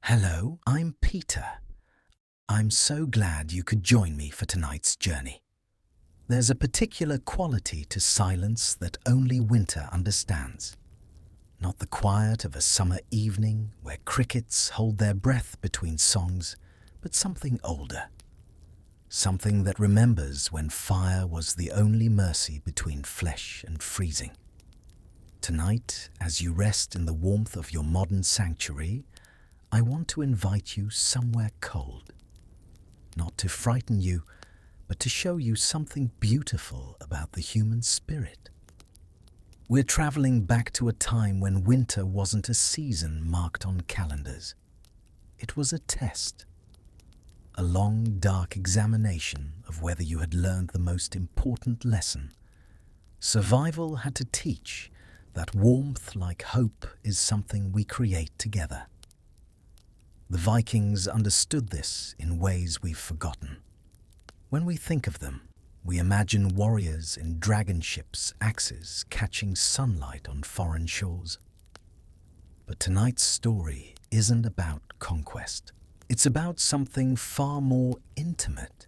Hello, I'm Peter. I'm so glad you could join me for tonight's journey. There's a particular quality to silence that only winter understands. Not the quiet of a summer evening where crickets hold their breath between songs, but something older. Something that remembers when fire was the only mercy between flesh and freezing. Tonight, as you rest in the warmth of your modern sanctuary, I want to invite you somewhere cold. Not to frighten you, but to show you something beautiful about the human spirit. We're traveling back to a time when winter wasn't a season marked on calendars. It was a test. A long, dark examination of whether you had learned the most important lesson. Survival had to teach that warmth, like hope, is something we create together. The Vikings understood this in ways we've forgotten. When we think of them, we imagine warriors in dragon ships, axes, catching sunlight on foreign shores. But tonight's story isn't about conquest. It's about something far more intimate.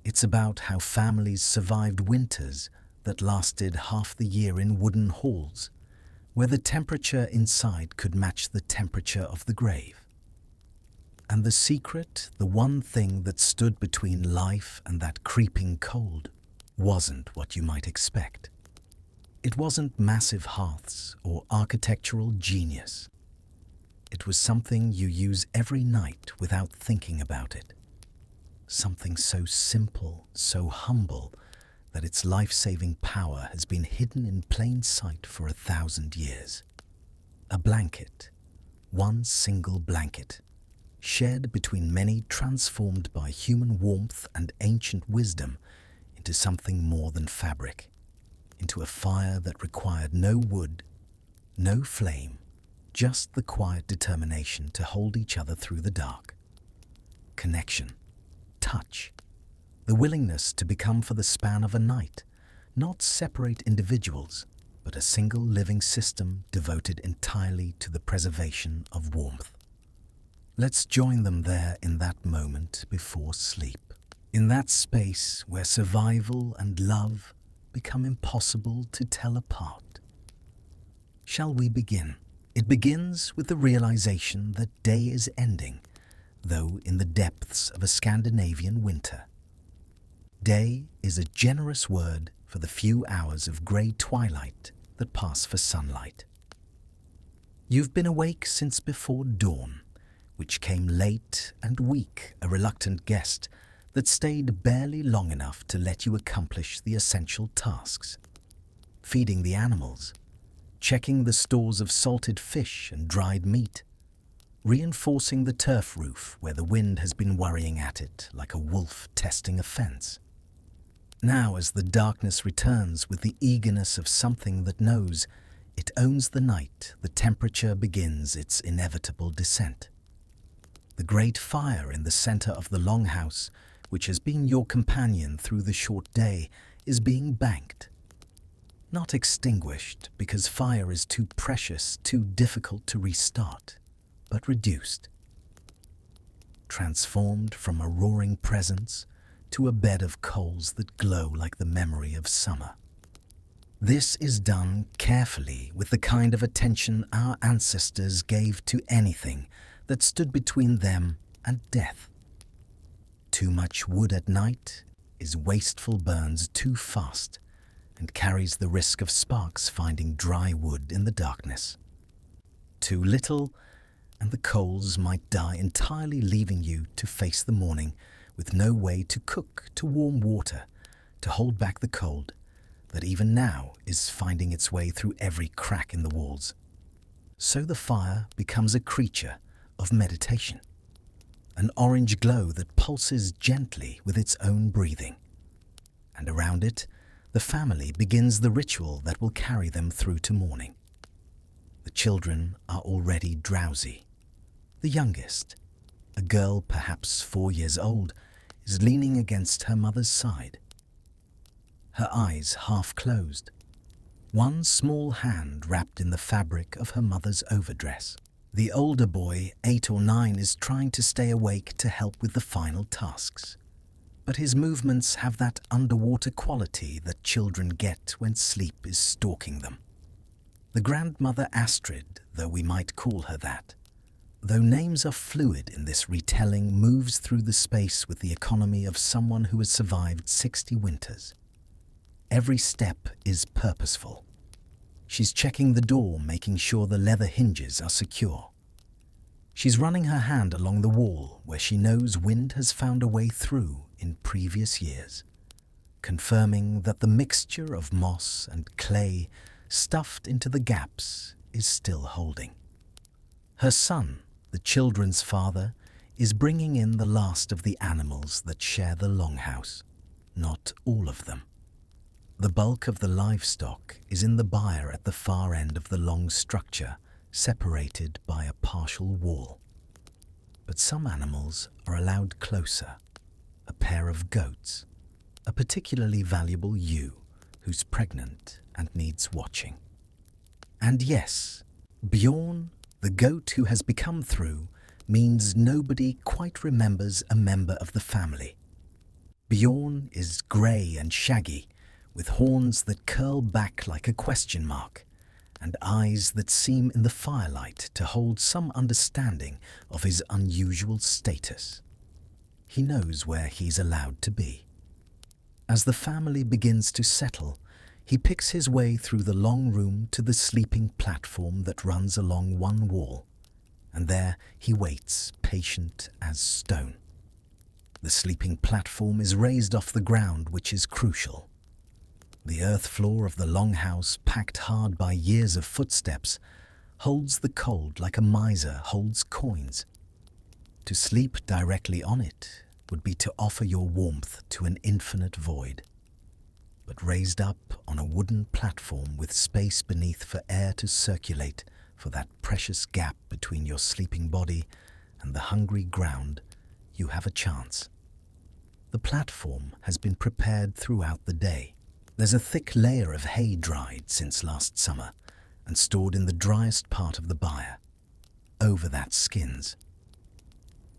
It's about how families survived winters that lasted half the year in wooden halls, where the temperature inside could match the temperature of the grave. And the secret, the one thing that stood between life and that creeping cold, wasn't what you might expect. It wasn't massive hearths or architectural genius. It was something you use every night without thinking about it. Something so simple, so humble, that its life-saving power has been hidden in plain sight for 1,000 years. A blanket, one single blanket, shared between many, transformed by human warmth and ancient wisdom into something more than fabric, into a fire that required no wood, no flame, just the quiet determination to hold each other through the dark. Connection, touch, the willingness to become for the span of a night, not separate individuals, but a single living system devoted entirely to the preservation of warmth. Let's join them there in that moment before sleep, in that space where survival and love become impossible to tell apart. Shall we begin? It begins with the realization that day is ending, though in the depths of a Scandinavian winter. Day is a generous word for the few hours of grey twilight that pass for sunlight. You've been awake since before dawn, which came late and weak, a reluctant guest that stayed barely long enough to let you accomplish the essential tasks. Feeding the animals, checking the stores of salted fish and dried meat, reinforcing the turf roof where the wind has been worrying at it like a wolf testing a fence. Now, as the darkness returns with the eagerness of something that knows it owns the night, the temperature begins its inevitable descent. The great fire in the center of the longhouse, which has been your companion through the short day, is being banked. Not extinguished, because fire is too precious, too difficult to restart, but reduced. Transformed from a roaring presence to a bed of coals that glow like the memory of summer. This is done carefully with the kind of attention our ancestors gave to anything that stood between them and death. Too much wood at night is wasteful, burns too fast, and carries the risk of sparks finding dry wood in the darkness. Too little, and the coals might die entirely, leaving you to face the morning with no way to cook, to warm water, to hold back the cold that even now is finding its way through every crack in the walls. So the fire becomes a creature of meditation, an orange glow that pulses gently with its own breathing. And around it, the family begins the ritual that will carry them through to morning. The children are already drowsy. The youngest, a girl perhaps 4 years old, is leaning against her mother's side. Her eyes half closed, one small hand wrapped in the fabric of her mother's overdress. The older boy, 8 or 9, is trying to stay awake to help with the final tasks. But his movements have that underwater quality that children get when sleep is stalking them. The grandmother Astrid, though we might call her that, though names are fluid in this retelling, moves through the space with the economy of someone who has survived 60 winters. Every step is purposeful. She's checking the door, making sure the leather hinges are secure. She's running her hand along the wall where she knows wind has found a way through in previous years, confirming that the mixture of moss and clay stuffed into the gaps is still holding. Her son, the children's father, is bringing in the last of the animals that share the longhouse, not all of them. The bulk of the livestock is in the byre at the far end of the long structure, separated by a partial wall. But some animals are allowed closer. A pair of goats, a particularly valuable ewe who's pregnant and needs watching. And yes, Bjorn, the goat who has become through, means nobody quite remembers a member of the family. Bjorn is grey and shaggy, with horns that curl back like a question mark, and eyes that seem in the firelight to hold some understanding of his unusual status. He knows where he's allowed to be. As the family begins to settle, he picks his way through the long room to the sleeping platform that runs along one wall, and there he waits, patient as stone. The sleeping platform is raised off the ground, which is crucial. The earth floor of the longhouse, packed hard by years of footsteps, holds the cold like a miser holds coins. To sleep directly on it would be to offer your warmth to an infinite void. But raised up on a wooden platform with space beneath for air to circulate for that precious gap between your sleeping body and the hungry ground, you have a chance. The platform has been prepared throughout the day. There's a thick layer of hay dried since last summer and stored in the driest part of the byre. Over that skins.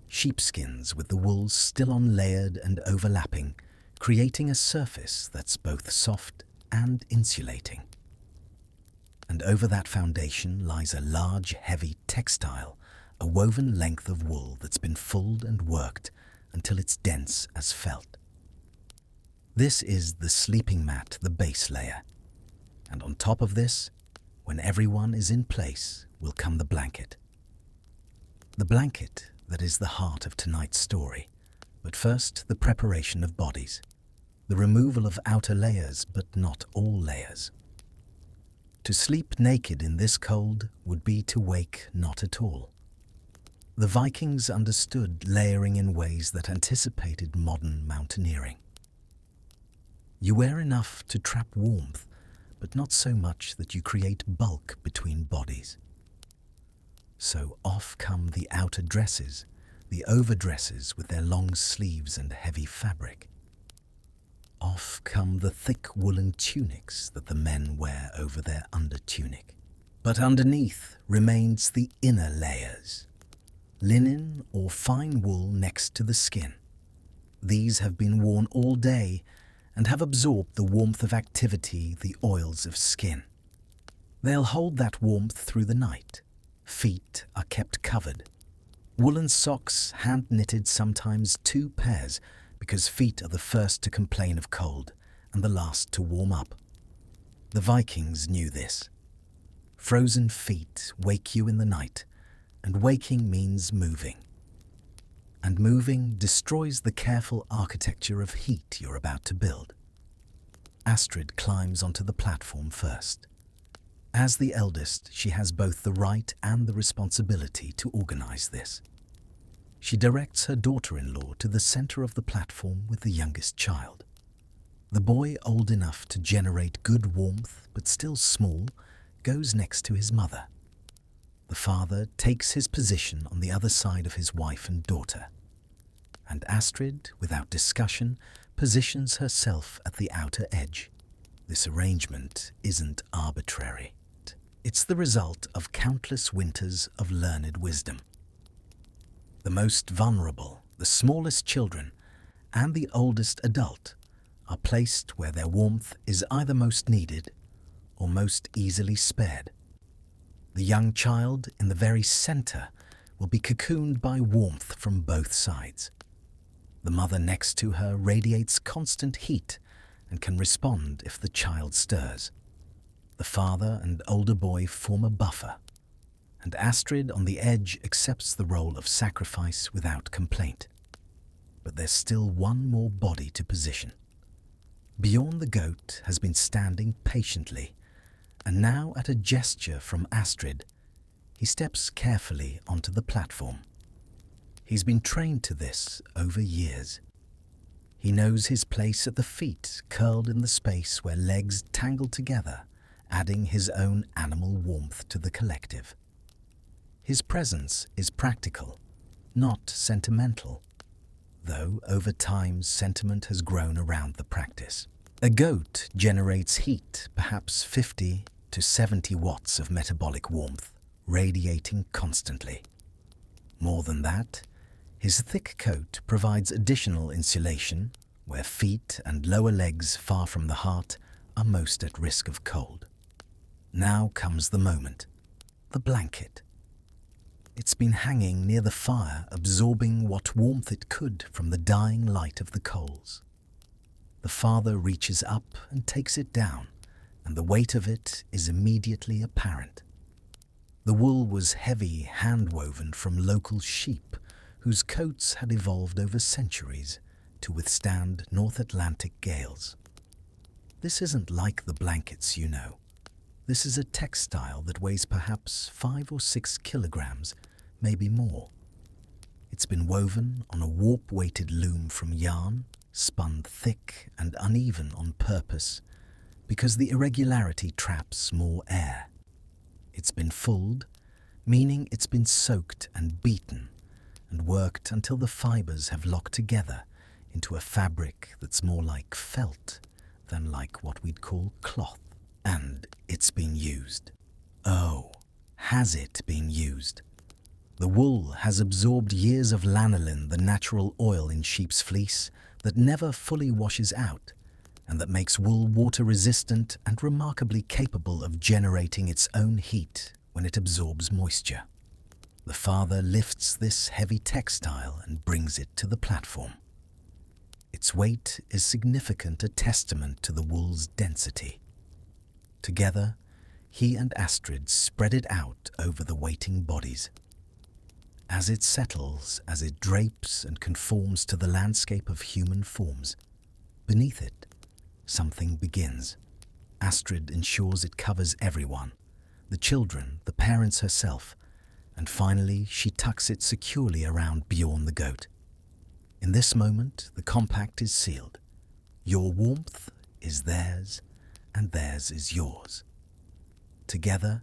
Sheepskins with the wool still on, layered and overlapping, creating a surface that's both soft and insulating. And over that foundation lies a large, heavy textile, a woven length of wool that's been fulled and worked until it's dense as felt. This is the sleeping mat, the base layer. And on top of this, when everyone is in place, will come the blanket. The blanket that is the heart of tonight's story. But first, the preparation of bodies. The removal of outer layers, but not all layers. To sleep naked in this cold would be to wake not at all. The Vikings understood layering in ways that anticipated modern mountaineering. You wear enough to trap warmth, but not so much that you create bulk between bodies. So off come the outer dresses, the overdresses with their long sleeves and heavy fabric. Off come the thick woolen tunics that the men wear over their undertunic. But underneath remains the inner layers, linen or fine wool next to the skin. These have been worn all day and have absorbed the warmth of activity, the oils of skin. They'll hold that warmth through the night. Feet are kept covered. Woolen socks, hand-knitted, sometimes 2 pairs, because feet are the first to complain of cold and the last to warm up. The Vikings knew this. Frozen feet wake you in the night, and waking means moving. And moving destroys the careful architecture of heat you're about to build. Astrid climbs onto the platform first. As the eldest, she has both the right and the responsibility to organize this. She directs her daughter-in-law to the center of the platform with the youngest child. The boy, old enough to generate good warmth but still small, goes next to his mother. The father takes his position on the other side of his wife and daughter. And Astrid, without discussion, positions herself at the outer edge. This arrangement isn't arbitrary. It's the result of countless winters of learned wisdom. The most vulnerable, the smallest children, and the oldest adult are placed where their warmth is either most needed or most easily spared. The young child in the very center will be cocooned by warmth from both sides. The mother next to her radiates constant heat and can respond if the child stirs. The father and older boy form a buffer, and Astrid on the edge accepts the role of sacrifice without complaint. But there's still one more body to position. Bjorn the goat has been standing patiently, and now at a gesture from Astrid, he steps carefully onto the platform. He's been trained to this over years. He knows his place at the feet, curled in the space where legs tangle together, adding his own animal warmth to the collective. His presence is practical, not sentimental, though over time sentiment has grown around the practice. A goat generates heat, perhaps 50 to 70 watts of metabolic warmth, radiating constantly. More than that, his thick coat provides additional insulation where feet and lower legs far from the heart are most at risk of cold. Now comes the moment, the blanket. It's been hanging near the fire, absorbing what warmth it could from the dying light of the coals. The father reaches up and takes it down, and the weight of it is immediately apparent. The wool was heavy, hand-woven from local sheep, whose coats had evolved over centuries to withstand North Atlantic gales. This isn't like the blankets you know. This is a textile that weighs perhaps 5 or 6 kilograms, maybe more. It's been woven on a warp-weighted loom from yarn, spun thick and uneven on purpose, because the irregularity traps more air. It's been fulled, meaning it's been soaked and beaten, and worked until the fibers have locked together into a fabric that's more like felt than like what we'd call cloth. And it's been used. Oh, has it been used? The wool has absorbed years of lanolin, the natural oil in sheep's fleece that never fully washes out, and that makes wool water-resistant and remarkably capable of generating its own heat when it absorbs moisture. The father lifts this heavy textile and brings it to the platform. Its weight is significant, a testament to the wool's density. Together, he and Astrid spread it out over the waiting bodies. As it settles, as it drapes and conforms to the landscape of human forms, beneath it, something begins. Astrid ensures it covers everyone, the children, the parents herself, and finally she tucks it securely around Bjorn the goat. In this moment, the compact is sealed. Your warmth is theirs, and theirs is yours. Together,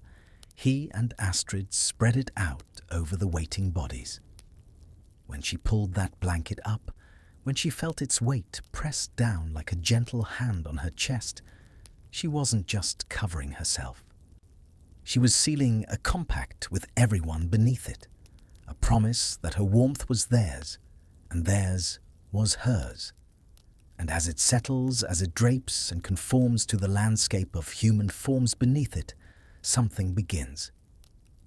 he and Astrid spread it out over the waiting bodies. When she pulled that blanket up, when she felt its weight pressed down like a gentle hand on her chest, she wasn't just covering herself. She was sealing a compact with everyone beneath it, a promise that her warmth was theirs, and theirs was hers. And as it settles, as it drapes and conforms to the landscape of human forms beneath it, something begins.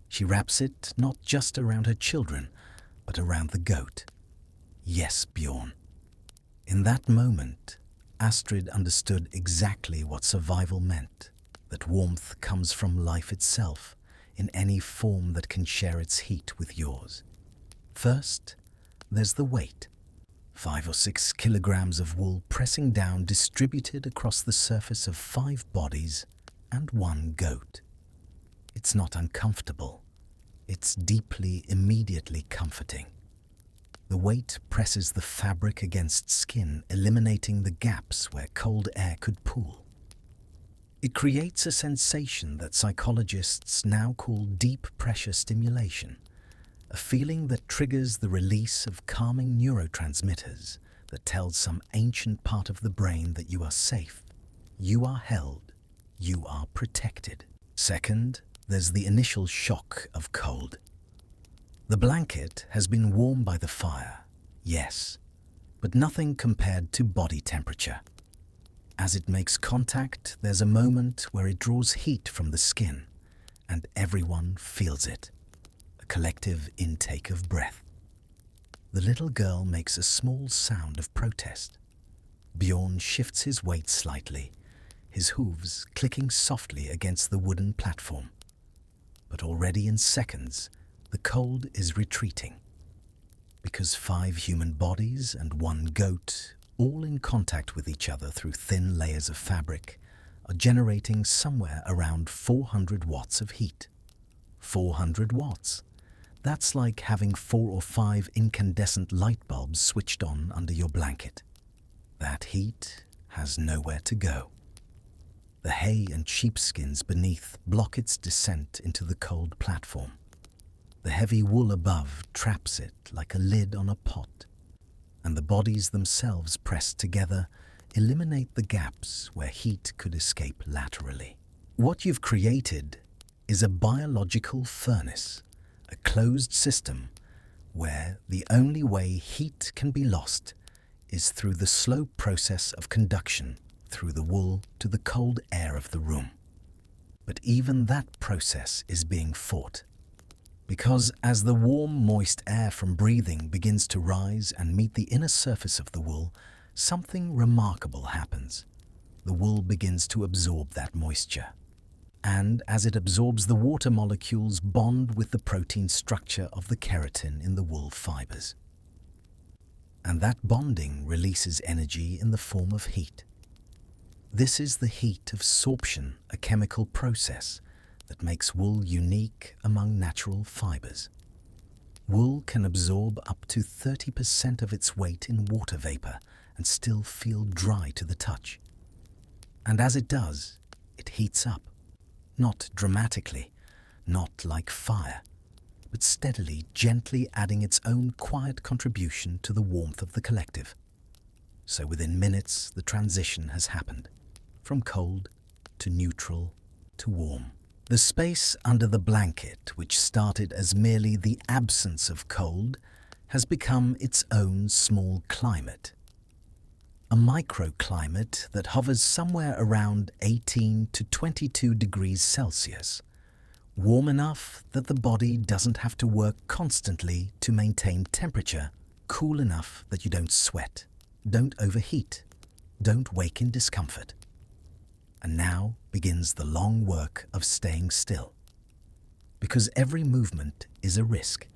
She wraps it not just around her children, but around the goat. Yes, Bjorn. In that moment, Astrid understood exactly what survival meant, that warmth comes from life itself, in any form that can share its heat with yours. First, there's the weight. 5 or 6 kilograms of wool pressing down, distributed across the surface of 5 bodies and 1 goat. It's not uncomfortable. It's deeply, immediately comforting. The weight presses the fabric against skin, eliminating the gaps where cold air could pool. It creates a sensation that psychologists now call deep pressure stimulation, a feeling that triggers the release of calming neurotransmitters that tells some ancient part of the brain that you are safe, you are held, you are protected. Second, there's the initial shock of cold. The blanket has been warmed by the fire, yes, but nothing compared to body temperature. As it makes contact, there's a moment where it draws heat from the skin, and everyone feels it, a collective intake of breath. The little girl makes a small sound of protest. Bjorn shifts his weight slightly, his hooves clicking softly against the wooden platform. But already in seconds, the cold is retreating. Because 5 human bodies and 1 goat, all in contact with each other through thin layers of fabric, are generating somewhere around 400 watts of heat. 400 watts. That's like having 4 or 5 incandescent light bulbs switched on under your blanket. That heat has nowhere to go. The hay and sheepskins beneath block its descent into the cold platform. The heavy wool above traps it like a lid on a pot, and the bodies themselves pressed together eliminate the gaps where heat could escape laterally. What you've created is a biological furnace, a closed system where the only way heat can be lost is through the slow process of conduction through the wool to the cold air of the room. But even that process is being fought. Because as the warm, moist air from breathing begins to rise and meet the inner surface of the wool, something remarkable happens. The wool begins to absorb that moisture. And as it absorbs, the water molecules bond with the protein structure of the keratin in the wool fibers. And that bonding releases energy in the form of heat. This is the heat of sorption, a chemical process that makes wool unique among natural fibers. Wool can absorb up to 30% of its weight in water vapor and still feel dry to the touch. And as it does, it heats up, not dramatically, not like fire, but steadily, gently adding its own quiet contribution to the warmth of the collective. So within minutes, the transition has happened, from cold to neutral to warm. The space under the blanket, which started as merely the absence of cold, has become its own small climate. A microclimate that hovers somewhere around 18 to 22 degrees Celsius, warm enough that the body doesn't have to work constantly to maintain temperature, cool enough that you don't sweat, don't overheat, don't wake in discomfort. And now begins the long work of staying still. Because every movement is a risk.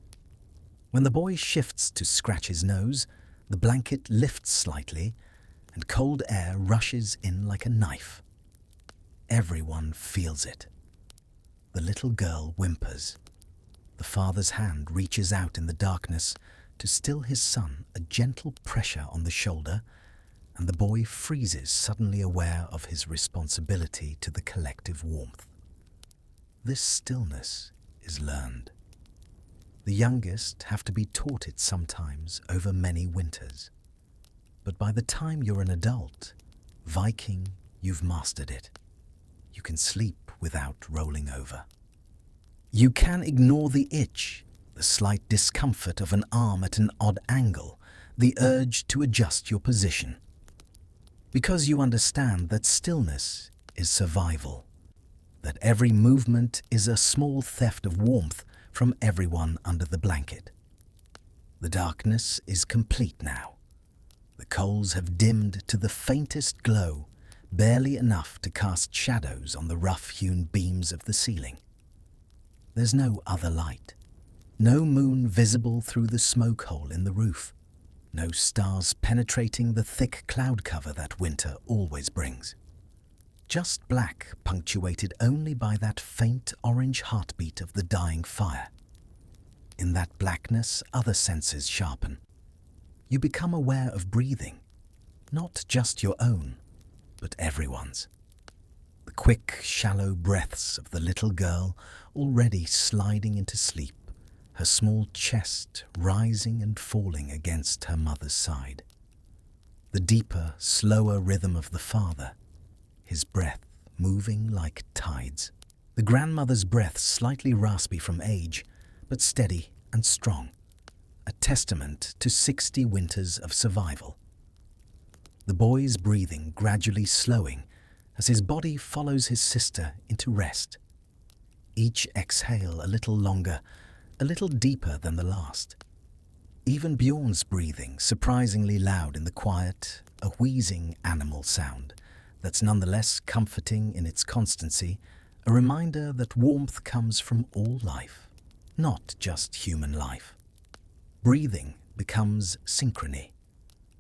When the boy shifts to scratch his nose, the blanket lifts slightly and cold air rushes in like a knife. Everyone feels it. The little girl whimpers. The father's hand reaches out in the darkness to still his son, a gentle pressure on the shoulder, and the boy freezes, suddenly aware of his responsibility to the collective warmth. This stillness is learned. The youngest have to be taught it sometimes over many winters. But by the time you're an adult, Viking, you've mastered it. You can sleep without rolling over. You can ignore the itch, the slight discomfort of an arm at an odd angle, the urge to adjust your position. Because you understand that stillness is survival, that every movement is a small theft of warmth from everyone under the blanket. The darkness is complete now. The coals have dimmed to the faintest glow, barely enough to cast shadows on the rough-hewn beams of the ceiling. There's no other light, no moon visible through the smoke hole in the roof, no stars penetrating the thick cloud cover that winter always brings. Just black, punctuated only by that faint orange heartbeat of the dying fire. In that blackness, other senses sharpen. You become aware of breathing, not just your own, but everyone's. The quick, shallow breaths of the little girl already sliding into sleep, her small chest rising and falling against her mother's side. The deeper, slower rhythm of the father, his breath moving like tides. The grandmother's breath slightly raspy from age, but steady and strong, a testament to 60 winters of survival. The boy's breathing gradually slowing as his body follows his sister into rest. Each exhale a little longer, a little deeper than the last. Even Bjorn's breathing surprisingly loud in the quiet, a wheezing animal sound that's nonetheless comforting in its constancy, a reminder that warmth comes from all life, not just human life. Breathing becomes synchrony.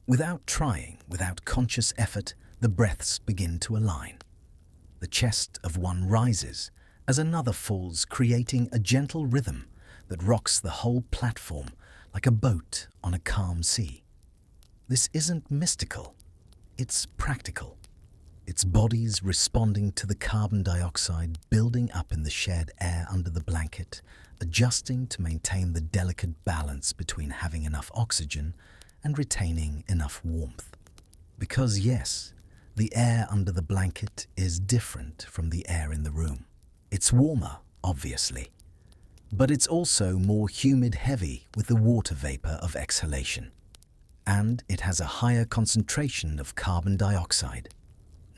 Without trying, without conscious effort, the breaths begin to align. The chest of one rises as another falls, creating a gentle rhythm that rocks the whole platform like a boat on a calm sea. This isn't mystical, it's practical. Its bodies responding to the carbon dioxide building up in the shared air under the blanket, adjusting to maintain the delicate balance between having enough oxygen and retaining enough warmth. Because yes, the air under the blanket is different from the air in the room. It's warmer, obviously, but it's also more humid heavy with the water vapor of exhalation. And it has a higher concentration of carbon dioxide.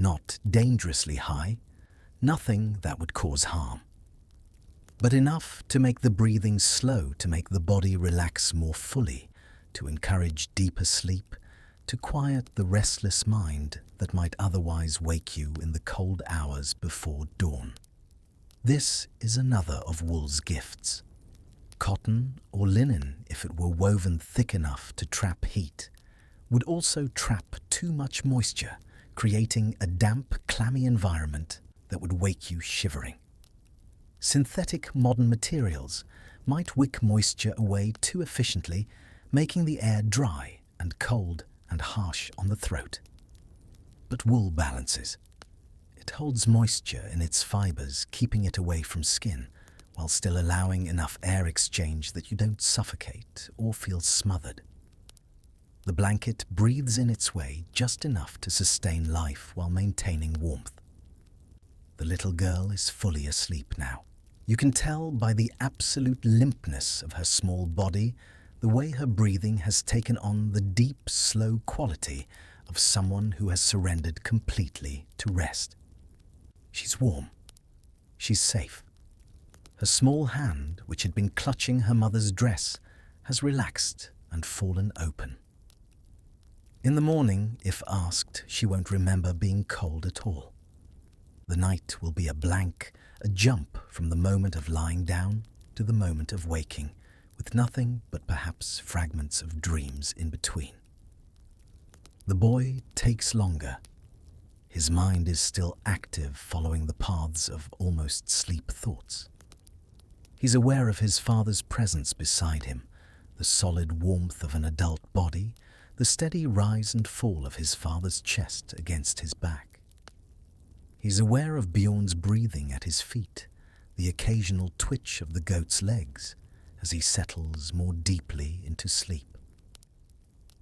Not dangerously high, nothing that would cause harm, but enough to make the breathing slow, to make the body relax more fully, to encourage deeper sleep, to quiet the restless mind that might otherwise wake you in the cold hours before dawn. This is another of wool's gifts. Cotton or linen, if it were woven thick enough to trap heat, would also trap too much moisture, creating a damp, clammy environment that would wake you shivering. Synthetic modern materials might wick moisture away too efficiently, making the air dry and cold and harsh on the throat. But wool balances. It holds moisture in its fibers, keeping it away from skin, while still allowing enough air exchange that you don't suffocate or feel smothered. The blanket breathes in its way just enough to sustain life while maintaining warmth. The little girl is fully asleep now. You can tell by the absolute limpness of her small body the way her breathing has taken on the deep, slow quality of someone who has surrendered completely to rest. She's warm. She's safe. Her small hand, which had been clutching her mother's dress, has relaxed and fallen open. In the morning, if asked, she won't remember being cold at all. The night will be a blank, a jump from the moment of lying down to the moment of waking, with nothing but perhaps fragments of dreams in between. The boy takes longer. His mind is still active, following the paths of almost sleep thoughts. He's aware of his father's presence beside him, the solid warmth of an adult body, the steady rise and fall of his father's chest against his back. He's aware of Bjorn's breathing at his feet, the occasional twitch of the goat's legs as he settles more deeply into sleep.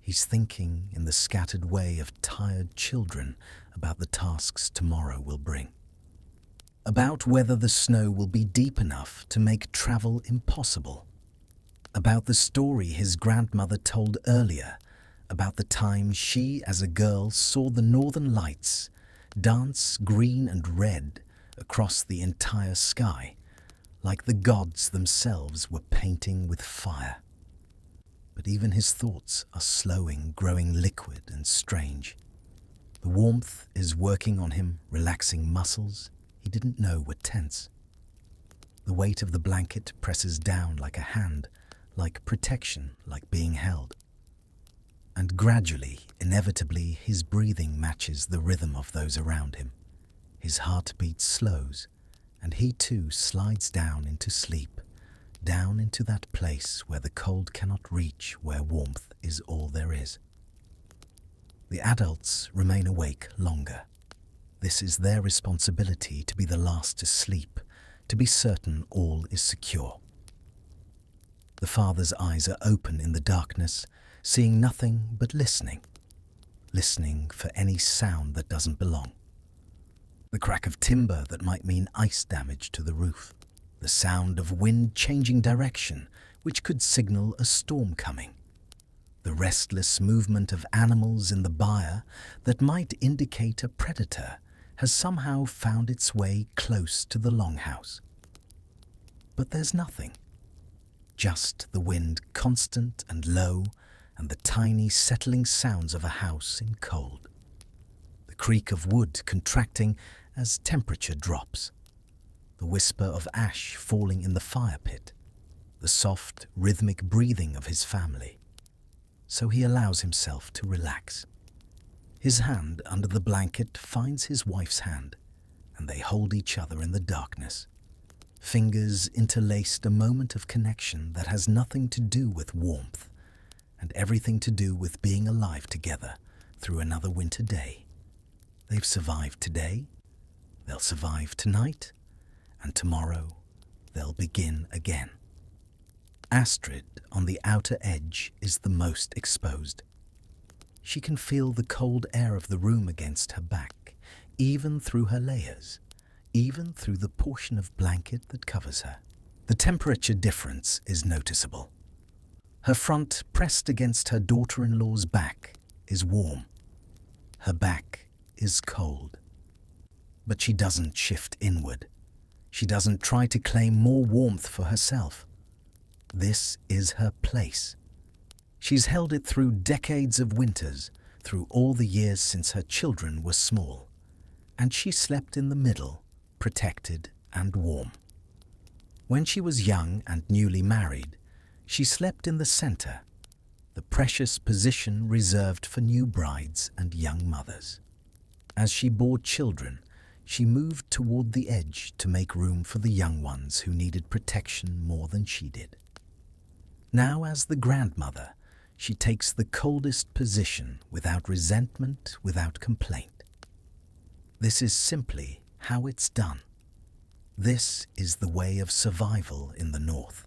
He's thinking in the scattered way of tired children about the tasks tomorrow will bring. About whether the snow will be deep enough to make travel impossible. About the story his grandmother told earlier, about the time she as a girl saw the northern lights dance green and red across the entire sky, like the gods themselves were painting with fire. But even his thoughts are slowing, growing liquid and strange. The warmth is working on him, relaxing muscles he didn't know were tense. The weight of the blanket presses down like a hand, like protection, like being held. And gradually, inevitably, his breathing matches the rhythm of those around him. His heartbeat slows, and he too slides down into sleep, down into that place where the cold cannot reach, where warmth is all there is. The adults remain awake longer. This is their responsibility, to be the last to sleep, to be certain all is secure. The father's eyes are open in the darkness, seeing nothing but listening for any sound that doesn't belong. The crack of timber that might mean ice damage to the roof. The sound of wind changing direction, which could signal a storm coming. The restless movement of animals in the byre that might indicate a predator has somehow found its way close to the longhouse. But there's nothing. Just the wind constant and low, and the tiny settling sounds of a house in cold. The creak of wood contracting as temperature drops. The whisper of ash falling in the fire pit. The soft, rhythmic breathing of his family. So he allows himself to relax. His hand under the blanket finds his wife's hand, and they hold each other in the darkness. Fingers interlaced, a moment of connection that has nothing to do with warmth, and everything to do with being alive together through another winter day. They've survived today, they'll survive tonight, and tomorrow they'll begin again. Astrid, on the outer edge, is the most exposed. She can feel the cold air of the room against her back, even through her layers, even through the portion of blanket that covers her. The temperature difference is noticeable. Her front, pressed against her daughter-in-law's back, is warm. Her back is cold. But she doesn't shift inward. She doesn't try to claim more warmth for herself. This is her place. She's held it through decades of winters, through all the years since her children were small, and she slept in the middle, protected and warm. When she was young and newly married, she slept in the center, the precious position reserved for new brides and young mothers. As she bore children, she moved toward the edge to make room for the young ones who needed protection more than she did. Now, as the grandmother, she takes the coldest position without resentment, without complaint. This is simply how it's done. This is the way of survival in the North.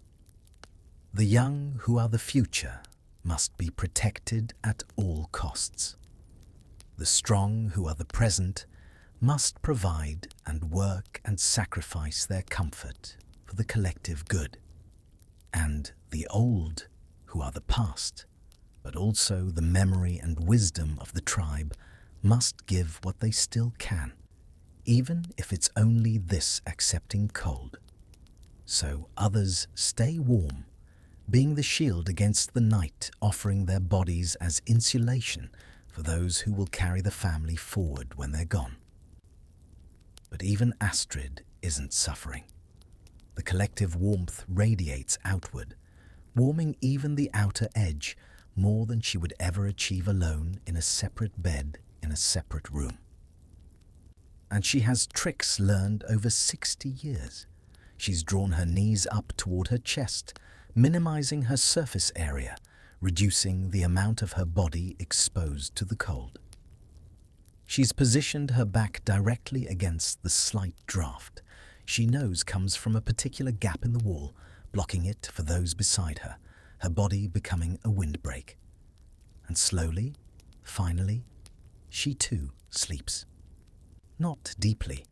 The young, who are the future, must be protected at all costs. The strong, who are the present, must provide and work and sacrifice their comfort for the collective good. And the old, who are the past, but also the memory and wisdom of the tribe, must give what they still can, even if it's only this accepting cold. So others stay warm, being the shield against the night, offering their bodies as insulation for those who will carry the family forward when they're gone. But even Astrid isn't suffering. The collective warmth radiates outward, warming even the outer edge more than she would ever achieve alone in a separate bed in a separate room. And she has tricks learned over 60 years. She's drawn her knees up toward her chest, minimizing her surface area, reducing the amount of her body exposed to the cold. She's positioned her back directly against the slight draft she knows comes from a particular gap in the wall, blocking it for those beside her, her body becoming a windbreak. And slowly, finally, she too sleeps. Not deeply,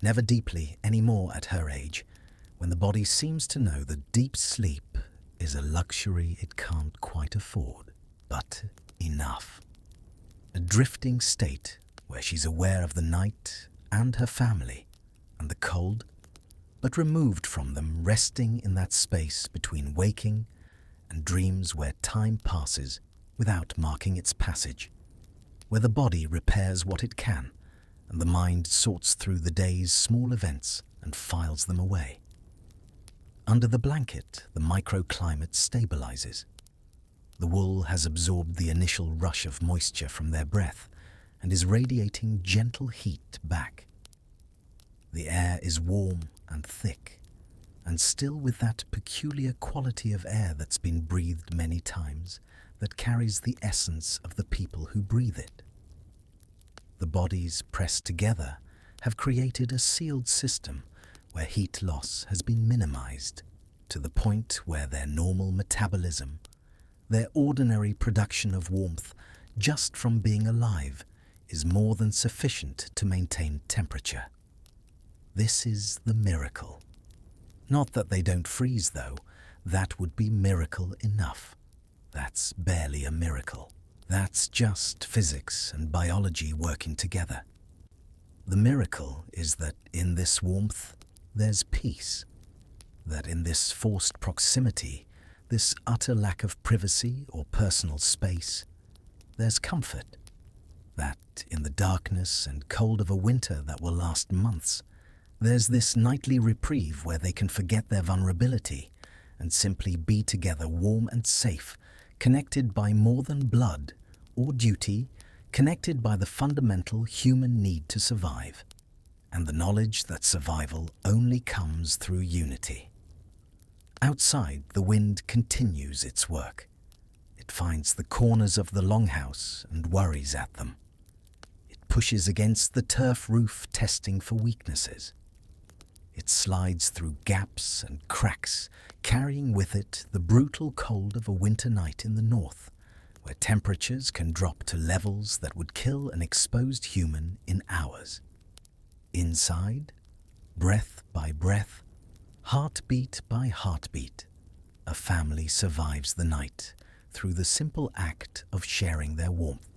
never deeply anymore at her age, when the body seems to know that deep sleep is a luxury it can't quite afford, but enough. A drifting state where she's aware of the night and her family and the cold, but removed from them, resting in that space between waking and dreams where time passes without marking its passage, where the body repairs what it can and the mind sorts through the day's small events and files them away. Under the blanket, the microclimate stabilizes. The wool has absorbed the initial rush of moisture from their breath and is radiating gentle heat back. The air is warm and thick, and still with that peculiar quality of air that's been breathed many times, that carries the essence of the people who breathe it. The bodies pressed together have created a sealed system where heat loss has been minimized to the point where their normal metabolism, their ordinary production of warmth just from being alive, is more than sufficient to maintain temperature. This is the miracle. Not that they don't freeze, though. That would be miracle enough. That's barely a miracle. That's just physics and biology working together. The miracle is that in this warmth, there's peace. That in this forced proximity, this utter lack of privacy or personal space, there's comfort. That in the darkness and cold of a winter that will last months, there's this nightly reprieve where they can forget their vulnerability and simply be together warm and safe, connected by more than blood or duty, connected by the fundamental human need to survive, and the knowledge that survival only comes through unity. Outside, the wind continues its work. It finds the corners of the longhouse and worries at them. It pushes against the turf roof, testing for weaknesses. It slides through gaps and cracks, carrying with it the brutal cold of a winter night in the north, where temperatures can drop to levels that would kill an exposed human in hours. Inside, breath by breath, heartbeat by heartbeat, a family survives the night through the simple act of sharing their warmth.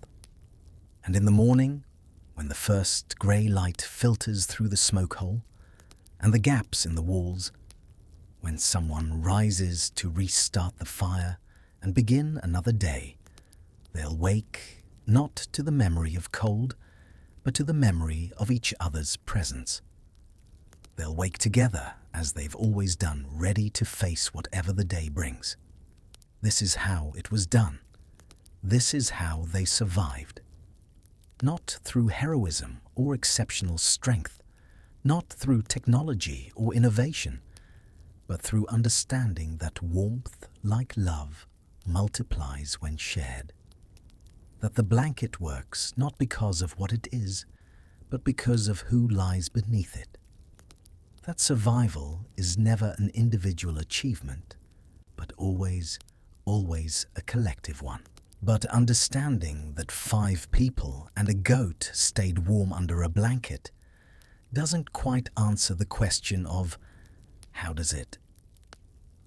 And in the morning, when the first grey light filters through the smoke hole and the gaps in the walls, when someone rises to restart the fire and begin another day, they'll wake not to the memory of cold, but to the memory of each other's presence. They'll wake together as they've always done, ready to face whatever the day brings. This is how it was done. This is how they survived. Not through heroism or exceptional strength, not through technology or innovation, but through understanding that warmth, like love, multiplies when shared. That the blanket works not because of what it is, but because of who lies beneath it. That survival is never an individual achievement, but always a collective one. But understanding that 5 people and a goat stayed warm under a blanket doesn't quite answer the question of, how does it?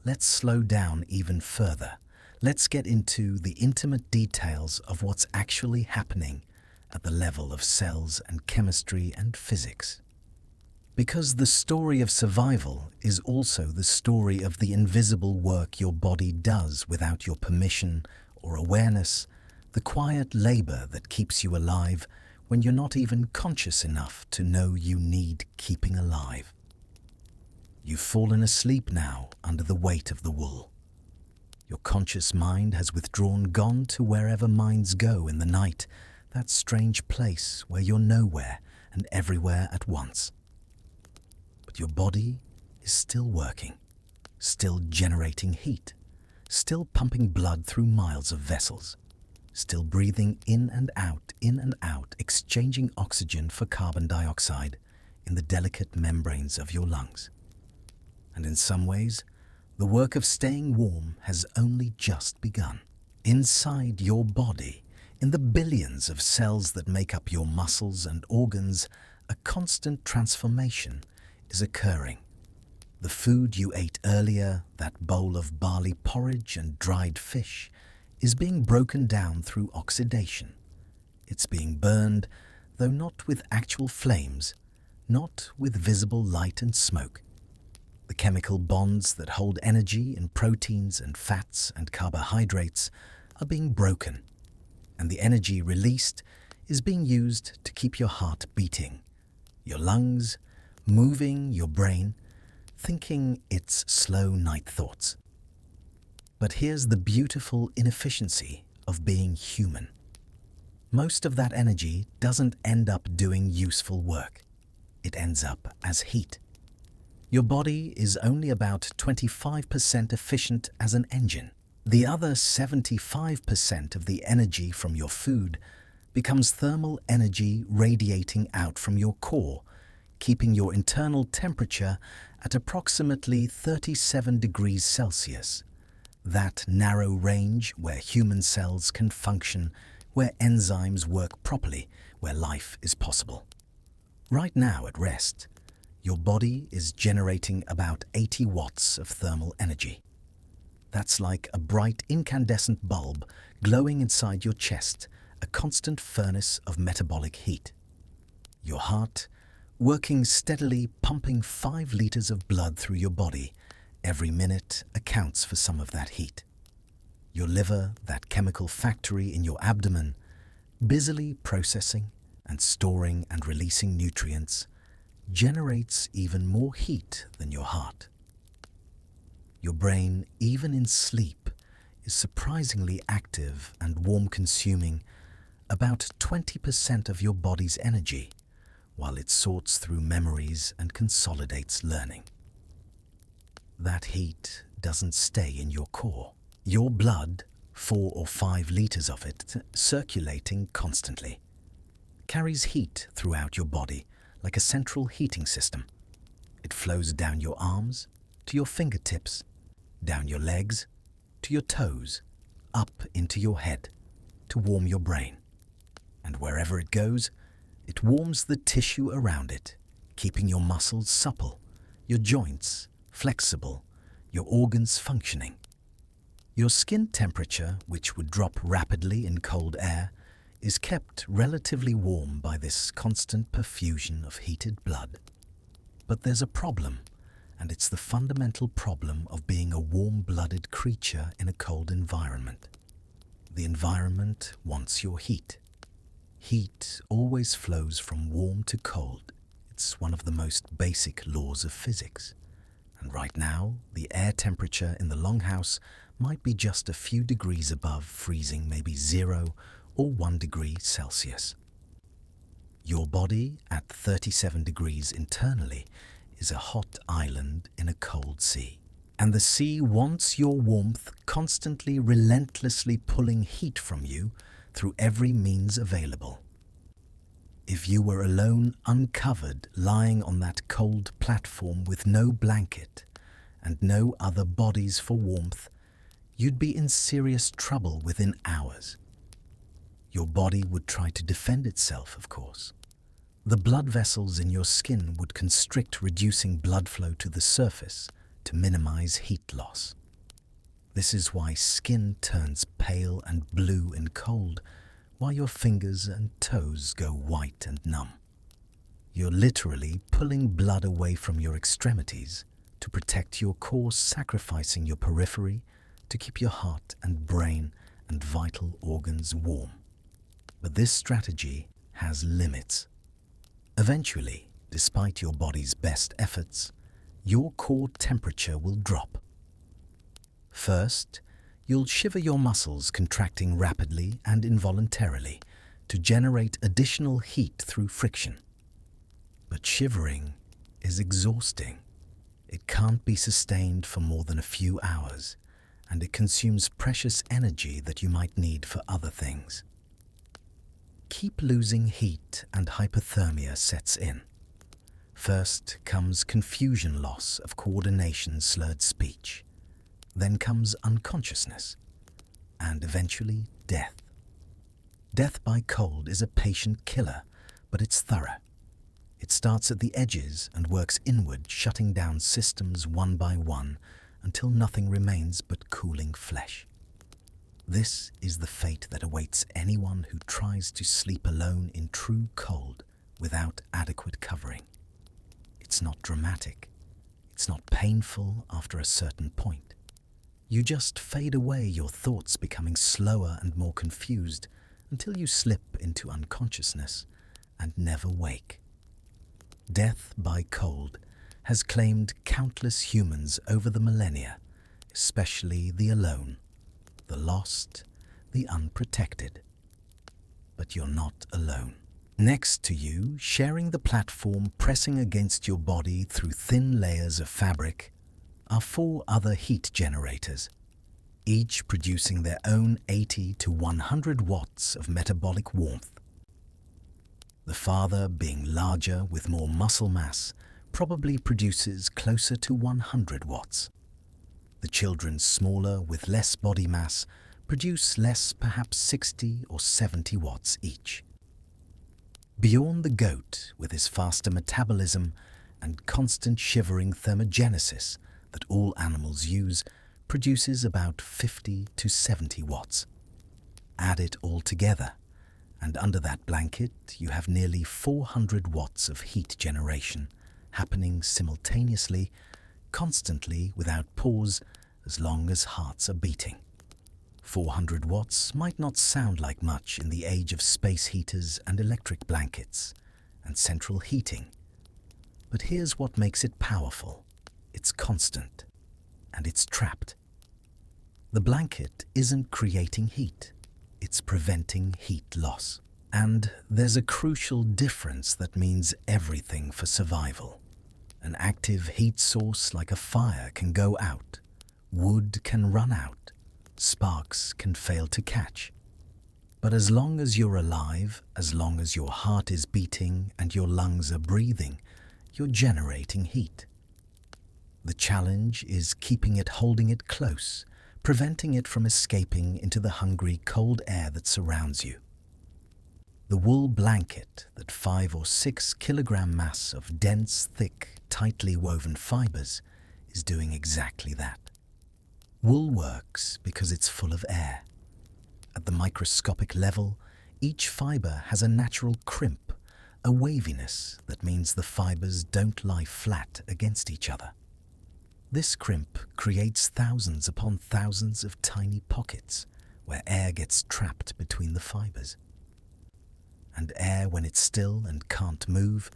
Let's slow down even further. Let's get into the intimate details of what's actually happening at the level of cells and chemistry and physics. Because the story of survival is also the story of the invisible work your body does without your permission or awareness, the quiet labor that keeps you alive when you're not even conscious enough to know you need keeping alive. You've fallen asleep now under the weight of the wool. Your conscious mind has withdrawn, gone to wherever minds go in the night, that strange place where you're nowhere and everywhere at once. But your body is still working, still generating heat, still pumping blood through miles of vessels, still breathing in and out, exchanging oxygen for carbon dioxide in the delicate membranes of your lungs. And in some ways, the work of staying warm has only just begun. Inside your body, in the billions of cells that make up your muscles and organs, a constant transformation is occurring. The food you ate earlier, that bowl of barley porridge and dried fish, is being broken down through oxidation. It's being burned, though not with actual flames, not with visible light and smoke. The chemical bonds that hold energy in proteins and fats and carbohydrates are being broken, and the energy released is being used to keep your heart beating, your lungs moving, your brain thinking its slow night thoughts. But here's the beautiful inefficiency of being human. Most of that energy doesn't end up doing useful work. It ends up as heat. Your body is only about 25% efficient as an engine. The other 75% of the energy from your food becomes thermal energy radiating out from your core, keeping your internal temperature at approximately 37 degrees Celsius, that narrow range where human cells can function where enzymes work properly, where life is possible. Right now at rest, your body is generating about 80 watts of thermal energy. That's like a bright incandescent bulb glowing inside your chest, a constant furnace of metabolic heat. Your heart, working steadily, pumping 5 liters of blood through your body every minute, accounts for some of that heat. Your liver, that chemical factory in your abdomen, busily processing and storing and releasing nutrients, generates even more heat than your heart. Your brain, even in sleep, is surprisingly active and warm, consuming about 20% of your body's energy while it sorts through memories and consolidates learning. That heat doesn't stay in your core. Your blood, 4 or 5 liters of it, circulating constantly, carries heat throughout your body like a central heating system. It flows down your arms, to your fingertips, down your legs, to your toes, up into your head, to warm your brain. And wherever it goes, it warms the tissue around it, keeping your muscles supple, your joints flexible, your organs functioning. Your skin temperature, which would drop rapidly in cold air, is kept relatively warm by this constant perfusion of heated blood. But there's a problem, and it's the fundamental problem of being a warm-blooded creature in a cold environment. The environment wants your heat. Heat always flows from warm to cold. It's one of the most basic laws of physics. And right now, the air temperature in the longhouse might be just a few degrees above freezing, maybe 0 or 1 degree Celsius. Your body, at 37 degrees internally, is a hot island in a cold sea. And the sea wants your warmth, constantly, relentlessly pulling heat from you through every means available. If you were alone, uncovered, lying on that cold platform with no blanket and no other bodies for warmth, you'd be in serious trouble within hours. Your body would try to defend itself, of course. The blood vessels in your skin would constrict, reducing blood flow to the surface to minimize heat loss. This is why skin turns pale and blue in cold, while your fingers and toes go white and numb. You're literally pulling blood away from your extremities to protect your core, sacrificing your periphery to keep your heart and brain and vital organs warm. But this strategy has limits. Eventually, despite your body's best efforts, your core temperature will drop. First, you'll shiver your muscles, contracting rapidly and involuntarily to generate additional heat through friction. But shivering is exhausting. It can't be sustained for more than a few hours, and it consumes precious energy that you might need for other things. Keep losing heat and hypothermia sets in. First comes confusion, loss of coordination, slurred speech. Then comes unconsciousness, and eventually death. Death by cold is a patient killer, but it's thorough. It starts at the edges and works inward, shutting down systems one by one until nothing remains but cooling flesh. This is the fate that awaits anyone who tries to sleep alone in true cold without adequate covering. It's not dramatic. It's not painful after a certain point. You just fade away, your thoughts becoming slower and more confused until you slip into unconsciousness and never wake. Death by cold has claimed countless humans over the millennia, especially the alone, the lost, the unprotected. But you're not alone. Next to you, sharing the platform, pressing against your body through thin layers of fabric, are 4 other heat generators, each producing their own 80 to 100 watts of metabolic warmth. The father, being larger with more muscle mass, probably produces closer to 100 watts. The children, smaller with less body mass, produce less, perhaps 60 or 70 watts each. Bjorn the goat, with his faster metabolism and constant shivering thermogenesis that all animals use, produces about 50 to 70 watts. Add it all together, and under that blanket you have nearly 400 watts of heat generation happening simultaneously, constantly, without pause, as long as hearts are beating. 400 watts might not sound like much in the age of space heaters and electric blankets and central heating. But here's what makes it powerful. It's constant, and it's trapped. The blanket isn't creating heat, it's preventing heat loss. And there's a crucial difference that means everything for survival. An active heat source like a fire can go out, wood can run out, sparks can fail to catch. But as long as you're alive, as long as your heart is beating and your lungs are breathing, you're generating heat. The challenge is keeping it, holding it close, preventing it from escaping into the hungry, cold air that surrounds you. The wool blanket, that 5 or 6 kilogram mass of dense, thick, tightly woven fibers, is doing exactly that. Wool works because it's full of air. At the microscopic level, each fiber has a natural crimp, a waviness that means the fibers don't lie flat against each other. This crimp creates thousands upon thousands of tiny pockets where air gets trapped between the fibers. And air, when it's still and can't move,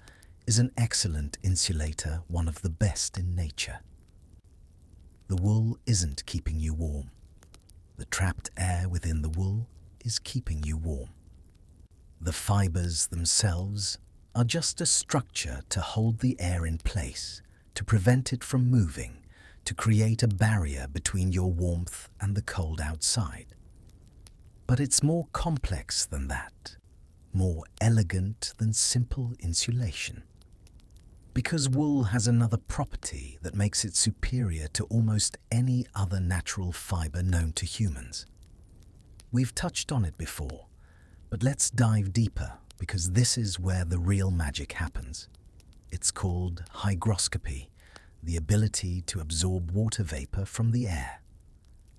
is an excellent insulator, one of the best in nature. The wool isn't keeping you warm. The trapped air within the wool is keeping you warm. The fibers themselves are just a structure to hold the air in place, to prevent it from moving, to create a barrier between your warmth and the cold outside. But it's more complex than that, more elegant than simple insulation. Because wool has another property that makes it superior to almost any other natural fiber known to humans. We've touched on it before, but let's dive deeper, because this is where the real magic happens. It's called hygroscopy, the ability to absorb water vapor from the air.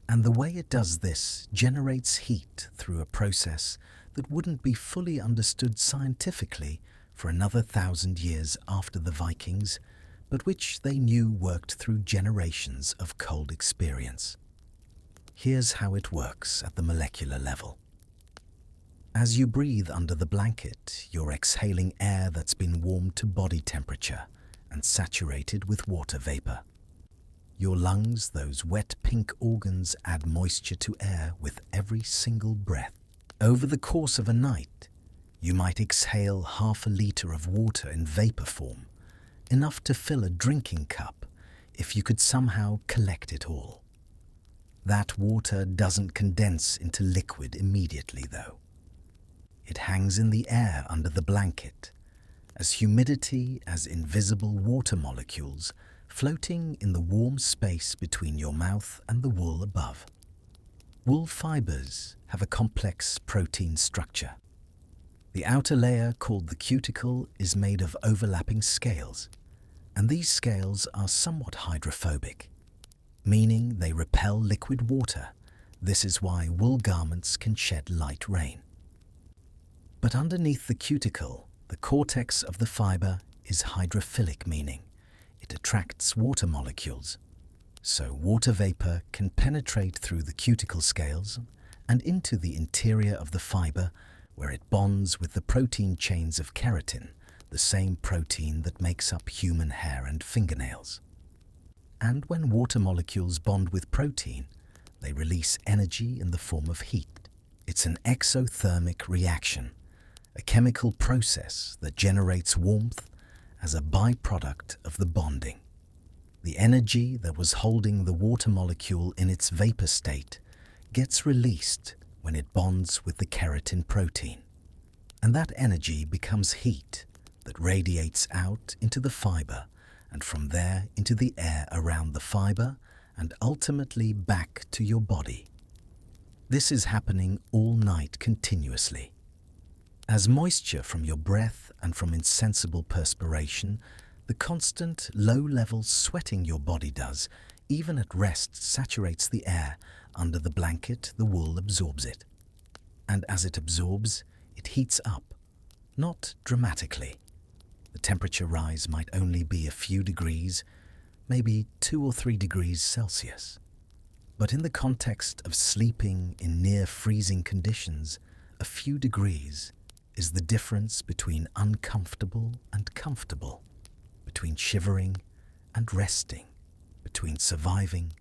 And the way it does this generates heat through a process that wouldn't be fully understood scientifically for another 1,000 years after the Vikings, but which they knew worked through generations of cold experience. Here's how it works at the molecular level. As you breathe under the blanket, you're exhaling air that's been warmed to body temperature and saturated with water vapor. Your lungs, those wet pink organs, add moisture to air with every single breath. Over the course of a night, you might exhale 1/2 liter of water in vapor form, enough to fill a drinking cup if you could somehow collect it all. That water doesn't condense into liquid immediately, though. It hangs in the air under the blanket, as humidity, as invisible water molecules floating in the warm space between your mouth and the wool above. Wool fibers have a complex protein structure. The outer layer, called the cuticle, is made of overlapping scales, and these scales are somewhat hydrophobic, meaning they repel liquid water. This is why wool garments can shed light rain. But underneath the cuticle, the cortex of the fiber is hydrophilic, meaning it attracts water molecules. So water vapor can penetrate through the cuticle scales and into the interior of the fiber, where it bonds with the protein chains of keratin, the same protein that makes up human hair and fingernails. And when water molecules bond with protein, they release energy in the form of heat. It's an exothermic reaction, a chemical process that generates warmth as a byproduct of the bonding. The energy that was holding the water molecule in its vapor state gets released when it bonds with the keratin protein. And that energy becomes heat that radiates out into the fiber, and from there into the air around the fiber, and ultimately back to your body. This is happening all night continuously. As moisture from your breath and from insensible perspiration, the constant low-level sweating your body does, even at rest, saturates the air. Under the blanket, the wool absorbs it. And as it absorbs, it heats up, not dramatically. The temperature rise might only be a few degrees, maybe 2 or 3 degrees Celsius. But in the context of sleeping in near-freezing conditions, a few degrees is the difference between uncomfortable and comfortable, between shivering and resting, between surviving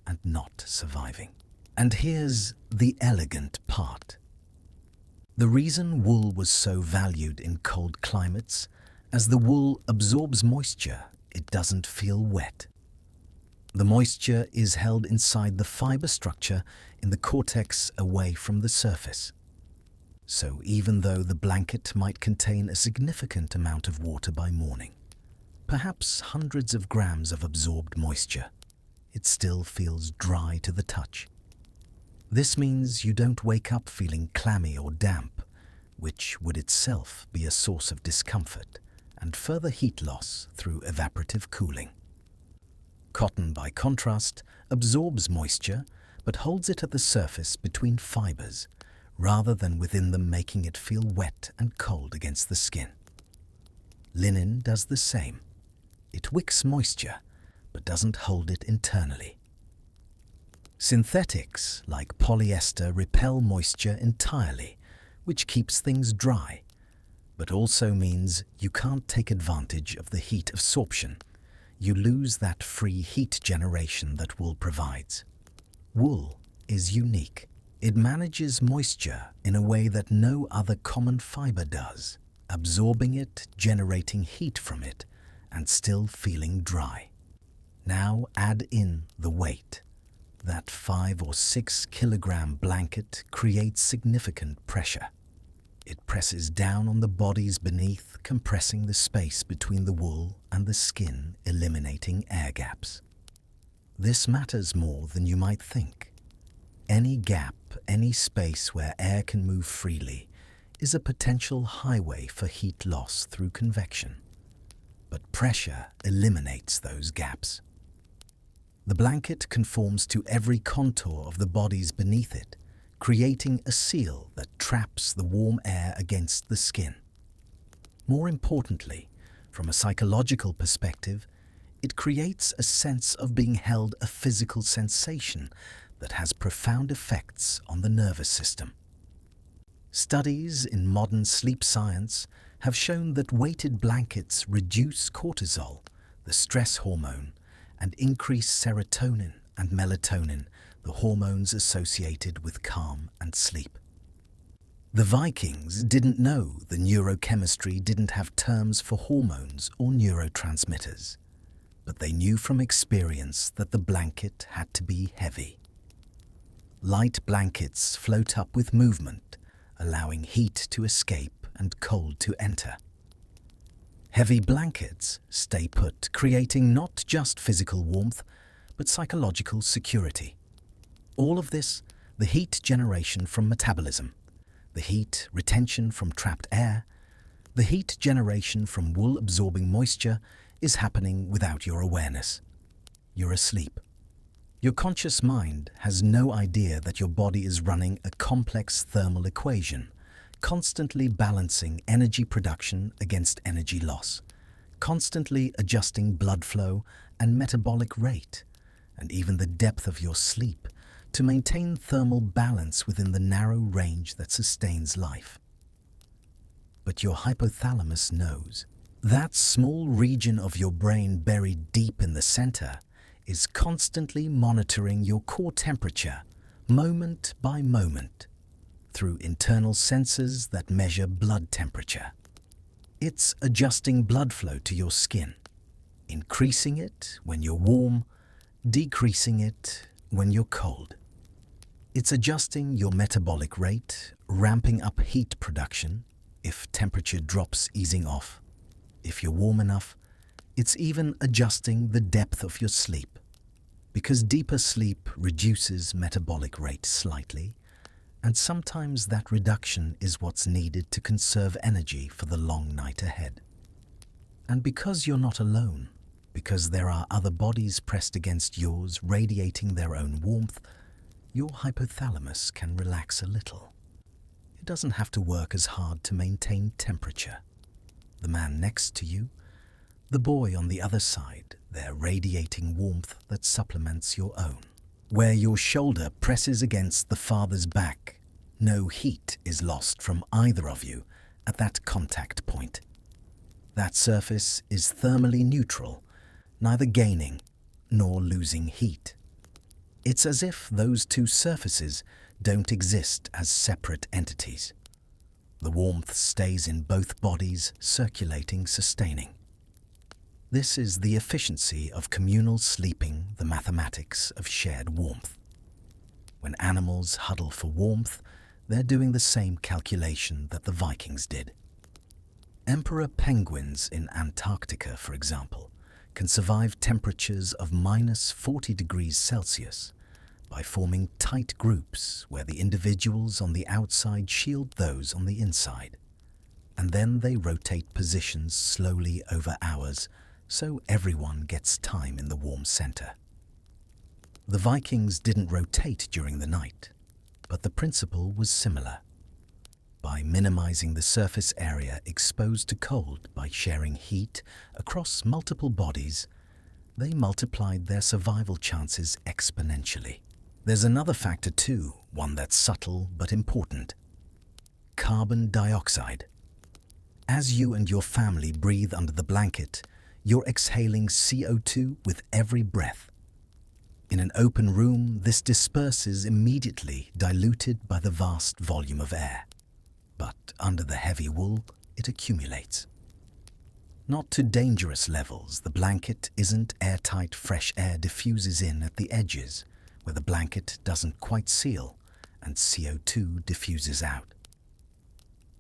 and not surviving. And here's the elegant part. The reason wool was so valued in cold climates, as the wool absorbs moisture, it doesn't feel wet. The moisture is held inside the fiber structure in the cortex away from the surface. So even though the blanket might contain a significant amount of water by morning, perhaps hundreds of grams of absorbed moisture, it still feels dry to the touch. This means you don't wake up feeling clammy or damp, which would itself be a source of discomfort and further heat loss through evaporative cooling. Cotton, by contrast, absorbs moisture but holds it at the surface between fibers, rather than within them, making it feel wet and cold against the skin. Linen does the same. It wicks moisture but doesn't hold it internally. Synthetics like polyester repel moisture entirely, which keeps things dry, but also means you can't take advantage of the heat absorption. You lose that free heat generation that wool provides. Wool is unique. It manages moisture in a way that no other common fiber does, absorbing it, generating heat from it, and still feeling dry. Now add in the weight. That 5 or 6 kilogram blanket creates significant pressure. It presses down on the bodies beneath, compressing the space between the wool and the skin, eliminating air gaps. This matters more than you might think. Any gap, any space where air can move freely, is a potential highway for heat loss through convection. But pressure eliminates those gaps. The blanket conforms to every contour of the bodies beneath it, creating a seal that traps the warm air against the skin. More importantly, from a psychological perspective, it creates a sense of being held, a physical sensation that has profound effects on the nervous system. Studies in modern sleep science have shown that weighted blankets reduce cortisol, the stress hormone, and increase serotonin and melatonin, the hormones associated with calm and sleep. The Vikings didn't know the neurochemistry didn't have terms for hormones or neurotransmitters, but they knew from experience that the blanket had to be heavy. Light blankets float up with movement, allowing heat to escape and cold to enter. Heavy blankets stay put, creating not just physical warmth, but psychological security. All of this, the heat generation from metabolism, the heat retention from trapped air, the heat generation from wool absorbing moisture, is happening without your awareness. You're asleep. Your conscious mind has no idea that your body is running a complex thermal equation, constantly balancing energy production against energy loss, constantly adjusting blood flow and metabolic rate, and even the depth of your sleep to maintain thermal balance within the narrow range that sustains life. But your hypothalamus knows. That small region of your brain buried deep in the center is constantly monitoring your core temperature, moment by moment, through internal sensors that measure blood temperature. It's adjusting blood flow to your skin, increasing it when you're warm, decreasing it when you're cold. It's adjusting your metabolic rate, ramping up heat production if temperature drops, easing off. If you're warm enough, it's even adjusting the depth of your sleep, because deeper sleep reduces metabolic rate slightly, And sometimes that reduction is what's needed to conserve energy for the long night ahead. And because you're not alone, because there are other bodies pressed against yours radiating their own warmth, your hypothalamus can relax a little. It doesn't have to work as hard to maintain temperature. The man next to you, the boy on the other side, they're radiating warmth that supplements your own. Where your shoulder presses against the father's back, no heat is lost from either of you at that contact point. That surface is thermally neutral, neither gaining nor losing heat. It's as if those two surfaces don't exist as separate entities. The warmth stays in both bodies, circulating, sustaining. This is the efficiency of communal sleeping, the mathematics of shared warmth. When animals huddle for warmth, they're doing the same calculation that the Vikings did. Emperor penguins in Antarctica, for example, can survive temperatures of -40 degrees Celsius by forming tight groups where the individuals on the outside shield those on the inside. And then they rotate positions slowly over hours so everyone gets time in the warm center. The Vikings didn't rotate during the night, but the principle was similar. By minimizing the surface area exposed to cold by sharing heat across multiple bodies, they multiplied their survival chances exponentially. There's another factor too, one that's subtle but important. Carbon dioxide. As you and your family breathe under the blanket, you're exhaling CO2 with every breath. In an open room, this disperses immediately, diluted by the vast volume of air. But under the heavy wool, it accumulates. Not to dangerous levels, the blanket isn't airtight, fresh air diffuses in at the edges, where the blanket doesn't quite seal, and CO2 diffuses out.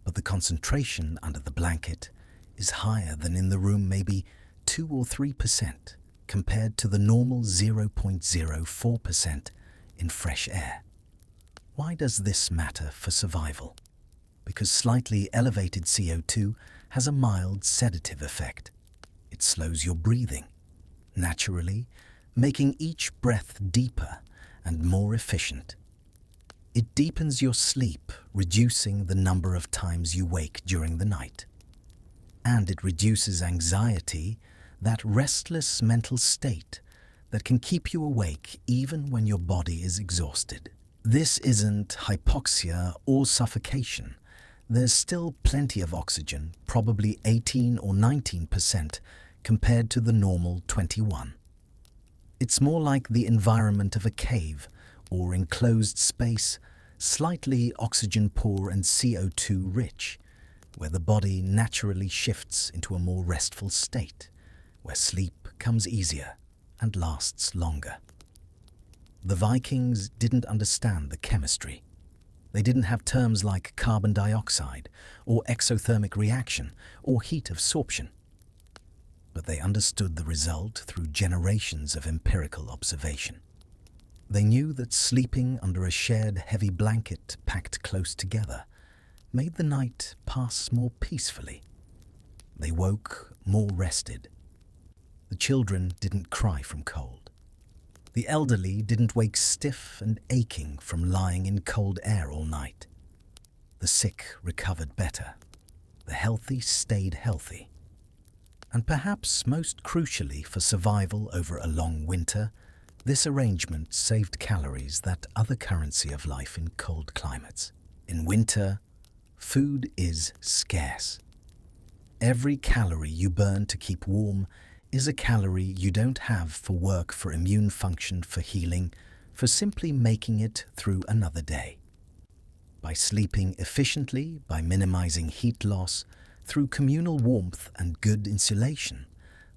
But the concentration under the blanket is higher than in the room, maybe 2 or 3%, compared to the normal 0.04% in fresh air. Why does this matter for survival? Because slightly elevated CO2 has a mild sedative effect. It slows your breathing, naturally, making each breath deeper and more efficient. It deepens your sleep, reducing the number of times you wake during the night. And it reduces anxiety, that restless mental state that can keep you awake even when your body is exhausted. This isn't hypoxia or suffocation. There's still plenty of oxygen, probably 18 or 19% compared to the normal 21. It's more like the environment of a cave or enclosed space, slightly oxygen-poor and CO2-rich, where the body naturally shifts into a more restful state, where sleep comes easier and lasts longer. The Vikings didn't understand the chemistry. They didn't have terms like carbon dioxide or exothermic reaction or heat absorption. But they understood the result through generations of empirical observation. They knew that sleeping under a shared heavy blanket packed close together made the night pass more peacefully. They woke more rested. The children didn't cry from cold. The elderly didn't wake stiff and aching from lying in cold air all night. The sick recovered better. The healthy stayed healthy. And perhaps most crucially for survival over a long winter, this arrangement saved calories, that other currency of life in cold climates. In winter, food is scarce. Every calorie you burn to keep warm is a calorie you don't have for work, for immune function, for healing, for simply making it through another day. By sleeping efficiently, by minimizing heat loss, through communal warmth and good insulation,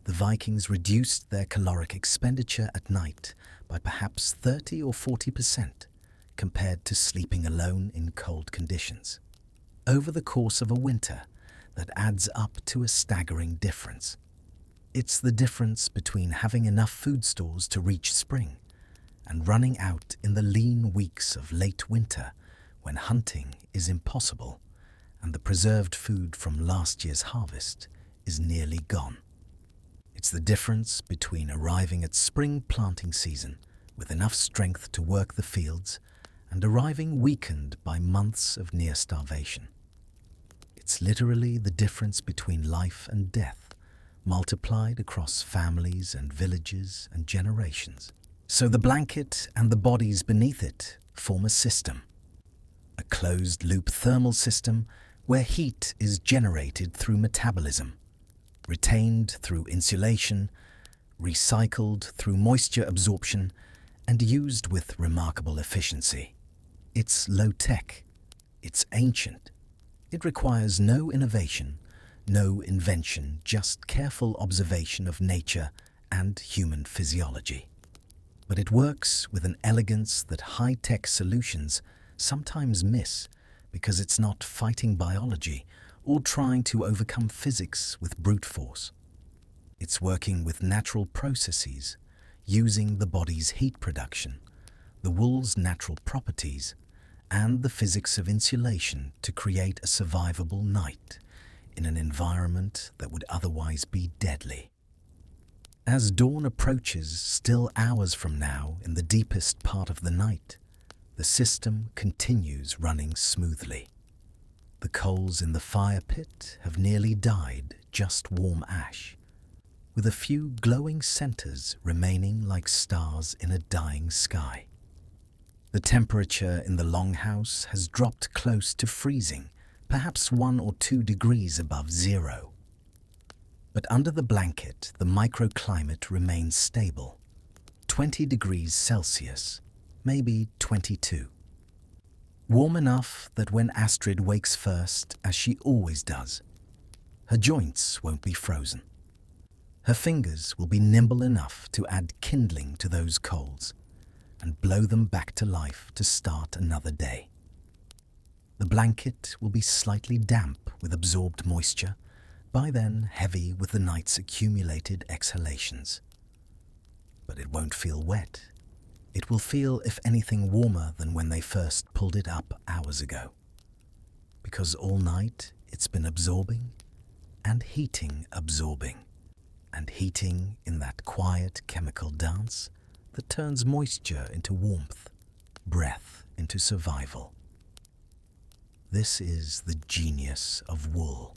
the Vikings reduced their caloric expenditure at night by perhaps 30 or 40% compared to sleeping alone in cold conditions. Over the course of a winter, that adds up to a staggering difference. It's the difference between having enough food stores to reach spring and running out in the lean weeks of late winter when hunting is impossible and the preserved food from last year's harvest is nearly gone. It's the difference between arriving at spring planting season with enough strength to work the fields and arriving weakened by months of near starvation. It's literally the difference between life and death, multiplied across families and villages and generations. So the blanket and the bodies beneath it form a system, a closed-loop thermal system where heat is generated through metabolism, retained through insulation, recycled through moisture absorption, and used with remarkable efficiency. It's low-tech, it's ancient. It requires no innovation, no invention, just careful observation of nature and human physiology. But it works with an elegance that high-tech solutions sometimes miss because it's not fighting biology or trying to overcome physics with brute force. It's working with natural processes, using the body's heat production, the wool's natural properties, and the physics of insulation to create a survivable night in an environment that would otherwise be deadly. As dawn approaches, still hours from now in the deepest part of the night, the system continues running smoothly. The coals in the fire pit have nearly died, just warm ash, with a few glowing centers remaining like stars in a dying sky. The temperature in the longhouse has dropped close to freezing, perhaps 1 or 2 degrees above zero. But under the blanket, the microclimate remains stable, 20 degrees Celsius, maybe 22. Warm enough that when Astrid wakes first, as she always does, her joints won't be frozen. Her fingers will be nimble enough to add kindling to those coals and blow them back to life to start another day. The blanket will be slightly damp with absorbed moisture, by then heavy with the night's accumulated exhalations. But it won't feel wet. It will feel, if anything, warmer than when they first pulled it up hours ago. Because all night it's been absorbing and heating, absorbing and heating in that quiet chemical dance that turns moisture into warmth, breath into survival. This is the genius of wool.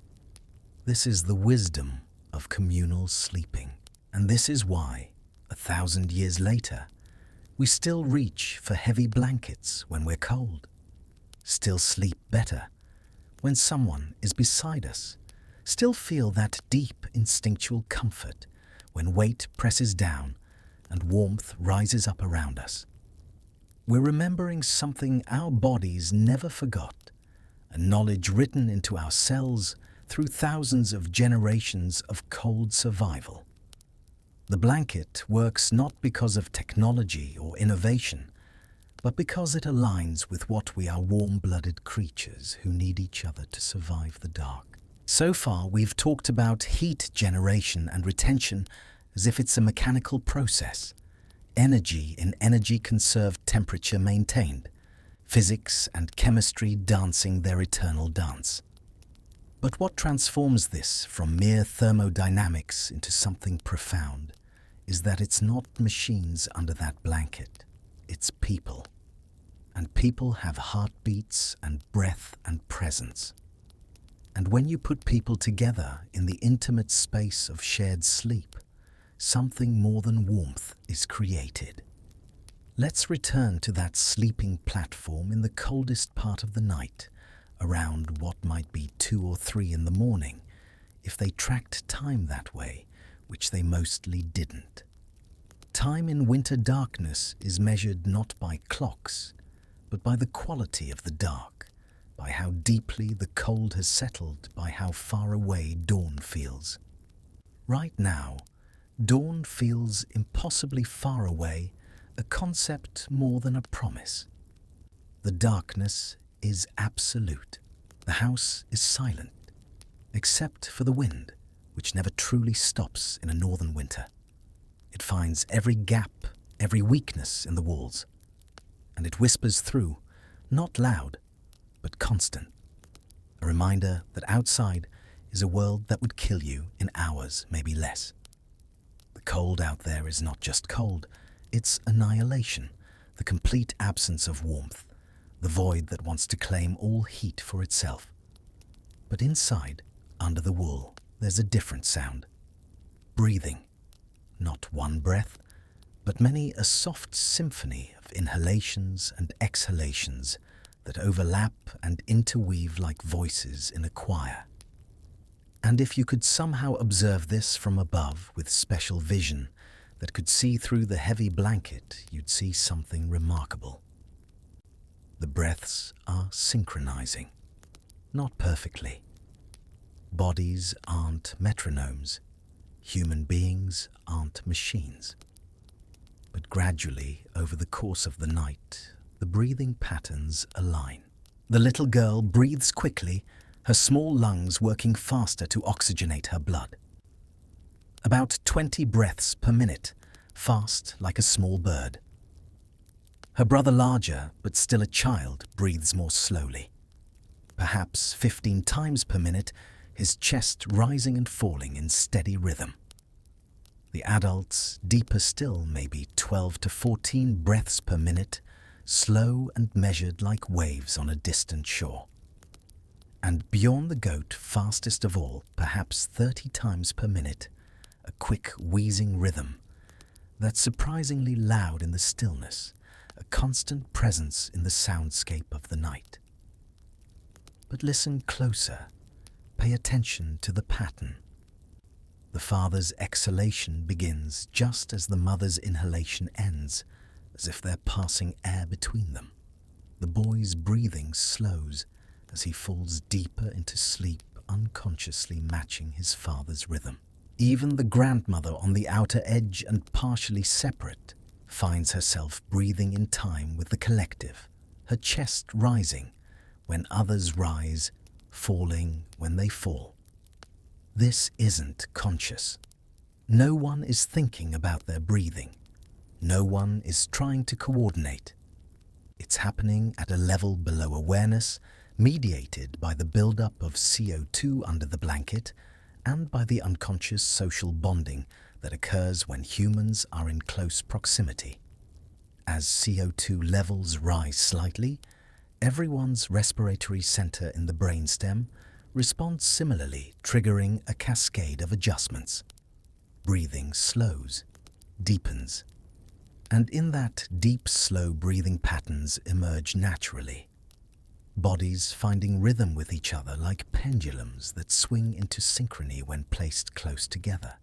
This is the wisdom of communal sleeping. And this is why, 1,000 years later, we still reach for heavy blankets when we're cold, still sleep better when someone is beside us, still feel that deep instinctual comfort when weight presses down and warmth rises up around us. We're remembering something our bodies never forgot, a knowledge written into our cells through thousands of generations of cold survival. The blanket works not because of technology or innovation, but because it aligns with what we are warm-blooded creatures who need each other to survive the dark. So far, we've talked about heat generation and retention as if it's a mechanical process, energy in energy-conserved temperature maintained, physics and chemistry dancing their eternal dance. But what transforms this from mere thermodynamics into something profound is that it's not machines under that blanket, it's people. And people have heartbeats and breath and presence. And when you put people together in the intimate space of shared sleep, something more than warmth is created. Let's return to that sleeping platform in the coldest part of the night, around what might be 2 or 3 in the morning, if they tracked time that way, which they mostly didn't. Time in winter darkness is measured not by clocks, but by the quality of the dark, by how deeply the cold has settled, by how far away dawn feels. Right now, dawn feels impossibly far away, a concept more than a promise. The darkness is absolute. The house is silent, except for the wind, which never truly stops in a northern winter. It finds every gap, every weakness in the walls, and it whispers through, not loud, but constant. A reminder that outside is a world that would kill you in hours, maybe less. The cold out there is not just cold, it's annihilation, the complete absence of warmth, the void that wants to claim all heat for itself. But inside, under the wool, there's a different sound. Breathing. Not one breath, but many a soft symphony of inhalations and exhalations that overlap and interweave like voices in a choir. And if you could somehow observe this from above with special vision that could see through the heavy blanket, you'd see something remarkable. The breaths are synchronizing, not perfectly. Bodies aren't metronomes. Human beings aren't machines. But gradually, over the course of the night, the breathing patterns align. The little girl breathes quickly, her small lungs working faster to oxygenate her blood. About 20 breaths per minute, fast like a small bird. Her brother, larger but still a child, breathes more slowly. Perhaps 15 times per minute, his chest rising and falling in steady rhythm. The adults, deeper still, maybe 12 to 14 breaths per minute, slow and measured like waves on a distant shore. And beyond the goat, fastest of all, perhaps 30 times per minute, a quick wheezing rhythm that's surprisingly loud in the stillness, a constant presence in the soundscape of the night. But listen closer, pay attention to the pattern. The father's exhalation begins just as the mother's inhalation ends, as if they're passing air between them. The boy's breathing slows as he falls deeper into sleep, unconsciously matching his father's rhythm. Even the grandmother, on the outer edge and partially separate, finds herself breathing in time with the collective, her chest rising when others rise, falling when they fall. This isn't conscious. No one is thinking about their breathing. No one is trying to coordinate. It's happening at a level below awareness, mediated by the buildup of CO2 under the blanket and by the unconscious social bonding that occurs when humans are in close proximity. As CO2 levels rise slightly, everyone's respiratory center in the brainstem responds similarly, triggering a cascade of adjustments. Breathing slows, deepens, and in that deep, slow breathing patterns emerge naturally. Bodies finding rhythm with each other like pendulums that swing into synchrony when placed close together.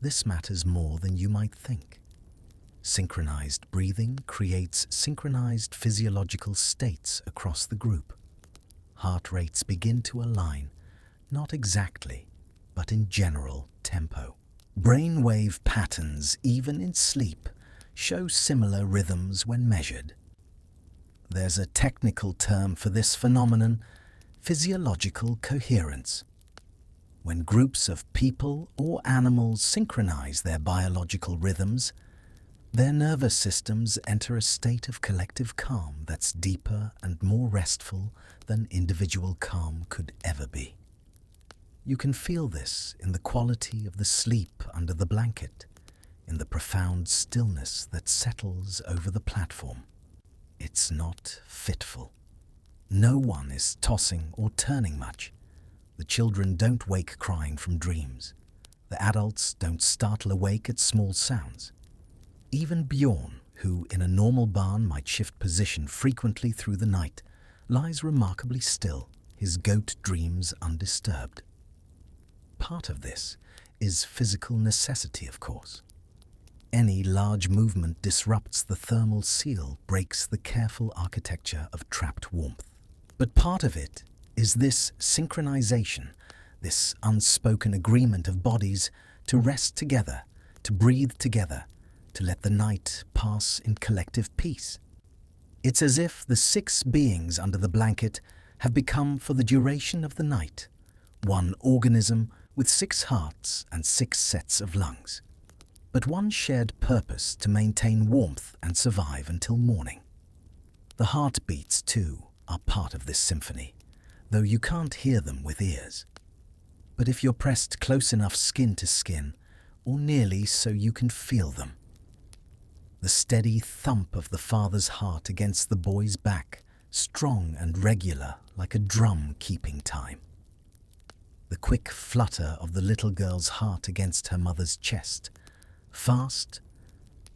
This matters more than you might think. Synchronized breathing creates synchronized physiological states across the group. Heart rates begin to align, not exactly, but in general tempo. Brainwave patterns, even in sleep, show similar rhythms when measured. There's a technical term for this phenomenon: physiological coherence. When groups of people or animals synchronize their biological rhythms, their nervous systems enter a state of collective calm that's deeper and more restful than individual calm could ever be. You can feel this in the quality of the sleep under the blanket, in the profound stillness that settles over the platform. It's not fitful. No one is tossing or turning much. The children don't wake crying from dreams. The adults don't startle awake at small sounds. Even Bjorn, who in a normal barn might shift position frequently through the night, lies remarkably still, his goat dreams undisturbed. Part of this is physical necessity, of course. Any large movement disrupts the thermal seal, breaks the careful architecture of trapped warmth. But part of it is this synchronization, this unspoken agreement of bodies to rest together, to breathe together, to let the night pass in collective peace. It's as if the 6 beings under the blanket have become, for the duration of the night, one organism with 6 hearts and 6 sets of lungs, but one shared purpose to maintain warmth and survive until morning. The heart beats too, are part of this symphony, though you can't hear them with ears. But if you're pressed close enough skin to skin, or nearly so you can feel them. The steady thump of the father's heart against the boy's back, strong and regular like a drum keeping time. The quick flutter of the little girl's heart against her mother's chest, fast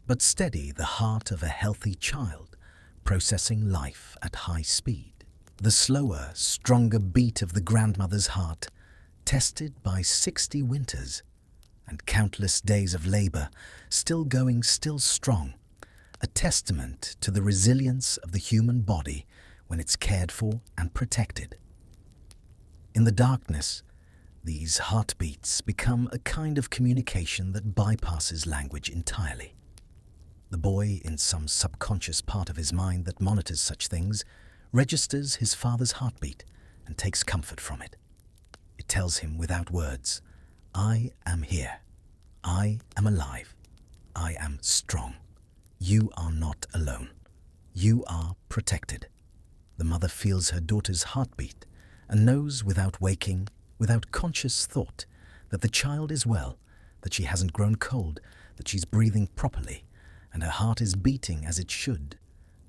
but steady, the heart of a healthy child processing life at high speed. The slower, stronger beat of the grandmother's heart, tested by 60 winters and countless days of labor, still going, still strong, a testament to the resilience of the human body when it's cared for and protected. In the darkness, these heartbeats become a kind of communication that bypasses language entirely. The boy, in some subconscious part of his mind that monitors such things, registers his father's heartbeat and takes comfort from it. It tells him without words, "I am here. I am alive. I am strong. You are not alone. You are protected." The mother feels her daughter's heartbeat and knows without waking, without conscious thought, that the child is well, that she hasn't grown cold, that she's breathing properly, and her heart is beating as it should,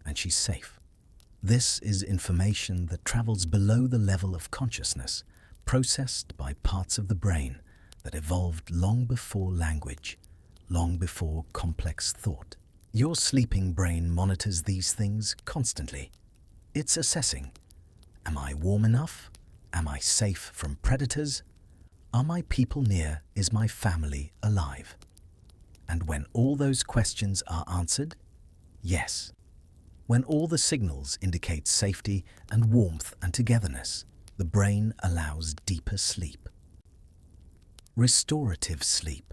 and she's safe. This is information that travels below the level of consciousness, processed by parts of the brain that evolved long before language, long before complex thought. Your sleeping brain monitors these things constantly. It's assessing. Am I warm enough? Am I safe from predators? Are my people near? Is my family alive? And when all those questions are answered, yes. When all the signals indicate safety and warmth and togetherness, the brain allows deeper sleep. Restorative sleep.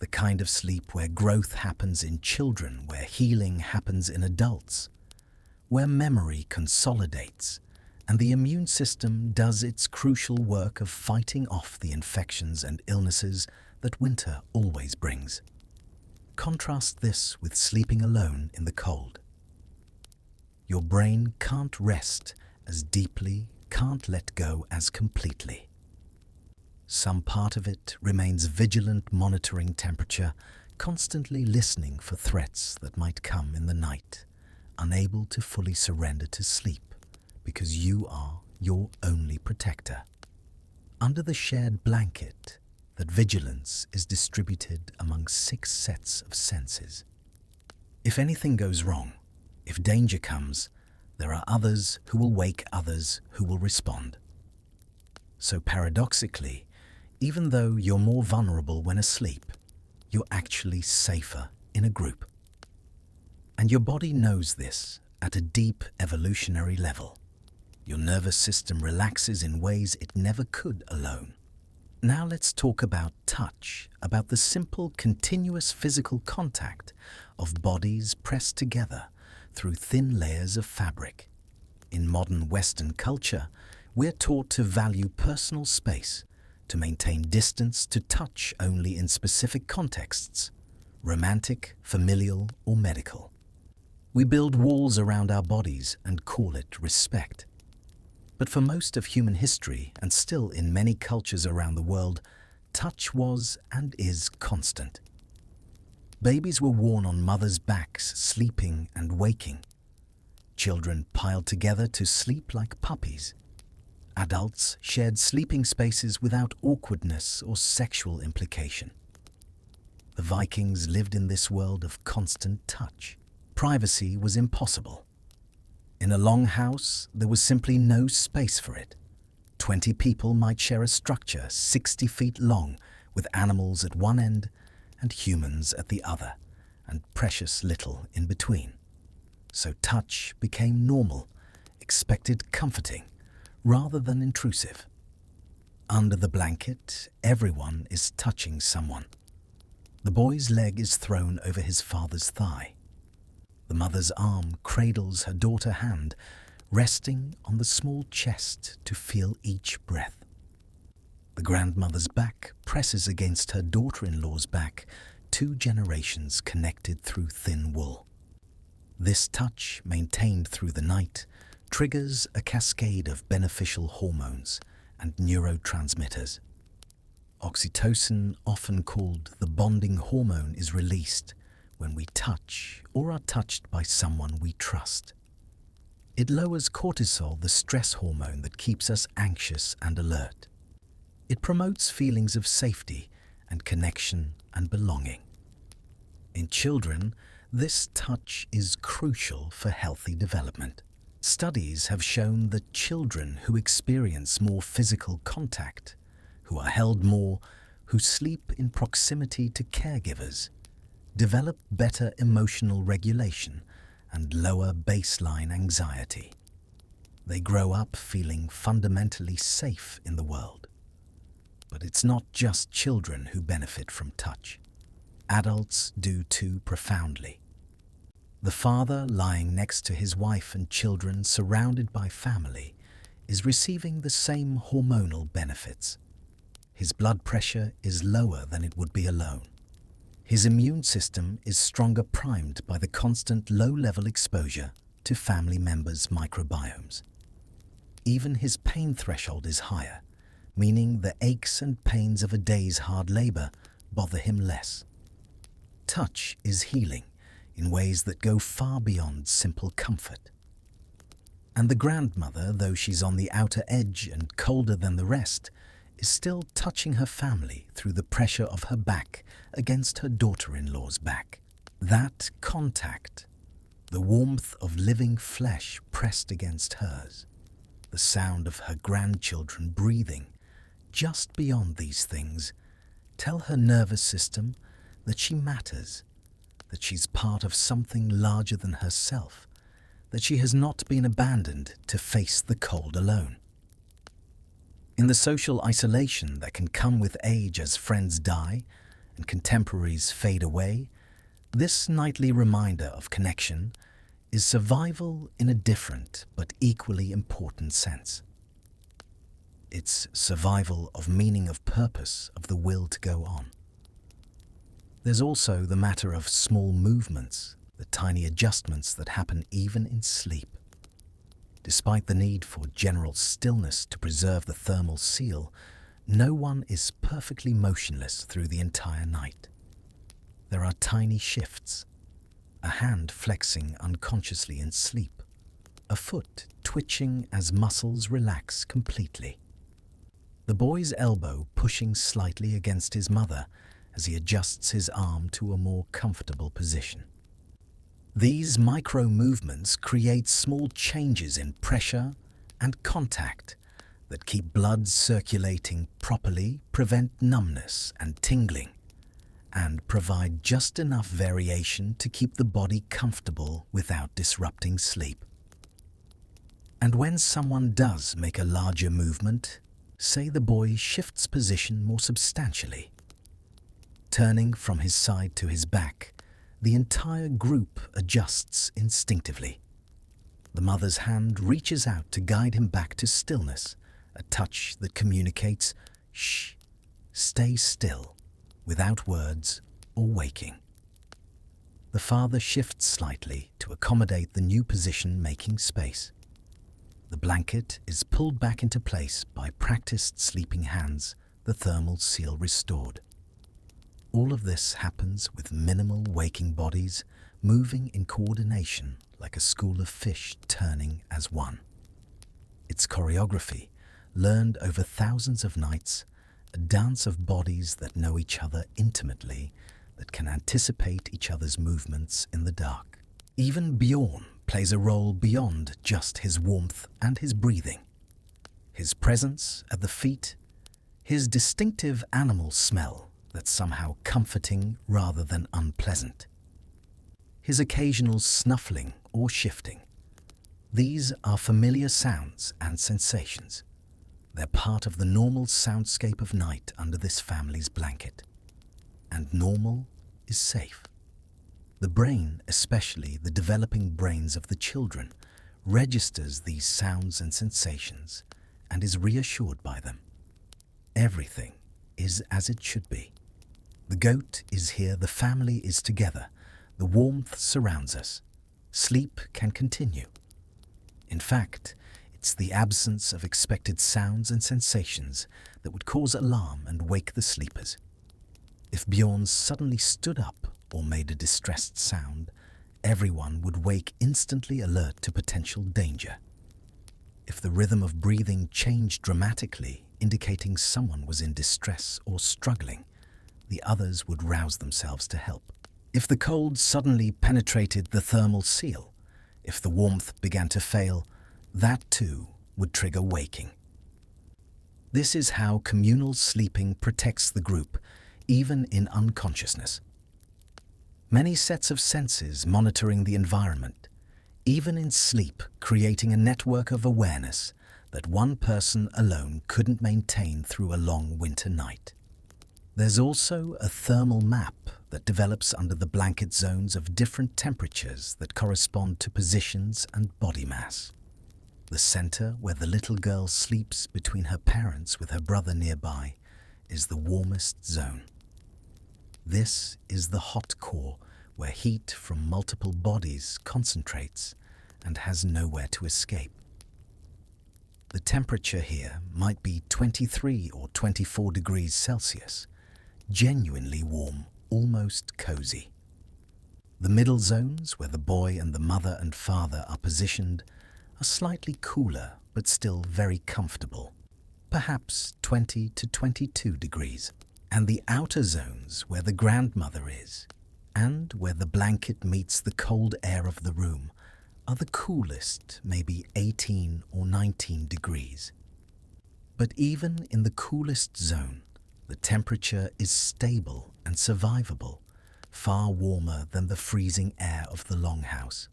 The kind of sleep where growth happens in children, where healing happens in adults, where memory consolidates, and the immune system does its crucial work of fighting off the infections and illnesses that winter always brings. Contrast this with sleeping alone in the cold. Your brain can't rest as deeply, can't let go as completely. Some part of it remains vigilant, monitoring temperature, constantly listening for threats that might come in the night, unable to fully surrender to sleep because you are your only protector. Under the shared blanket, that vigilance is distributed among 6 sets of senses. If anything goes wrong, if danger comes, there are others who will wake others who will respond. So paradoxically, even though you're more vulnerable when asleep, you're actually safer in a group. And your body knows this at a deep evolutionary level. Your nervous system relaxes in ways it never could alone. Now let's talk about touch, about the simple, continuous physical contact of bodies pressed together through thin layers of fabric. In modern Western culture, we're taught to value personal space, to maintain distance, to touch only in specific contexts, romantic, familial, or medical. We build walls around our bodies and call it respect. But for most of human history, and still in many cultures around the world, touch was and is constant. Babies were worn on mothers' backs, sleeping and waking. Children piled together to sleep like puppies. Adults shared sleeping spaces without awkwardness or sexual implication. The Vikings lived in this world of constant touch. Privacy was impossible. In a longhouse, there was simply no space for it. 20 people might share a structure 60 feet long with animals at one end and humans at the other, and precious little in between. So touch became normal, expected, comforting, rather than intrusive. Under the blanket, everyone is touching someone. The boy's leg is thrown over his father's thigh. The mother's arm cradles her daughter's hand, resting on the small chest to feel each breath. The grandmother's back presses against her daughter-in-law's back, 2 generations connected through thin wool. This touch, maintained through the night, triggers a cascade of beneficial hormones and neurotransmitters. Oxytocin, often called the bonding hormone, is released when we touch or are touched by someone we trust. It lowers cortisol, the stress hormone that keeps us anxious and alert. It promotes feelings of safety and connection and belonging. In children, this touch is crucial for healthy development. Studies have shown that children who experience more physical contact, who are held more, who sleep in proximity to caregivers, develop better emotional regulation and lower baseline anxiety. They grow up feeling fundamentally safe in the world. But it's not just children who benefit from touch. Adults do too profoundly. The father, lying next to his wife and children, surrounded by family, is receiving the same hormonal benefits. His blood pressure is lower than it would be alone. His immune system is stronger, primed by the constant low-level exposure to family members' microbiomes. Even his pain threshold is higher, meaning the aches and pains of a day's hard labor bother him less. Touch is healing in ways that go far beyond simple comfort. And the grandmother, though she's on the outer edge and colder than the rest, is still touching her family through the pressure of her back against her daughter-in-law's back. That contact, the warmth of living flesh pressed against hers, the sound of her grandchildren breathing just beyond these things, tell her nervous system that she matters, that she's part of something larger than herself, that she has not been abandoned to face the cold alone. In the social isolation that can come with age as friends die and contemporaries fade away, this nightly reminder of connection is survival in a different but equally important sense. It's survival of meaning, of purpose, of the will to go on. There's also the matter of small movements, the tiny adjustments that happen even in sleep. Despite the need for general stillness to preserve the thermal seal, no one is perfectly motionless through the entire night. There are tiny shifts, a hand flexing unconsciously in sleep, a foot twitching as muscles relax completely. The boy's elbow pushing slightly against his mother as he adjusts his arm to a more comfortable position. These micro-movements create small changes in pressure and contact that keep blood circulating properly, prevent numbness and tingling, and provide just enough variation to keep the body comfortable without disrupting sleep. And when someone does make a larger movement, say the boy shifts position more substantially, turning from his side to his back, the entire group adjusts instinctively. The mother's hand reaches out to guide him back to stillness, a touch that communicates, shh, stay still, without words or waking. The father shifts slightly to accommodate the new position, making space. The blanket is pulled back into place by practiced sleeping hands, the thermal seal restored. All of this happens with minimal waking bodies moving in coordination like a school of fish turning as one. It's choreography, learned over thousands of nights, a dance of bodies that know each other intimately, that can anticipate each other's movements in the dark. Even Bjorn plays a role beyond just his warmth and his breathing. His presence at the feet, his distinctive animal smell that's somehow comforting rather than unpleasant, his occasional snuffling or shifting. These are familiar sounds and sensations. They're part of the normal soundscape of night under this family's blanket. And normal is safe. The brain, especially the developing brains of the children, registers these sounds and sensations and is reassured by them. Everything is as it should be. The goat is here, the family is together, the warmth surrounds us. Sleep can continue. In fact, it's the absence of expected sounds and sensations that would cause alarm and wake the sleepers. If Bjorn suddenly stood up or made a distressed sound, everyone would wake instantly alert to potential danger. If the rhythm of breathing changed dramatically, indicating someone was in distress or struggling, the others would rouse themselves to help. If the cold suddenly penetrated the thermal seal, if the warmth began to fail, that too would trigger waking. This is how communal sleeping protects the group, even in unconsciousness. Many sets of senses monitoring the environment, even in sleep, creating a network of awareness that one person alone couldn't maintain through a long winter night. There's also a thermal map that develops under the blanket zones of different temperatures that correspond to positions and body mass. The center, where the little girl sleeps between her parents with her brother nearby, is the warmest zone. This is the hot core, where heat from multiple bodies concentrates and has nowhere to escape. The temperature here might be 23 or 24 degrees Celsius, genuinely warm, almost cozy. The middle zones, where the boy and the mother and father are positioned, are slightly cooler but still very comfortable, perhaps 20 to 22 degrees. And the outer zones, where the grandmother is, and where the blanket meets the cold air of the room, are the coolest, maybe 18 or 19 degrees. But even in the coolest zone, the temperature is stable and survivable, far warmer than the freezing air of the longhouse.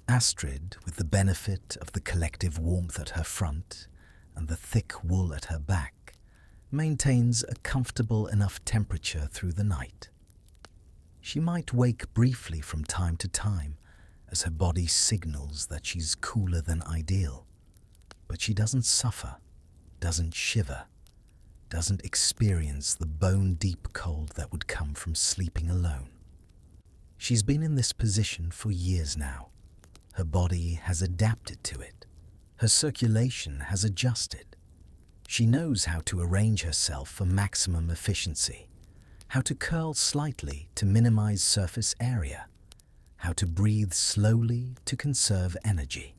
Astrid, with the benefit of the collective warmth at her front and the thick wool at her back, maintains a comfortable enough temperature through the night. She might wake briefly from time to time as her body signals that she's cooler than ideal, but she doesn't suffer, doesn't shiver, doesn't experience the bone-deep cold that would come from sleeping alone. She's been in this position for years now. Her body has adapted to it. Her circulation has adjusted. She knows how to arrange herself for maximum efficiency, how to curl slightly to minimize surface area, how to breathe slowly to conserve energy.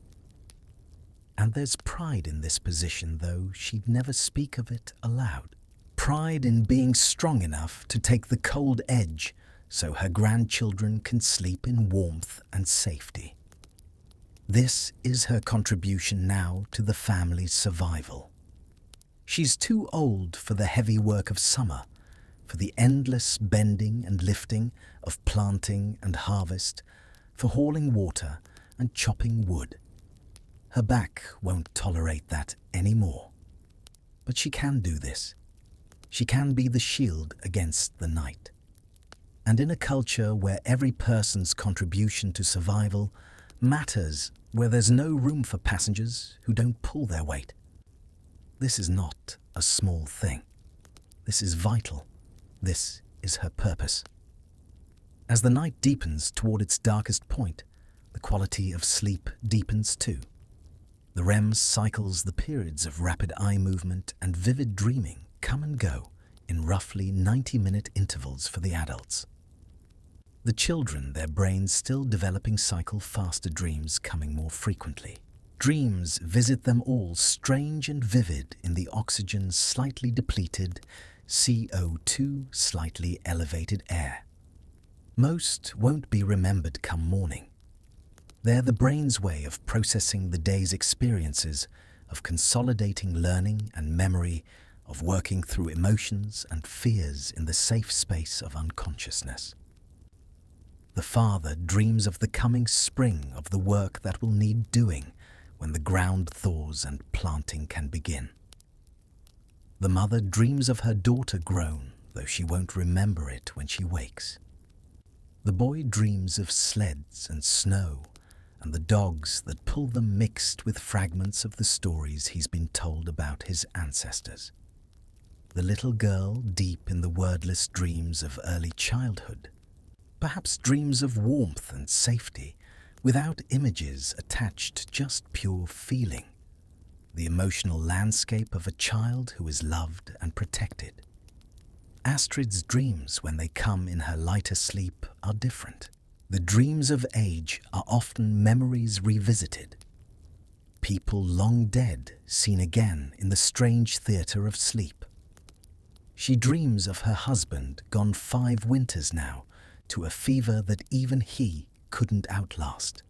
And there's pride in this position, though she'd never speak of it aloud. Pride in being strong enough to take the cold edge so her grandchildren can sleep in warmth and safety. This is her contribution now to the family's survival. She's too old for the heavy work of summer, for the endless bending and lifting of planting and harvest, for hauling water and chopping wood. Her back won't tolerate that anymore. But she can do this. She can be the shield against the night. And in a culture where every person's contribution to survival matters, where there's no room for passengers who don't pull their weight, this is not a small thing. This is vital. This is her purpose. As the night deepens toward its darkest point, the quality of sleep deepens too. The REM cycles, the periods of rapid eye movement and vivid dreaming, come and go in roughly 90-minute intervals for the adults. The children, their brains still developing, cycle faster, dreams coming more frequently. Dreams visit them all, strange and vivid in the oxygen slightly depleted, CO2 slightly elevated air. Most won't be remembered come morning. They're the brain's way of processing the day's experiences, of consolidating learning and memory, of working through emotions and fears in the safe space of unconsciousness. The father dreams of the coming spring, of the work that will need doing when the ground thaws and planting can begin. The mother dreams of her daughter grown, though she won't remember it when she wakes. The boy dreams of sleds and snow and the dogs that pull them, mixed with fragments of the stories he's been told about his ancestors. The little girl, deep in the wordless dreams of early childhood, perhaps dreams of warmth and safety without images attached, just pure feeling, the emotional landscape of a child who is loved and protected. Astrid's dreams, when they come in her lighter sleep, are different. The dreams of age are often memories revisited. People long dead seen again in the strange theatre of sleep. She dreams of her husband gone 5 winters now to a fever that even he couldn't outlast.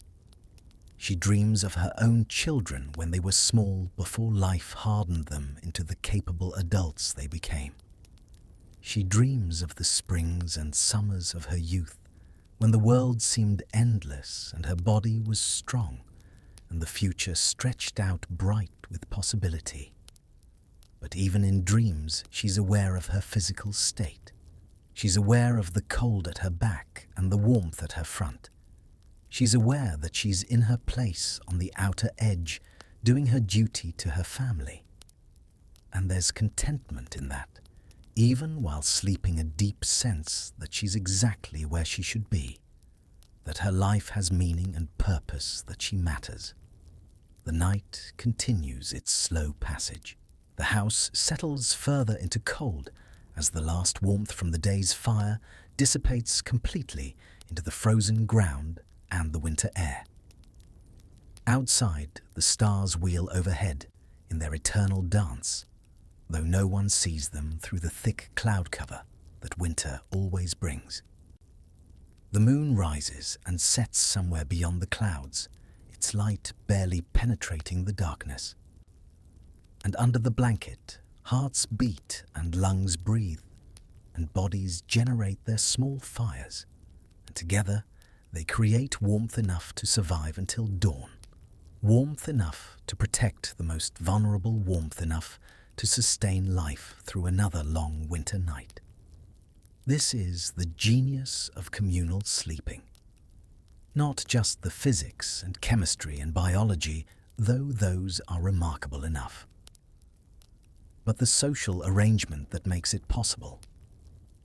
She dreams of her own children when they were small before life hardened them into the capable adults they became. She dreams of the springs and summers of her youth, when the world seemed endless and her body was strong, and the future stretched out bright with possibility. But even in dreams, she's aware of her physical state. She's aware of the cold at her back and the warmth at her front. She's aware that she's in her place on the outer edge, doing her duty to her family. And there's contentment in that, even while sleeping, a deep sense that she's exactly where she should be, that her life has meaning and purpose, that she matters. The night continues its slow passage. The house settles further into cold as the last warmth from the day's fire dissipates completely into the frozen ground and the winter air. Outside, the stars wheel overhead in their eternal dance, though no one sees them through the thick cloud cover that winter always brings. The moon rises and sets somewhere beyond the clouds, its light barely penetrating the darkness. And under the blanket, hearts beat and lungs breathe, and bodies generate their small fires, and together they create warmth enough to survive until dawn, warmth enough to protect the most vulnerable, warmth enough to sustain life through another long winter night. This is the genius of communal sleeping. Not just the physics and chemistry and biology, though those are remarkable enough, but the social arrangement that makes it possible.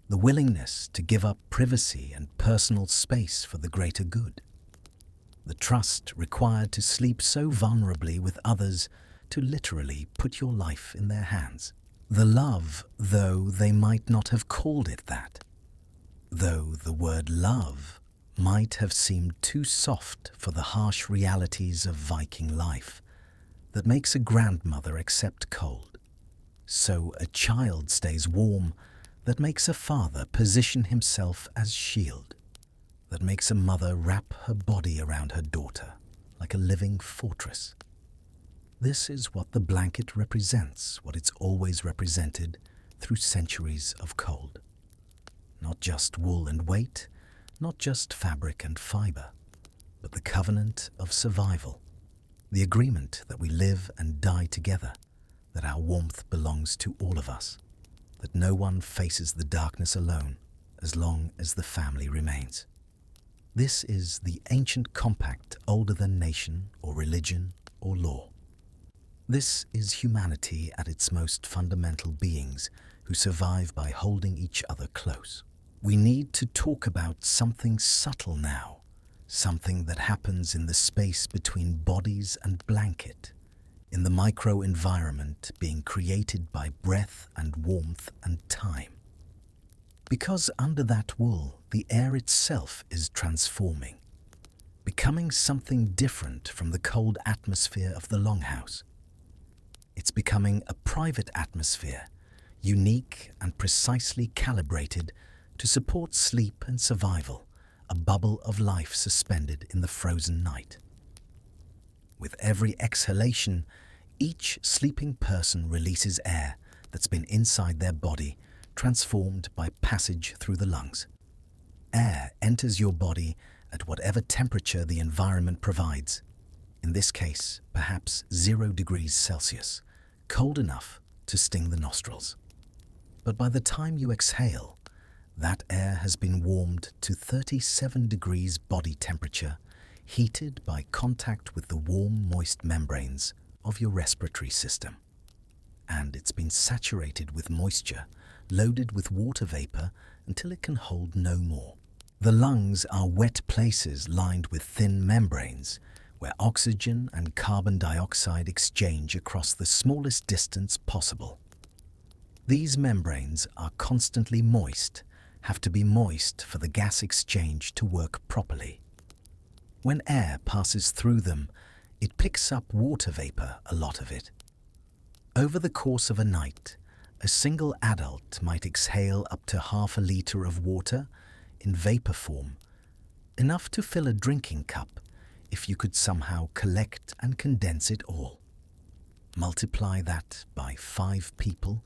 The willingness to give up privacy and personal space for the greater good. The trust required to sleep so vulnerably with others, to literally put your life in their hands. The love, though they might not have called it that. Though the word love might have seemed too soft for the harsh realities of Viking life that makes a grandmother accept cold. So a child stays warm that makes a father position himself as shield, that makes a mother wrap her body around her daughter like a living fortress. This is what the blanket represents, what it's always represented through centuries of cold. Not just wool and weight, not just fabric and fiber, but the covenant of survival, the agreement that we live and die together, that our warmth belongs to all of us, that no one faces the darkness alone as long as the family remains. This is the ancient compact older than nation or religion or law. This is humanity at its most fundamental beings who survive by holding each other close. We need to talk about something subtle now, something that happens in the space between bodies and blanket, in the micro-environment being created by breath and warmth and time. Because under that wool, the air itself is transforming, becoming something different from the cold atmosphere of the longhouse. It's becoming a private atmosphere, unique and precisely calibrated to support sleep and survival, a bubble of life suspended in the frozen night. With every exhalation, each sleeping person releases air that's been inside their body, transformed by passage through the lungs. Air enters your body at whatever temperature the environment provides. In this case, perhaps 0 degrees Celsius, cold enough to sting the nostrils. But by the time you exhale, that air has been warmed to 37 degrees body temperature, heated by contact with the warm, moist membranes of your respiratory system. And it's been saturated with moisture, loaded with water vapor until it can hold no more. The lungs are wet places lined with thin membranes where oxygen and carbon dioxide exchange across the smallest distance possible. These membranes are constantly moist, have to be moist for the gas exchange to work properly. When air passes through them, it picks up water vapor, a lot of it. Over the course of a night, a single adult might exhale up to half a liter of water in vapor form, enough to fill a drinking cup if you could somehow collect and condense it all. Multiply that by 5 people,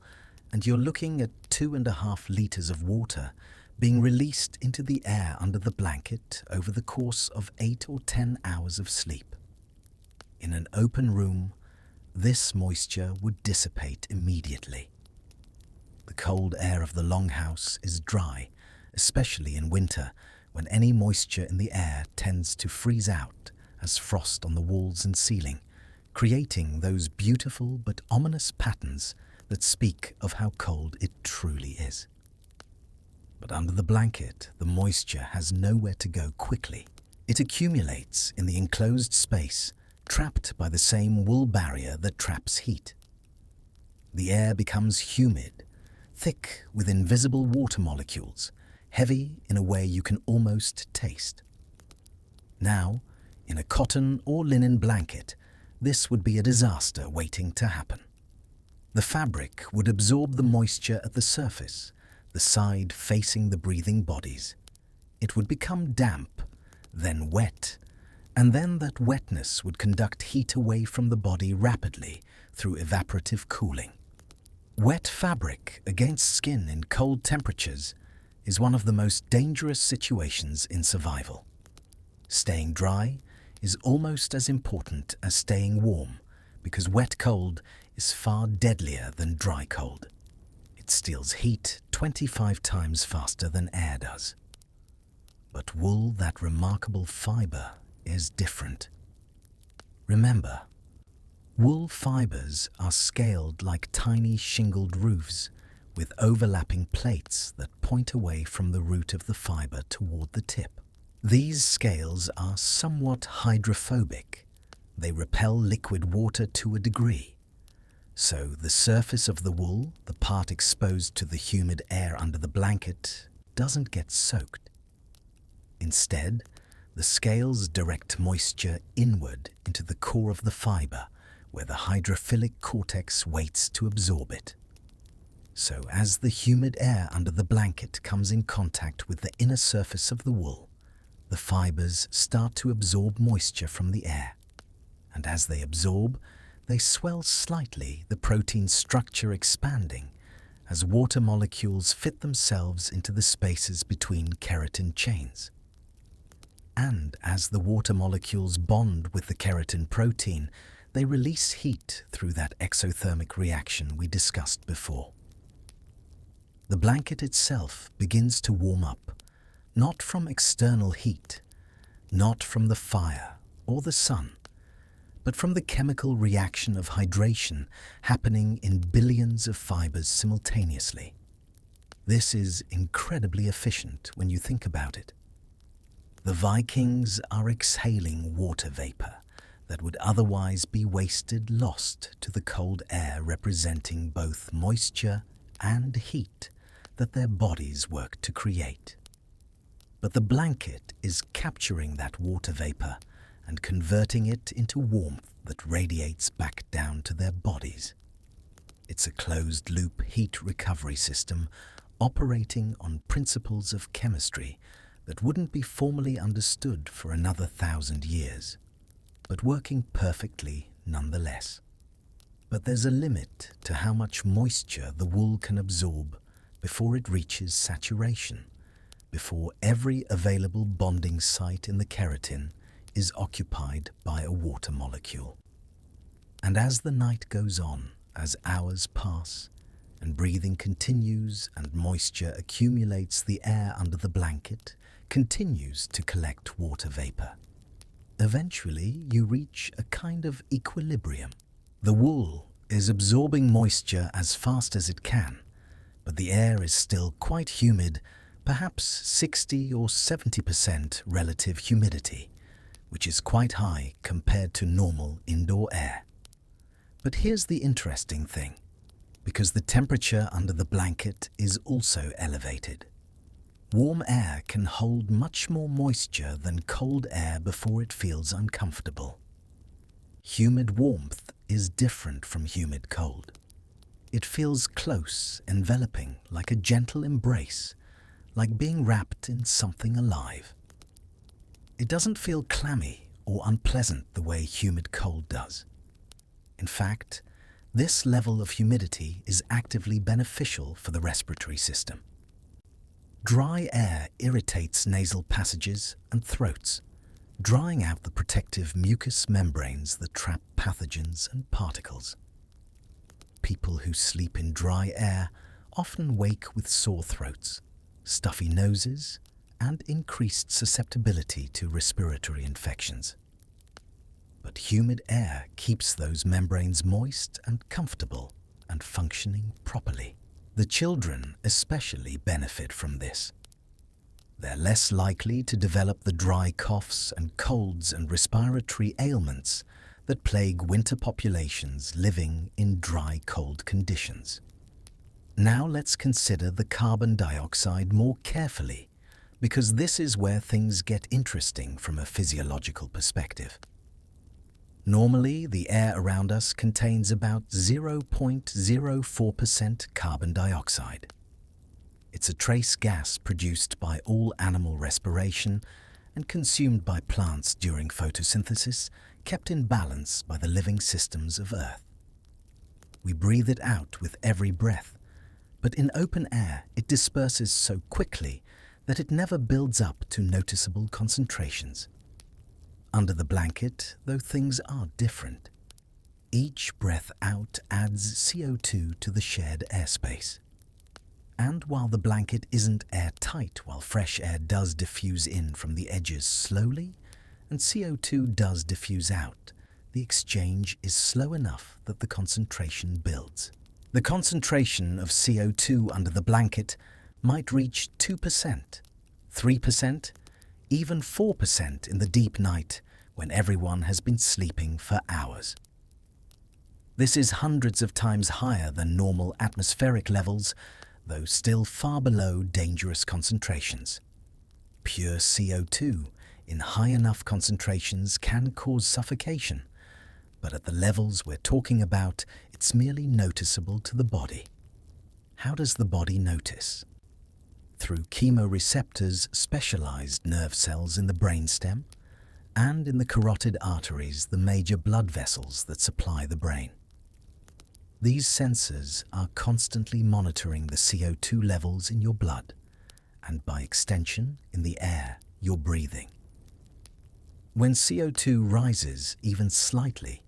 and you're looking at 2.5 liters of water being released into the air under the blanket over the course of 8 or 10 hours of sleep. In an open room, this moisture would dissipate immediately. The cold air of the longhouse is dry, especially in winter, when any moisture in the air tends to freeze out as frost on the walls and ceiling, creating those beautiful but ominous patterns that speak of how cold it truly is. But under the blanket, the moisture has nowhere to go quickly. It accumulates in the enclosed space, trapped by the same wool barrier that traps heat. The air becomes humid, thick with invisible water molecules, heavy in a way you can almost taste. Now, in a cotton or linen blanket, this would be a disaster waiting to happen. The fabric would absorb the moisture at the surface, the side facing the breathing bodies. It would become damp, then wet, and then that wetness would conduct heat away from the body rapidly through evaporative cooling. Wet fabric against skin in cold temperatures is one of the most dangerous situations in survival. Staying dry is almost as important as staying warm, because wet cold is far deadlier than dry cold. It steals heat 25 times faster than air does. But wool, that remarkable fiber, is different. Remember, wool fibers are scaled like tiny shingled roofs, with overlapping plates that point away from the root of the fiber toward the tip. These scales are somewhat hydrophobic. They repel liquid water to a degree. So the surface of the wool, the part exposed to the humid air under the blanket, doesn't get soaked. Instead, the scales direct moisture inward into the core of the fiber, where the hydrophilic cortex waits to absorb it. So as the humid air under the blanket comes in contact with the inner surface of the wool, the fibers start to absorb moisture from the air. And as they absorb, they swell slightly, the protein structure expanding as water molecules fit themselves into the spaces between keratin chains. And as the water molecules bond with the keratin protein, they release heat through that exothermic reaction we discussed before. The blanket itself begins to warm up, not from external heat, not from the fire or the sun, but from the chemical reaction of hydration happening in billions of fibers simultaneously. This is incredibly efficient when you think about it. The Vikings are exhaling water vapor that would otherwise be wasted, lost to the cold air, representing both moisture and heat that their bodies work to create. But the blanket is capturing that water vapor and converting it into warmth that radiates back down to their bodies. It's a closed-loop heat recovery system operating on principles of chemistry that wouldn't be formally understood for another 1,000 years, but working perfectly nonetheless. But there's a limit to how much moisture the wool can absorb before it reaches saturation, before every available bonding site in the keratin is occupied by a water molecule. And as the night goes on, as hours pass, and breathing continues and moisture accumulates, the air under the blanket continues to collect water vapor. Eventually, you reach a kind of equilibrium. The wool is absorbing moisture as fast as it can, but the air is still quite humid, perhaps 60 or 70% relative humidity, which is quite high compared to normal indoor air. But here's the interesting thing, because the temperature under the blanket is also elevated. Warm air can hold much more moisture than cold air before it feels uncomfortable. Humid warmth is different from humid cold. It feels close, enveloping, like a gentle embrace, like being wrapped in something alive. It doesn't feel clammy or unpleasant the way humid cold does. In fact, this level of humidity is actively beneficial for the respiratory system. Dry air irritates nasal passages and throats, drying out the protective mucous membranes that trap pathogens and particles. People who sleep in dry air often wake with sore throats, stuffy noses, and increased susceptibility to respiratory infections. But humid air keeps those membranes moist and comfortable and functioning properly. The children especially benefit from this. They're less likely to develop the dry coughs and colds and respiratory ailments that plague winter populations living in dry, cold conditions. Now let's consider the carbon dioxide more carefully, because this is where things get interesting from a physiological perspective. Normally, the air around us contains about 0.04% carbon dioxide. It's a trace gas produced by all animal respiration and consumed by plants during photosynthesis, kept in balance by the living systems of Earth. We breathe it out with every breath, but in open air it disperses so quickly that it never builds up to noticeable concentrations. Under the blanket, though, things are different. Each breath out adds CO2 to the shared airspace. And while the blanket isn't airtight, while fresh air does diffuse in from the edges slowly, and CO2 does diffuse out, the exchange is slow enough that the concentration builds. The concentration of CO2 under the blanket might reach 2%, 3%, even 4% in the deep night when everyone has been sleeping for hours. This is hundreds of times higher than normal atmospheric levels, though still far below dangerous concentrations. Pure CO2 in high enough concentrations can cause suffocation, but at the levels we're talking about, it's merely noticeable to the body. How does the body notice? Through chemoreceptors, specialized nerve cells in the brainstem, and in the carotid arteries, the major blood vessels that supply the brain. These sensors are constantly monitoring the CO2 levels in your blood, and by extension, in the air you're breathing. When CO2 rises even slightly,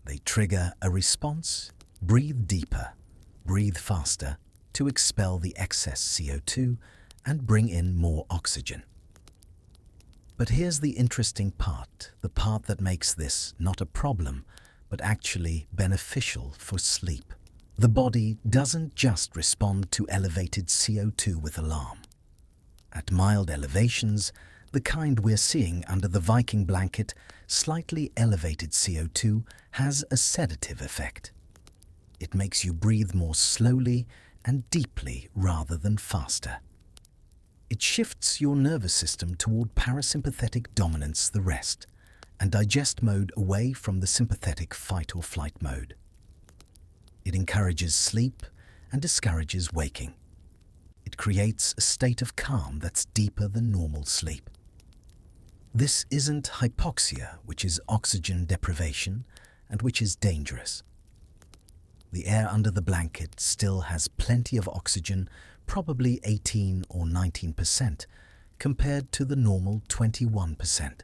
they trigger a response: breathe deeper, breathe faster, to expel the excess CO2 and bring in more oxygen. But here's the interesting part, the part that makes this not a problem, but actually beneficial for sleep. The body doesn't just respond to elevated CO2 with alarm. At mild elevations, the kind we're seeing under the Viking blanket, slightly elevated CO2 has a sedative effect. It makes you breathe more slowly and deeply rather than faster. It shifts your nervous system toward parasympathetic dominance, the rest, and digest mode away from the sympathetic fight or flight mode. It encourages sleep and discourages waking. It creates a state of calm that's deeper than normal sleep. This isn't hypoxia, which is oxygen deprivation and which is dangerous. The air under the blanket still has plenty of oxygen, probably 18 or 19%, compared to the normal 21%.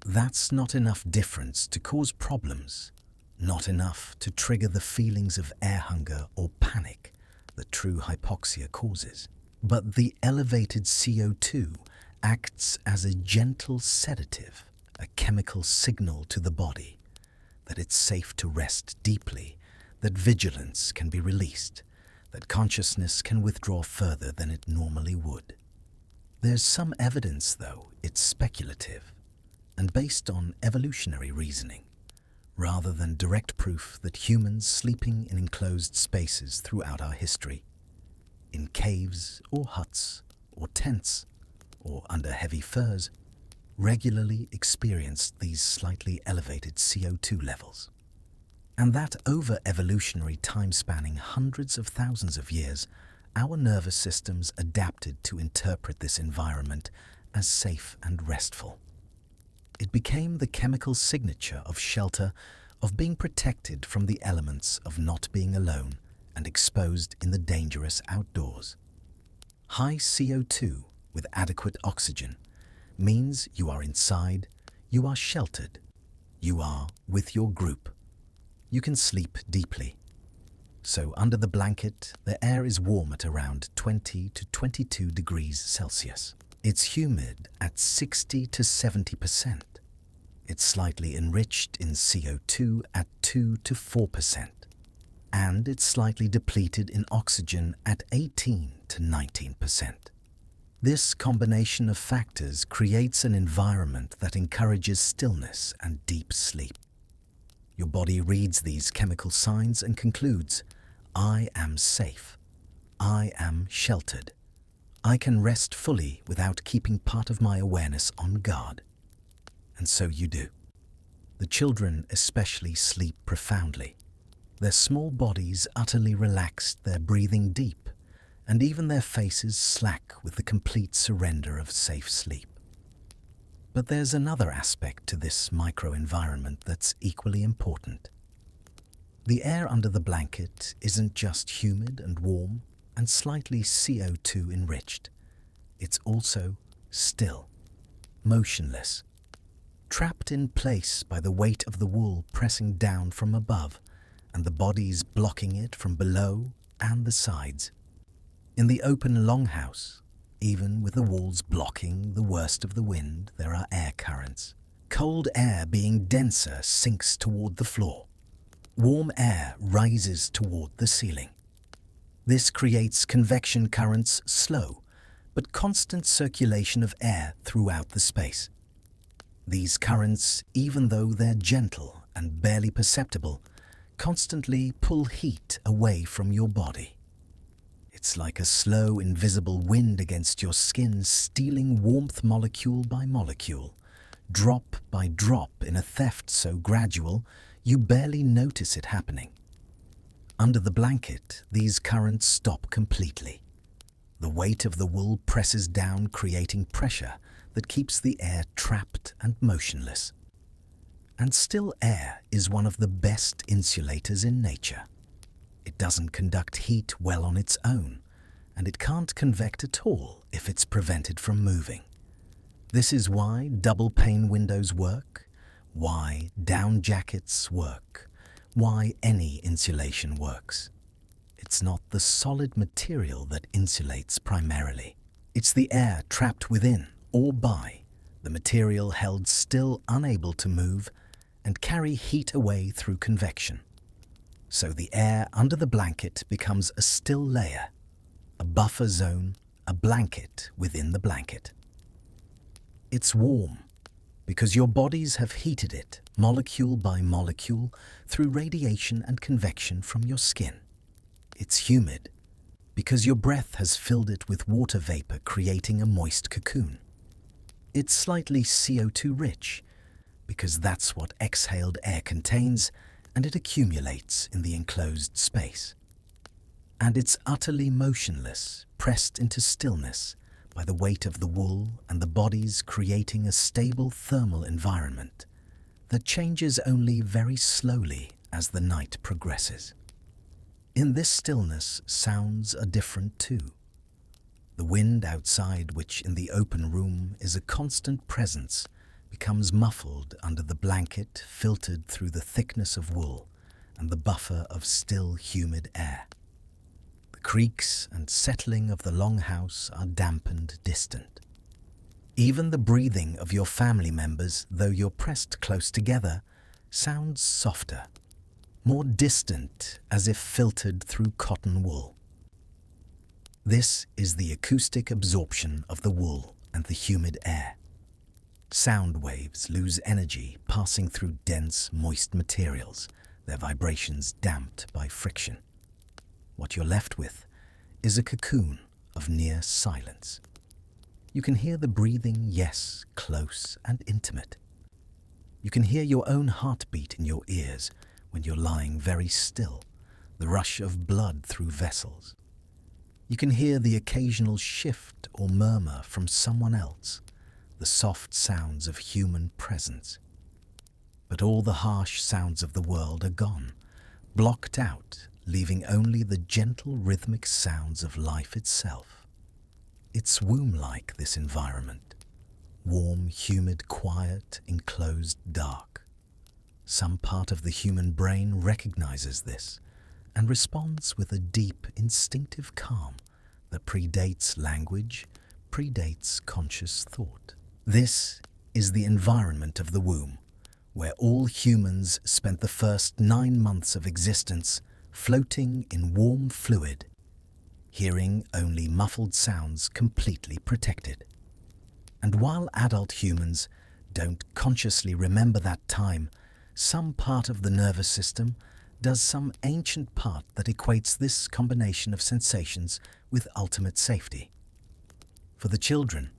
That's not enough difference to cause problems, not enough to trigger the feelings of air hunger or panic that true hypoxia causes. But the elevated CO2 acts as a gentle sedative, a chemical signal to the body that it's safe to rest deeply, that vigilance can be released, that consciousness can withdraw further than it normally would. There's some evidence, though, it's speculative and based on evolutionary reasoning, rather than direct proof that humans sleeping in enclosed spaces throughout our history, in caves or huts or tents or under heavy furs, regularly experienced these slightly elevated CO2 levels. And that over evolutionary time spanning hundreds of thousands of years, our nervous systems adapted to interpret this environment as safe and restful. It became the chemical signature of shelter, of being protected from the elements, of not being alone and exposed in the dangerous outdoors. High CO2 with adequate oxygen means you are inside, you are sheltered, you are with your group. You can sleep deeply. So under the blanket, the air is warm at around 20 to 22 degrees Celsius. It's humid at 60 to 70%. It's slightly enriched in CO2 at 2 to 4%. And it's slightly depleted in oxygen at 18 to 19%. This combination of factors creates an environment that encourages stillness and deep sleep. Your body reads these chemical signs and concludes, I am safe. I am sheltered. I can rest fully without keeping part of my awareness on guard. And so you do. The children especially sleep profoundly. Their small bodies utterly relaxed, their breathing deep, and even their faces slack with the complete surrender of safe sleep. But there's another aspect to this microenvironment that's equally important. The air under the blanket isn't just humid and warm and slightly CO2 enriched. It's also still, motionless, trapped in place by the weight of the wool pressing down from above and the bodies blocking it from below and the sides. In the open longhouse, even with the walls blocking the worst of the wind, there are air currents. Cold air, being denser, sinks toward the floor. Warm air rises toward the ceiling. This creates convection currents, slow but constant circulation of air throughout the space. These currents, even though they're gentle and barely perceptible, constantly pull heat away from your body. It's like a slow, invisible wind against your skin, stealing warmth molecule by molecule, drop by drop, in a theft so gradual you barely notice it happening. Under the blanket, these currents stop completely. The weight of the wool presses down, creating pressure that keeps the air trapped and motionless. And still air is one of the best insulators in nature. It doesn't conduct heat well on its own, and it can't convect at all if it's prevented from moving. This is why double-pane windows work, why down jackets work, why any insulation works. It's not the solid material that insulates primarily. It's the air trapped within or by, the material held still, unable to move, and carry heat away through convection. So the air under the blanket becomes a still layer, a buffer zone, a blanket within the blanket. It's warm because your bodies have heated it molecule by molecule through radiation and convection from your skin. It's humid because your breath has filled it with water vapor, creating a moist cocoon. It's slightly CO2 rich because that's what exhaled air contains, and it accumulates in the enclosed space. And it's utterly motionless, pressed into stillness by the weight of the wool and the bodies, creating a stable thermal environment that changes only very slowly as the night progresses. In this stillness, sounds are different too. The wind outside, which in the open room is a constant presence, becomes muffled under the blanket, filtered through the thickness of wool and the buffer of still, humid air. The creaks and settling of the longhouse are dampened, distant. Even the breathing of your family members, though you're pressed close together, sounds softer, more distant, as if filtered through cotton wool. This is the acoustic absorption of the wool and the humid air. Sound waves lose energy passing through dense, moist materials, their vibrations damped by friction. What you're left with is a cocoon of near silence. You can hear the breathing, yes, close and intimate. You can hear your own heartbeat in your ears when you're lying very still, the rush of blood through vessels. You can hear the occasional shift or murmur from someone else, the soft sounds of human presence. But all the harsh sounds of the world are gone, blocked out, leaving only the gentle rhythmic sounds of life itself. It's womb-like, this environment. Warm, humid, quiet, enclosed, dark. Some part of the human brain recognizes this and responds with a deep, instinctive calm that predates language, predates conscious thought. This is the environment of the womb, where all humans spent the first 9 months of existence floating in warm fluid, hearing only muffled sounds, completely protected. And while adult humans don't consciously remember that time, some part of the nervous system does some ancient part that equates this combination of sensations with ultimate safety. For the children,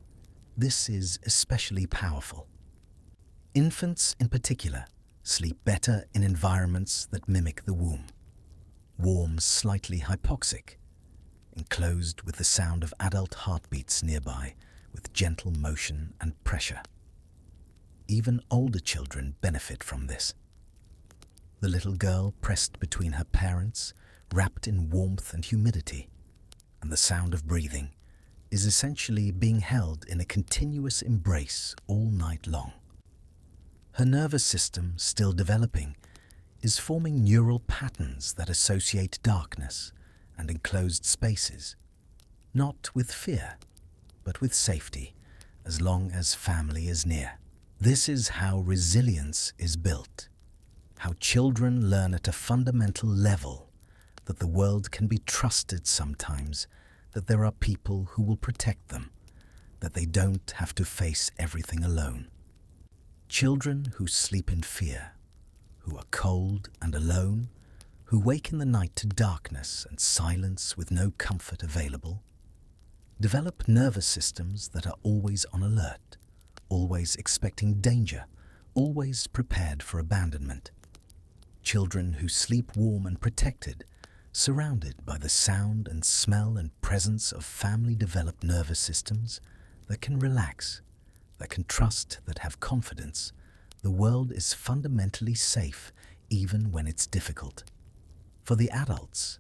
this is especially powerful. Infants in particular sleep better in environments that mimic the womb. Warm, slightly hypoxic, enclosed with the sound of adult heartbeats nearby, with gentle motion and pressure. Even older children benefit from this. The little girl pressed between her parents, wrapped in warmth and humidity, and the sound of breathing is essentially being held in a continuous embrace all night long. Her nervous system, still developing, is forming neural patterns that associate darkness and enclosed spaces, not with fear, but with safety, as long as family is near. This is how resilience is built, how children learn at a fundamental level that the world can be trusted sometimes, that there are people who will protect them, that they don't have to face everything alone. Children who sleep in fear, who are cold and alone, who wake in the night to darkness and silence with no comfort available, develop nervous systems that are always on alert, always expecting danger, always prepared for abandonment. Children who sleep warm and protected, surrounded by the sound and smell and presence of family-developed nervous systems that can relax, that can trust, that have confidence. The world is fundamentally safe even when it's difficult. For the adults,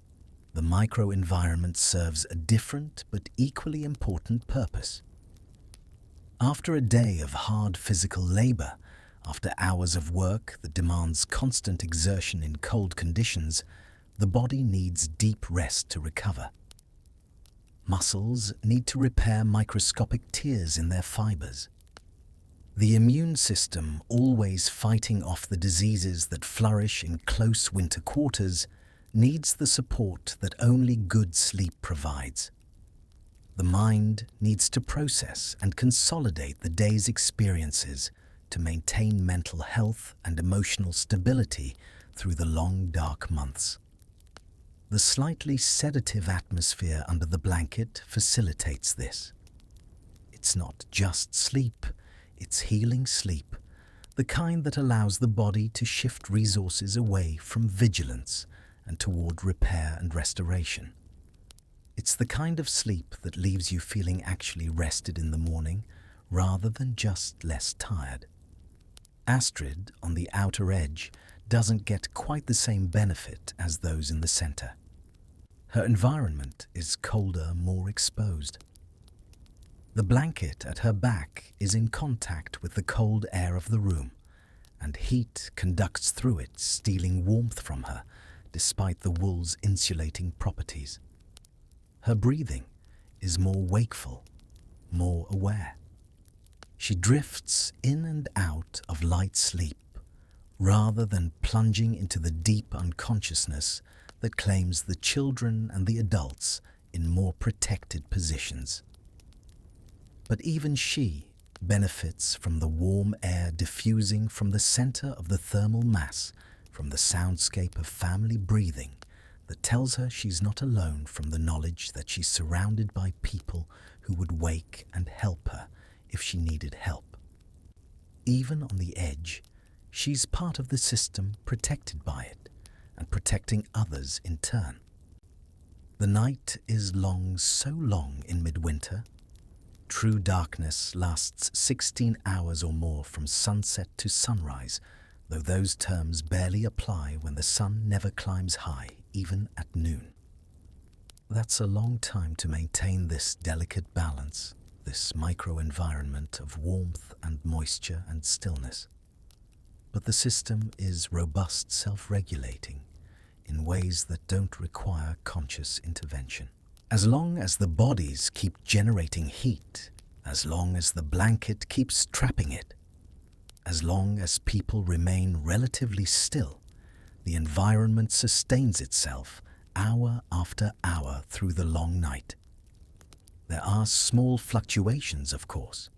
the microenvironment serves a different but equally important purpose. After a day of hard physical labor, after hours of work that demands constant exertion in cold conditions, the body needs deep rest to recover. Muscles need to repair microscopic tears in their fibers. The immune system, always fighting off the diseases that flourish in close winter quarters, needs the support that only good sleep provides. The mind needs to process and consolidate the day's experiences to maintain mental health and emotional stability through the long, dark months. The slightly sedative atmosphere under the blanket facilitates this. It's not just sleep, it's healing sleep, the kind that allows the body to shift resources away from vigilance and toward repair and restoration. It's the kind of sleep that leaves you feeling actually rested in the morning rather than just less tired. Astrid, on the outer edge, doesn't get quite the same benefit as those in the center. Her environment is colder, more exposed. The blanket at her back is in contact with the cold air of the room, and heat conducts through it, stealing warmth from her, despite the wool's insulating properties. Her breathing is more wakeful, more aware. She drifts in and out of light sleep, rather than plunging into the deep unconsciousness that claims the children and the adults in more protected positions. But even she benefits from the warm air diffusing from the center of the thermal mass, from the soundscape of family breathing that tells her she's not alone, from the knowledge that she's surrounded by people who would wake and help her if she needed help. Even on the edge, she's part of the system, protected by it and protecting others in turn. The night is long, so long in midwinter. True darkness lasts 16 hours or more from sunset to sunrise, though those terms barely apply when the sun never climbs high, even at noon. That's a long time to maintain this delicate balance, this microenvironment of warmth and moisture and stillness. But the system is robust, self-regulating, in ways that don't require conscious intervention. As long as the bodies keep generating heat, as long as the blanket keeps trapping it, as long as people remain relatively still, the environment sustains itself hour after hour through the long night. There are small fluctuations, of course.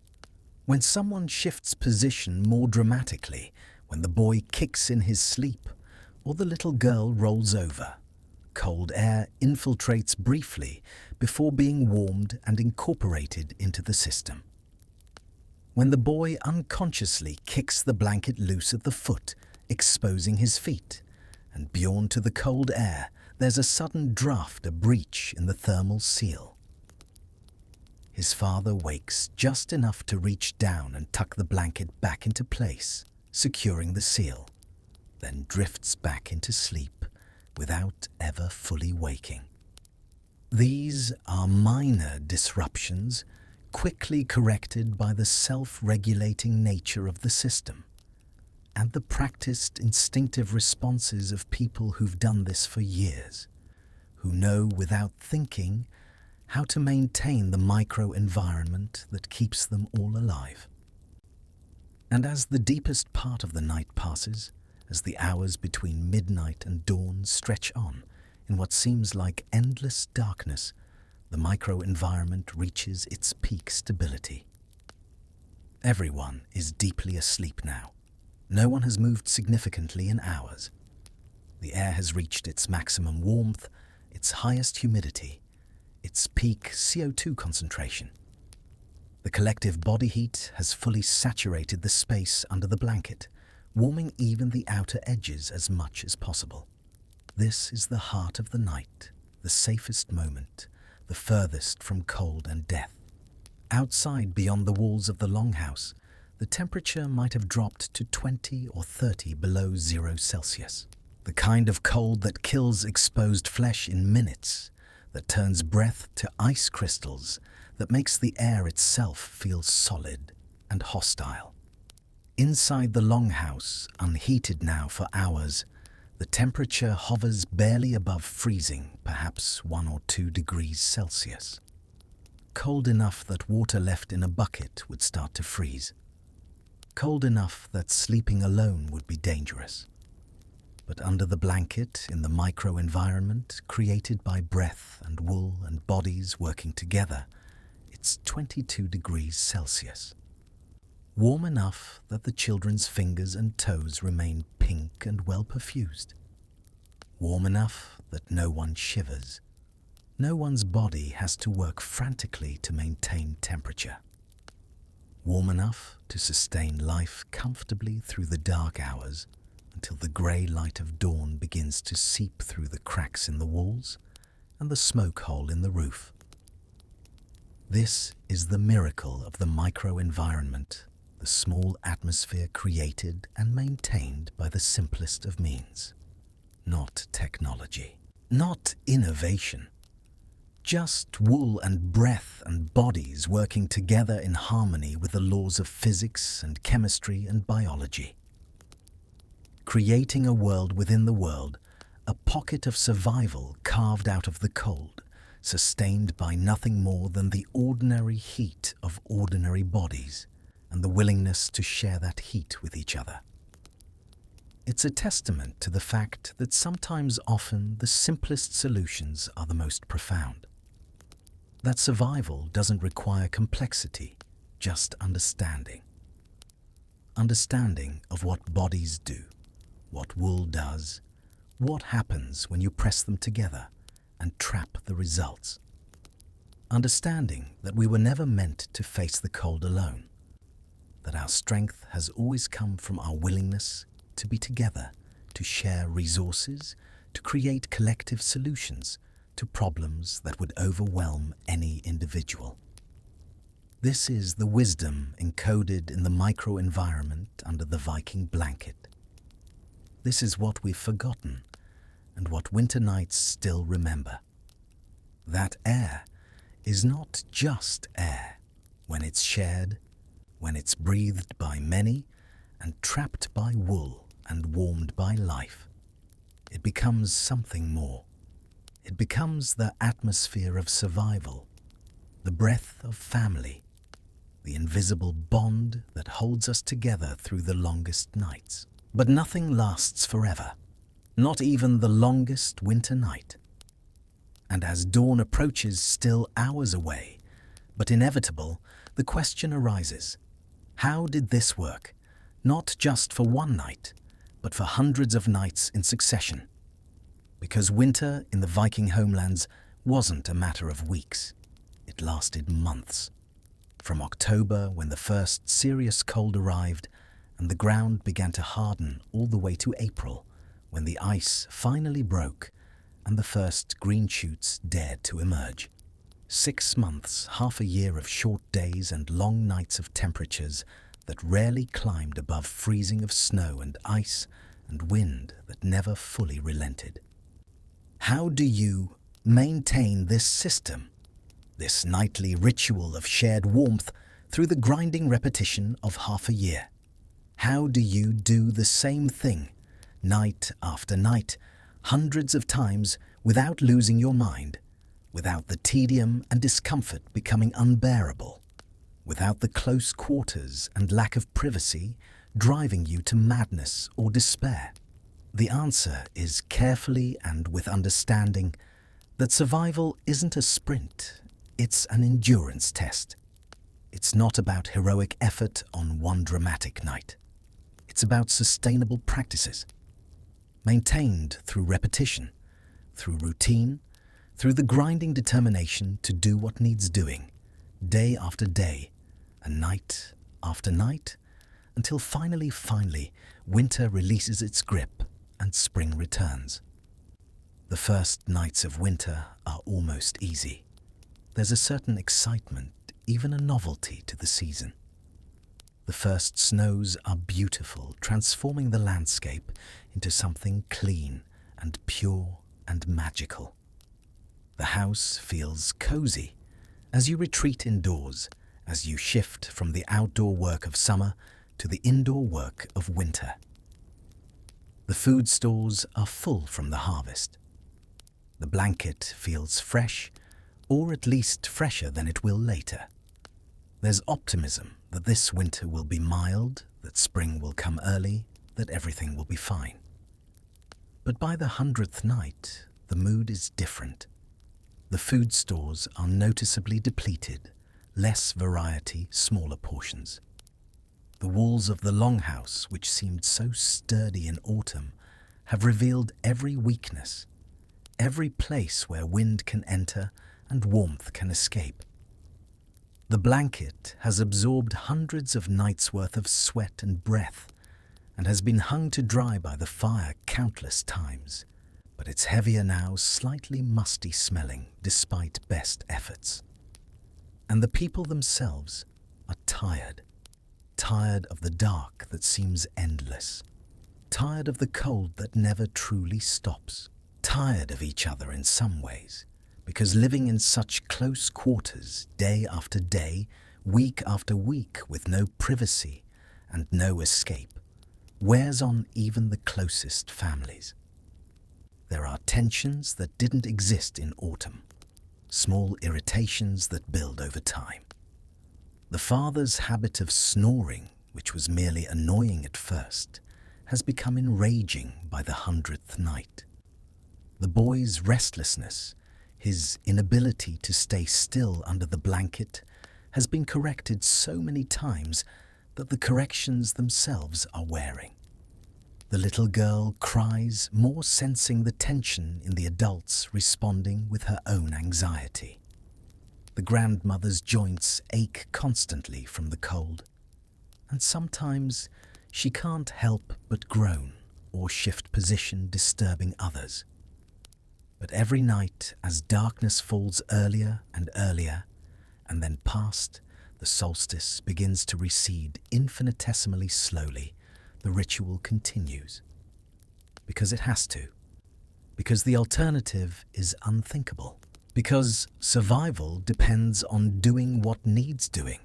When someone shifts position more dramatically, when the boy kicks in his sleep, or the little girl rolls over, cold air infiltrates briefly before being warmed and incorporated into the system. When the boy unconsciously kicks the blanket loose at the foot, exposing his feet, and beyond to the cold air, there's a sudden draft, a breach in the thermal seal. His father wakes just enough to reach down and tuck the blanket back into place, securing the seal, then drifts back into sleep without ever fully waking. These are minor disruptions, quickly corrected by the self-regulating nature of the system and the practiced instinctive responses of people who've done this for years, who know without thinking how to maintain the micro-environment that keeps them all alive. And as the deepest part of the night passes, as the hours between midnight and dawn stretch on in what seems like endless darkness, the microenvironment reaches its peak stability. Everyone is deeply asleep now. No one has moved significantly in hours. The air has reached its maximum warmth, its highest humidity, its peak CO2 concentration. The collective body heat has fully saturated the space under the blanket, warming even the outer edges as much as possible. This is the heart of the night, the safest moment, the furthest from cold and death. Outside, beyond the walls of the longhouse, the temperature might have dropped to 20 or 30 below 0 Celsius. The kind of cold that kills exposed flesh in minutes, that turns breath to ice crystals, that makes the air itself feel solid and hostile. Inside the longhouse, unheated now for hours, the temperature hovers barely above freezing, perhaps 1 or 2 degrees Celsius. Cold enough that water left in a bucket would start to freeze. Cold enough that sleeping alone would be dangerous. But under the blanket, in the microenvironment created by breath and wool and bodies working together, it's 22 degrees Celsius. Warm enough that the children's fingers and toes remain pink and well perfused. Warm enough that no one shivers. No one's body has to work frantically to maintain temperature. Warm enough to sustain life comfortably through the dark hours until the grey light of dawn begins to seep through the cracks in the walls and the smoke hole in the roof. This is the miracle of the microenvironment, the small atmosphere created and maintained by the simplest of means. Not technology, not innovation. Just wool and breath and bodies working together in harmony with the laws of physics and chemistry and biology. Creating a world within the world, a pocket of survival carved out of the cold, sustained by nothing more than the ordinary heat of ordinary bodies and the willingness to share that heat with each other. It's a testament to the fact that sometimes often the simplest solutions are the most profound. That survival doesn't require complexity, just understanding. Understanding of what bodies do, what wool does, what happens when you press them together and trap the results. Understanding that we were never meant to face the cold alone, that our strength has always come from our willingness to be together, to share resources, to create collective solutions to problems that would overwhelm any individual. This is the wisdom encoded in the microenvironment under the Viking blanket. This is what we've forgotten and what winter nights still remember. That air is not just air when it's shared, when it's breathed by many and trapped by wool and warmed by life. It becomes something more. It becomes the atmosphere of survival, the breath of family, the invisible bond that holds us together through the longest nights. But nothing lasts forever, not even the longest winter night. And as dawn approaches, still hours away, but inevitable, the question arises, how did this work? Not just for one night, but for hundreds of nights in succession. Because winter in the Viking homelands wasn't a matter of weeks. It lasted months. From October, when the first serious cold arrived, and the ground began to harden, all the way to April, when the ice finally broke and the first green shoots dared to emerge. 6 months, half a year of short days and long nights of temperatures that rarely climbed above freezing of snow and ice and wind that never fully relented. How do you maintain this system, this nightly ritual of shared warmth through the grinding repetition of half a year? How do you do the same thing, night after night, hundreds of times, without losing your mind, without the tedium and discomfort becoming unbearable, without the close quarters and lack of privacy driving you to madness or despair? The answer is carefully and with understanding that survival isn't a sprint, it's an endurance test. It's not about heroic effort on one dramatic night. It's about sustainable practices, maintained through repetition, through routine, through the grinding determination to do what needs doing, day after day, and night after night, until finally, winter releases its grip and spring returns. The first nights of winter are almost easy. There's a certain excitement, even a novelty to the season. The first snows are beautiful, transforming the landscape into something clean and pure and magical. The house feels cozy as you retreat indoors, as you shift from the outdoor work of summer to the indoor work of winter. The food stores are full from the harvest. The blanket feels fresh, or at least fresher than it will later. There's optimism that this winter will be mild, that spring will come early, that everything will be fine. But by the 100th night, the mood is different. The food stores are noticeably depleted, less variety, smaller portions. The walls of the longhouse, which seemed so sturdy in autumn, have revealed every weakness, every place where wind can enter and warmth can escape. The blanket has absorbed hundreds of nights' worth of sweat and breath and has been hung to dry by the fire countless times, but it's heavier now, slightly musty smelling despite best efforts. And the people themselves are tired. Tired of the dark that seems endless, tired of the cold that never truly stops, tired of each other in some ways, because living in such close quarters, day after day, week after week, with no privacy and no escape, wears on even the closest families. There are tensions that didn't exist in autumn, small irritations that build over time. The father's habit of snoring, which was merely annoying at first, has become enraging by the 100th night. The boy's restlessness, His inability to stay still under the blanket has been corrected so many times that the corrections themselves are wearing. The little girl cries, more sensing the tension in the adults responding with her own anxiety. The grandmother's joints ache constantly from the cold, and sometimes she can't help but groan or shift position, disturbing others. But every night, as darkness falls earlier and earlier, and then past the solstice begins to recede infinitesimally slowly, the ritual continues. Because it has to. Because the alternative is unthinkable. Because survival depends on doing what needs doing,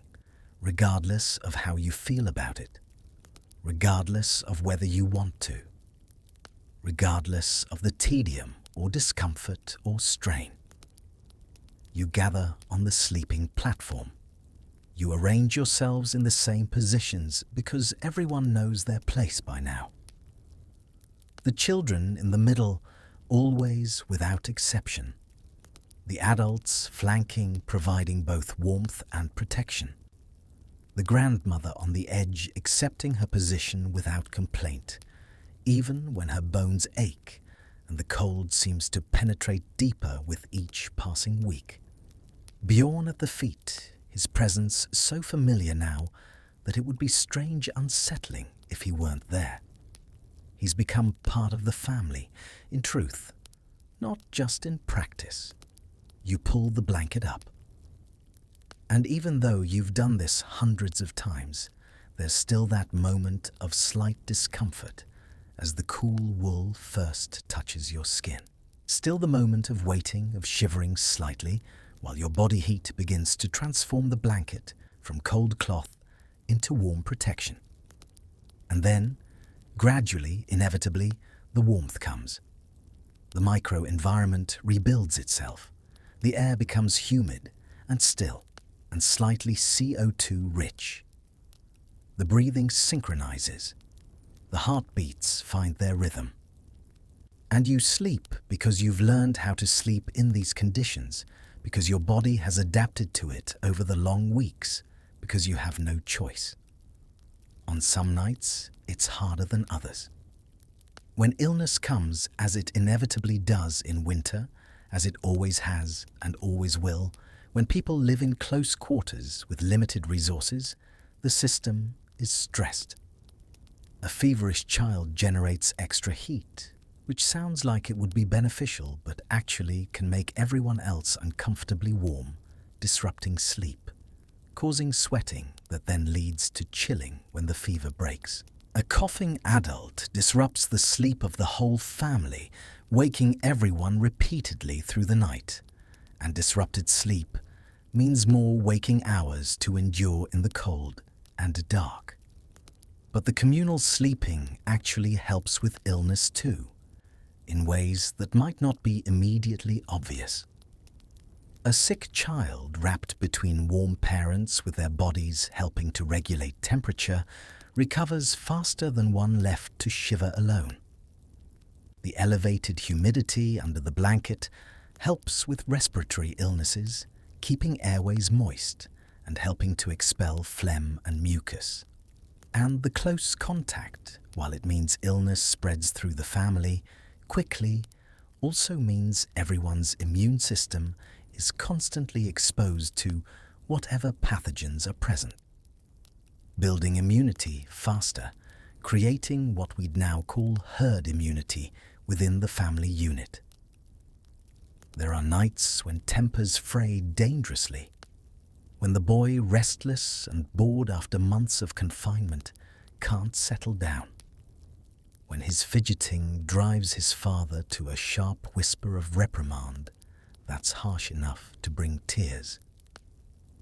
regardless of how you feel about it, regardless of whether you want to, regardless of the tedium or discomfort or strain. You gather on the sleeping platform. You arrange yourselves in the same positions because everyone knows their place by now. The children in the middle, always without exception. The adults flanking, providing both warmth and protection. The grandmother on the edge, accepting her position without complaint, even when her bones ache and the cold seems to penetrate deeper with each passing week. Bjorn at the feet, his presence so familiar now that it would be strange unsettling if he weren't there. He's become part of the family, in truth, not just in practice. You pull the blanket up. And even though you've done this hundreds of times, there's still that moment of slight discomfort as the cool wool first touches your skin. Still the moment of waiting, of shivering slightly, while your body heat begins to transform the blanket from cold cloth into warm protection. And then, gradually, inevitably, the warmth comes. The micro-environment rebuilds itself. The air becomes humid and still and slightly CO2 rich. The breathing synchronizes. The heartbeats find their rhythm. And you sleep because you've learned how to sleep in these conditions, because your body has adapted to it over the long weeks, because you have no choice. On some nights, it's harder than others. When illness comes, as it inevitably does in winter, as it always has and always will, when people live in close quarters with limited resources, the system is stressed. A feverish child generates extra heat, which sounds like it would be beneficial but actually can make everyone else uncomfortably warm, disrupting sleep, causing sweating that then leads to chilling when the fever breaks. A coughing adult disrupts the sleep of the whole family, waking everyone repeatedly through the night. And disrupted sleep means more waking hours to endure in the cold and dark. But the communal sleeping actually helps with illness too, in ways that might not be immediately obvious. A sick child wrapped between warm parents with their bodies helping to regulate temperature recovers faster than one left to shiver alone. The elevated humidity under the blanket helps with respiratory illnesses, keeping airways moist and helping to expel phlegm and mucus. And the close contact, while it means illness spreads through the family quickly, also means everyone's immune system is constantly exposed to whatever pathogens are present. Building immunity faster, creating what we'd now call herd immunity within the family unit. There are nights when tempers fray dangerously, when the boy, restless and bored after months of confinement, can't settle down, when his fidgeting drives his father to a sharp whisper of reprimand that's harsh enough to bring tears,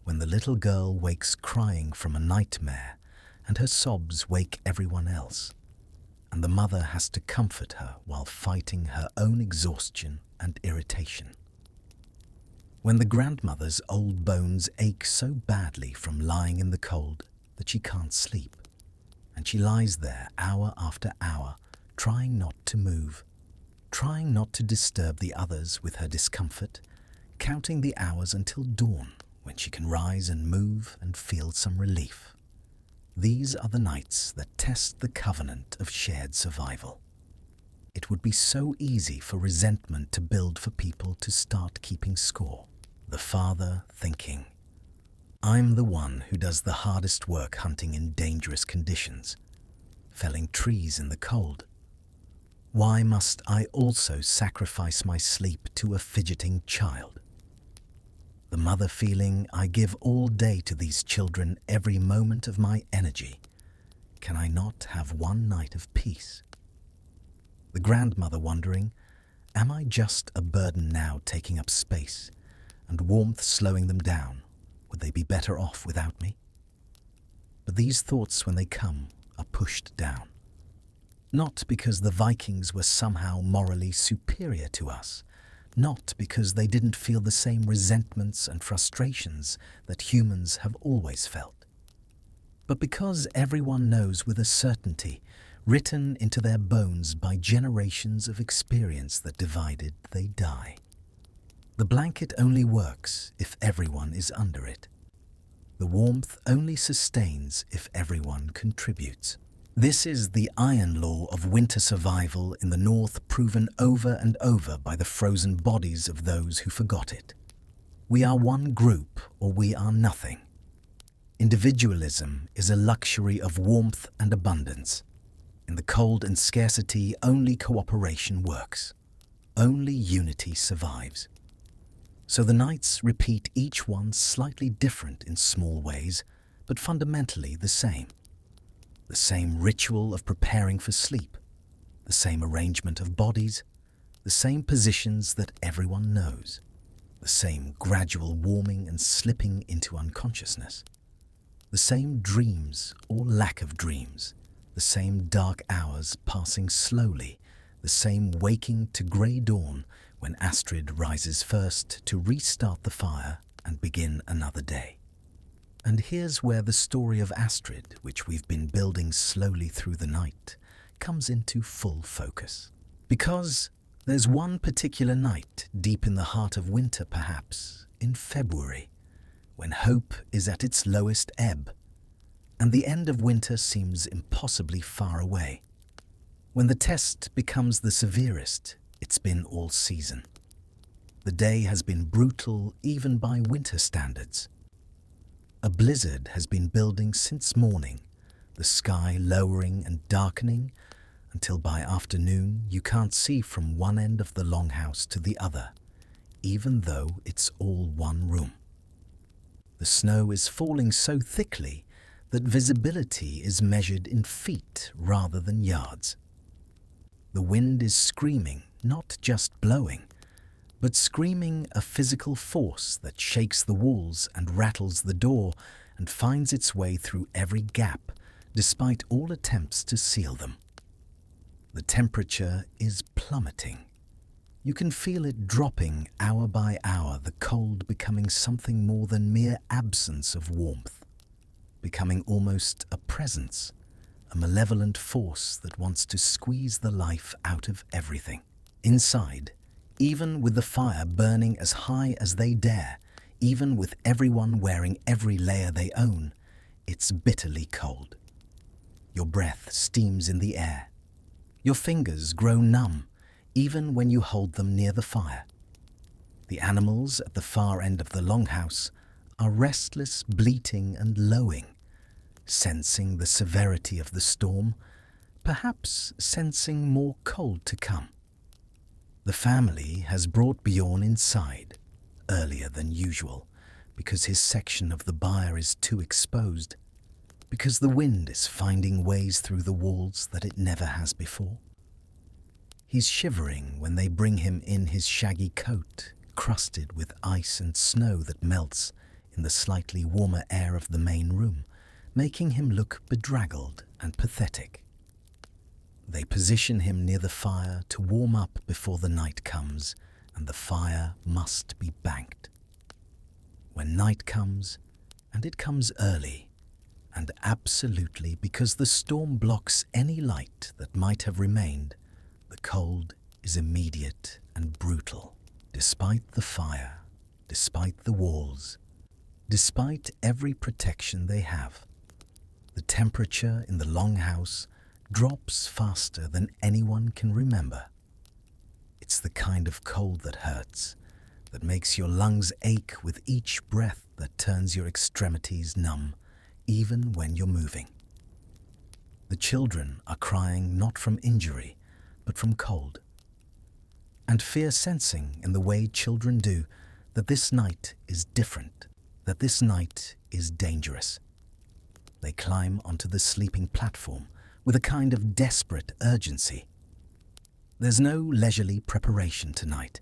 when the little girl wakes crying from a nightmare and her sobs wake everyone else, and the mother has to comfort her while fighting her own exhaustion and irritation. When the grandmother's old bones ache so badly from lying in the cold that she can't sleep, and she lies there hour after hour, trying not to move, trying not to disturb the others with her discomfort, counting the hours until dawn, when she can rise and move and feel some relief. These are the nights that test the covenant of shared survival. It would be so easy for resentment to build for people to start keeping score. The father thinking, I'm the one who does the hardest work hunting in dangerous conditions, felling trees in the cold. Why must I also sacrifice my sleep to a fidgeting child? The mother feeling, I give all day to these children, every moment of my energy. Can I not have one night of peace? The grandmother wondering, am I just a burden now taking up space, and warmth slowing them down? Would they be better off without me? But these thoughts, when they come, are pushed down. Not because the Vikings were somehow morally superior to us, not because they didn't feel the same resentments and frustrations that humans have always felt, but because everyone knows with a certainty, written into their bones by generations of experience, that divided they die. The blanket only works if everyone is under it. The warmth only sustains if everyone contributes. This is the iron law of winter survival in the north, proven over and over by the frozen bodies of those who forgot it. We are one group or we are nothing. Individualism is a luxury of warmth and abundance. In the cold and scarcity, only cooperation works. Only unity survives. So the nights repeat, each one slightly different in small ways, but fundamentally the same. The same ritual of preparing for sleep, the same arrangement of bodies, the same positions that everyone knows, the same gradual warming and slipping into unconsciousness, the same dreams or lack of dreams, the same dark hours passing slowly, the same waking to grey dawn when Astrid rises first to restart the fire and begin another day. And here's where the story of Astrid, which we've been building slowly through the night, comes into full focus. Because there's one particular night, deep in the heart of winter perhaps, in February, when hope is at its lowest ebb, and the end of winter seems impossibly far away. When the test becomes the severest it's been all season. The day has been brutal even by winter standards. A blizzard has been building since morning, the sky lowering and darkening until by afternoon you can't see from one end of the longhouse to the other, even though it's all one room. The snow is falling so thickly that visibility is measured in feet rather than yards. The wind is screaming, not just blowing, but screaming a physical force that shakes the walls and rattles the door and finds its way through every gap, despite all attempts to seal them. The temperature is plummeting. You can feel it dropping hour by hour, the cold becoming something more than mere absence of warmth, becoming almost a presence, a malevolent force that wants to squeeze the life out of everything. Inside, even with the fire burning as high as they dare, even with everyone wearing every layer they own, it's bitterly cold. Your breath steams in the air. Your fingers grow numb, even when you hold them near the fire. The animals at the far end of the longhouse are restless, bleating and lowing, sensing the severity of the storm, perhaps sensing more cold to come. The family has brought Bjorn inside, earlier than usual, because his section of the byre is too exposed, because the wind is finding ways through the walls that it never has before. He's shivering when they bring him in his shaggy coat, crusted with ice and snow that melts in the slightly warmer air of the main room, making him look bedraggled and pathetic. They position him near the fire to warm up before the night comes, and the fire must be banked. When night comes, and it comes early, and absolutely because the storm blocks any light that might have remained, the cold is immediate and brutal. Despite the fire, despite the walls, despite every protection they have. The temperature in the longhouse drops faster than anyone can remember. It's the kind of cold that hurts, that makes your lungs ache with each breath that turns your extremities numb, even when you're moving. The children are crying not from injury, but from cold. And fear sensing in the way children do that this night is different, that this night is dangerous. They climb onto the sleeping platform with a kind of desperate urgency. There's no leisurely preparation tonight.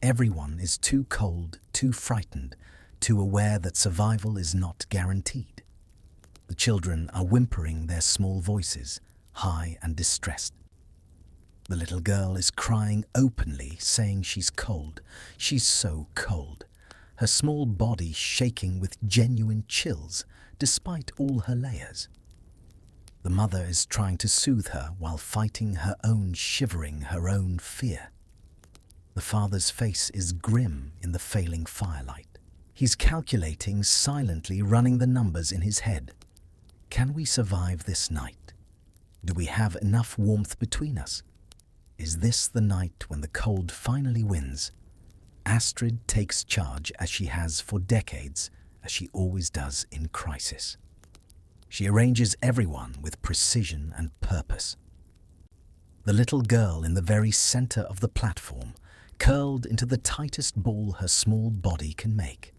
Everyone is too cold, too frightened, too aware that survival is not guaranteed. The children are whimpering their small voices, high and distressed. The little girl is crying openly, saying she's cold. She's so cold. Her small body shaking with genuine chills, despite all her layers. The mother is trying to soothe her while fighting her own shivering, her own fear. The father's face is grim in the failing firelight. He's calculating, silently running the numbers in his head. Can we survive this night? Do we have enough warmth between us? Is this the night when the cold finally wins? Astrid takes charge as she has for decades, as she always does in crisis. She arranges everyone with precision and purpose. The little girl in the very center of the platform, curled into the tightest ball her small body can make.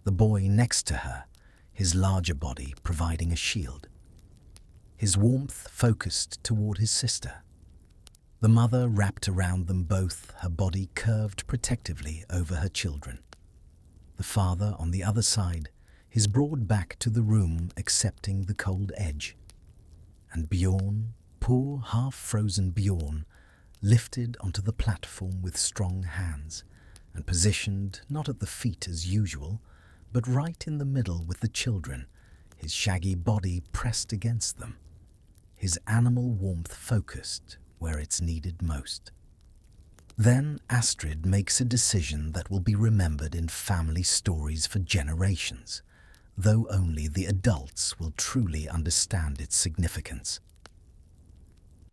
The boy next to her, his larger body providing a shield. His warmth focused toward his sister. The mother wrapped around them both, her body curved protectively over her children. The father on the other side, his broad back to the room accepting the cold edge. And Bjorn, poor half-frozen Bjorn, lifted onto the platform with strong hands and positioned not at the feet as usual, but right in the middle with the children, his shaggy body pressed against them, his animal warmth focused where it's needed most. Then Astrid makes a decision that will be remembered in family stories for generations, though only the adults will truly understand its significance.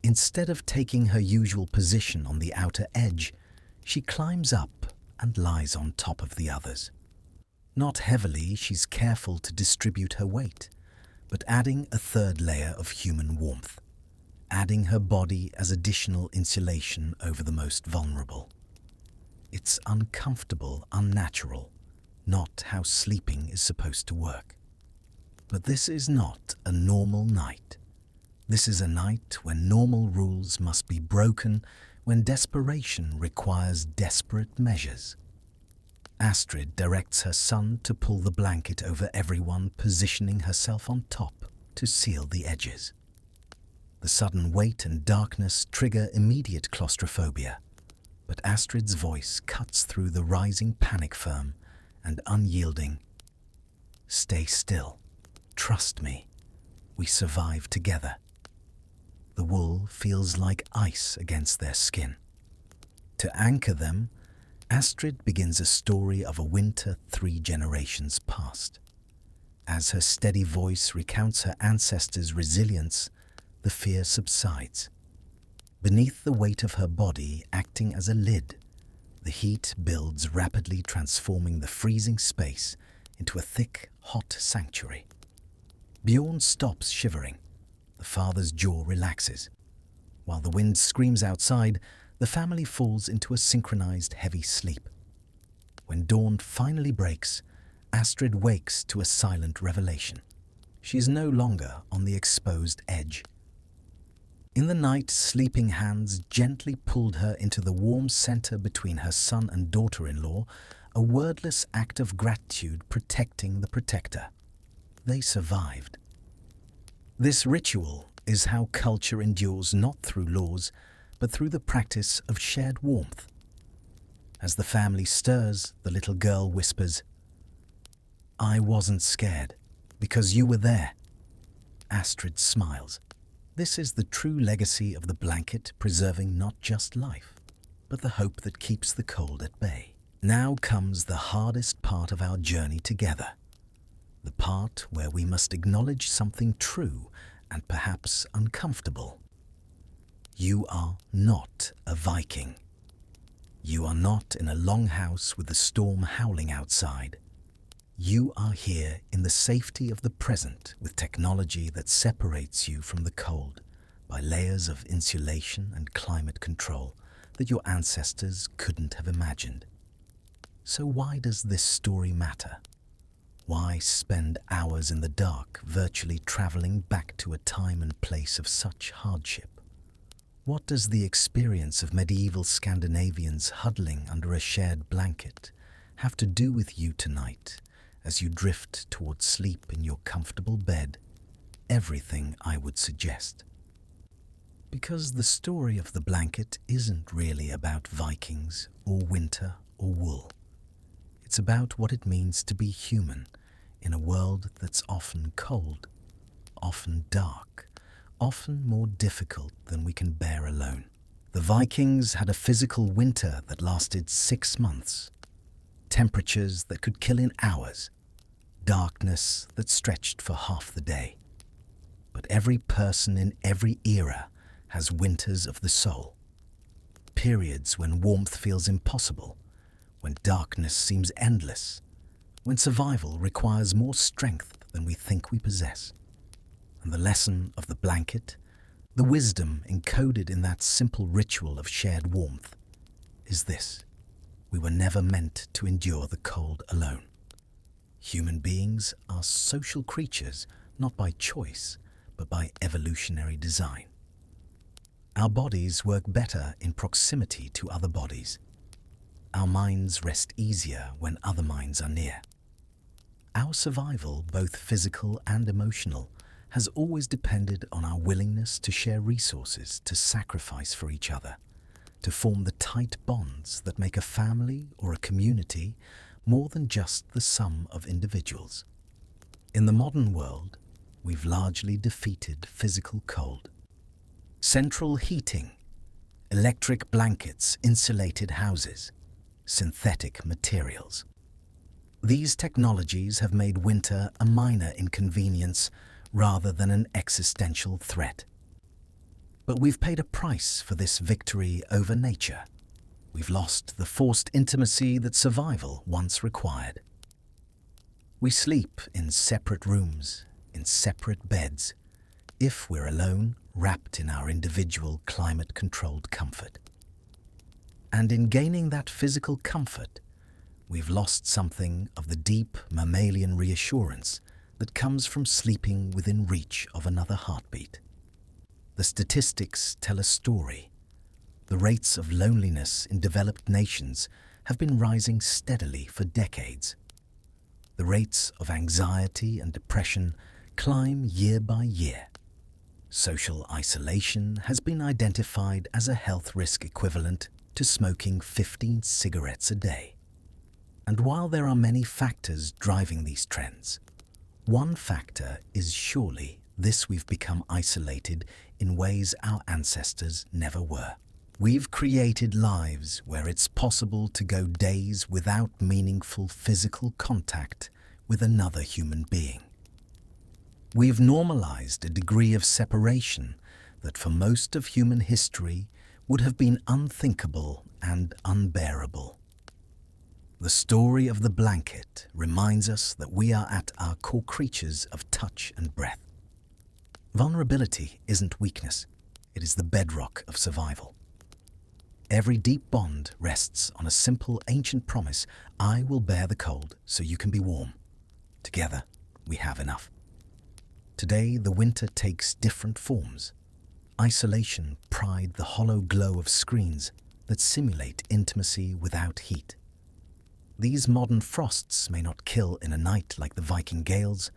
Instead of taking her usual position on the outer edge, she climbs up and lies on top of the others. Not heavily, she's careful to distribute her weight, but adding a third layer of human warmth, adding her body as additional insulation over the most vulnerable. It's uncomfortable, unnatural, not how sleeping is supposed to work. But this is not a normal night. This is a night when normal rules must be broken, when desperation requires desperate measures. Astrid directs her son to pull the blanket over everyone, positioning herself on top to seal the edges. The sudden weight and darkness trigger immediate claustrophobia, but Astrid's voice cuts through the rising panic firm and unyielding. Stay still. Trust me. We survive together. The wool feels like ice against their skin. To anchor them, Astrid begins a story of a winter 3 generations past. As her steady voice recounts her ancestors' resilience, the fear subsides. Beneath the weight of her body acting as a lid, the heat builds rapidly, transforming the freezing space into a thick, hot sanctuary. Bjorn stops shivering. The father's jaw relaxes. While the wind screams outside, the family falls into a synchronized heavy sleep. When dawn finally breaks, Astrid wakes to a silent revelation. She is no longer on the exposed edge. In the night, sleeping hands gently pulled her into the warm center between her son and daughter-in-law, a wordless act of gratitude protecting the protector. They survived. This ritual is how culture endures, not through laws, but through the practice of shared warmth. As the family stirs, the little girl whispers, "I wasn't scared, because you were there." Astrid smiles. This is the true legacy of the blanket, preserving not just life, but the hope that keeps the cold at bay. Now comes the hardest part of our journey together, the part where we must acknowledge something true and perhaps uncomfortable. You are not a Viking. You are not in a longhouse with the storm howling outside. You are here in the safety of the present with technology that separates you from the cold by layers of insulation and climate control that your ancestors couldn't have imagined. So why does this story matter? Why spend hours in the dark virtually traveling back to a time and place of such hardship? What does the experience of medieval Scandinavians huddling under a shared blanket have to do with you tonight as you drift towards sleep in your comfortable bed? Everything, I would suggest. Because the story of the blanket isn't really about Vikings or winter or wool. It's about what it means to be human in a world that's often cold, often dark, often more difficult than we can bear alone. The Vikings had a physical winter that lasted 6 months, temperatures that could kill in hours, darkness that stretched for half the day. But every person in every era has winters of the soul, periods when warmth feels impossible, when darkness seems endless, when survival requires more strength than we think we possess. And the lesson of the blanket, the wisdom encoded in that simple ritual of shared warmth, is this: we were never meant to endure the cold alone. Human beings are social creatures, not by choice, but by evolutionary design. Our bodies work better in proximity to other bodies. Our minds rest easier when other minds are near. Our survival, both physical and emotional, has always depended on our willingness to share resources, to sacrifice for each other, to form the tight bonds that make a family or a community more than just the sum of individuals. In the modern world, we've largely defeated physical cold. Central heating, electric blankets, insulated houses, synthetic materials. These technologies have made winter a minor inconvenience rather than an existential threat. But we've paid a price for this victory over nature. We've lost the forced intimacy that survival once required. We sleep in separate rooms, in separate beds, if we're alone, wrapped in our individual climate-controlled comfort. And in gaining that physical comfort, we've lost something of the deep mammalian reassurance that comes from sleeping within reach of another heartbeat. The statistics tell a story. The rates of loneliness in developed nations have been rising steadily for decades. The rates of anxiety and depression climb year by year. Social isolation has been identified as a health risk equivalent to smoking 15 cigarettes a day. And while there are many factors driving these trends, one factor is surely this: we've become isolated in ways our ancestors never were. We've created lives where it's possible to go days without meaningful physical contact with another human being. We've normalized a degree of separation that for most of human history would have been unthinkable and unbearable. The story of the blanket reminds us that we are at our core creatures of touch and breath. Vulnerability isn't weakness, it is the bedrock of survival. Every deep bond rests on a simple ancient promise: I will bear the cold so you can be warm. Together, we have enough. Today, the winter takes different forms. Isolation, pride, the hollow glow of screens that simulate intimacy without heat. These modern frosts may not kill in a night like the Viking gales,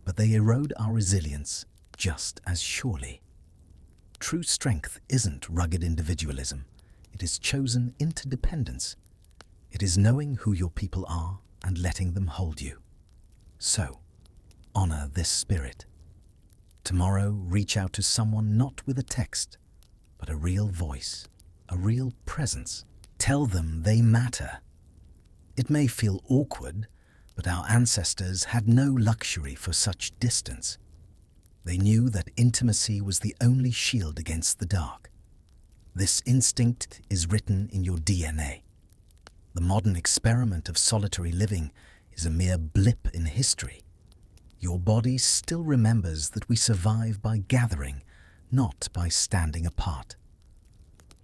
but they erode our resilience just as surely. True strength isn't rugged individualism. It is chosen interdependence. It is knowing who your people are and letting them hold you. So, honor this spirit. Tomorrow, reach out to someone not with a text, but a real voice, a real presence. Tell them they matter. It may feel awkward, but our ancestors had no luxury for such distance. They knew that intimacy was the only shield against the dark. This instinct is written in your DNA. The modern experiment of solitary living is a mere blip in history. Your body still remembers that we survive by gathering, not by standing apart.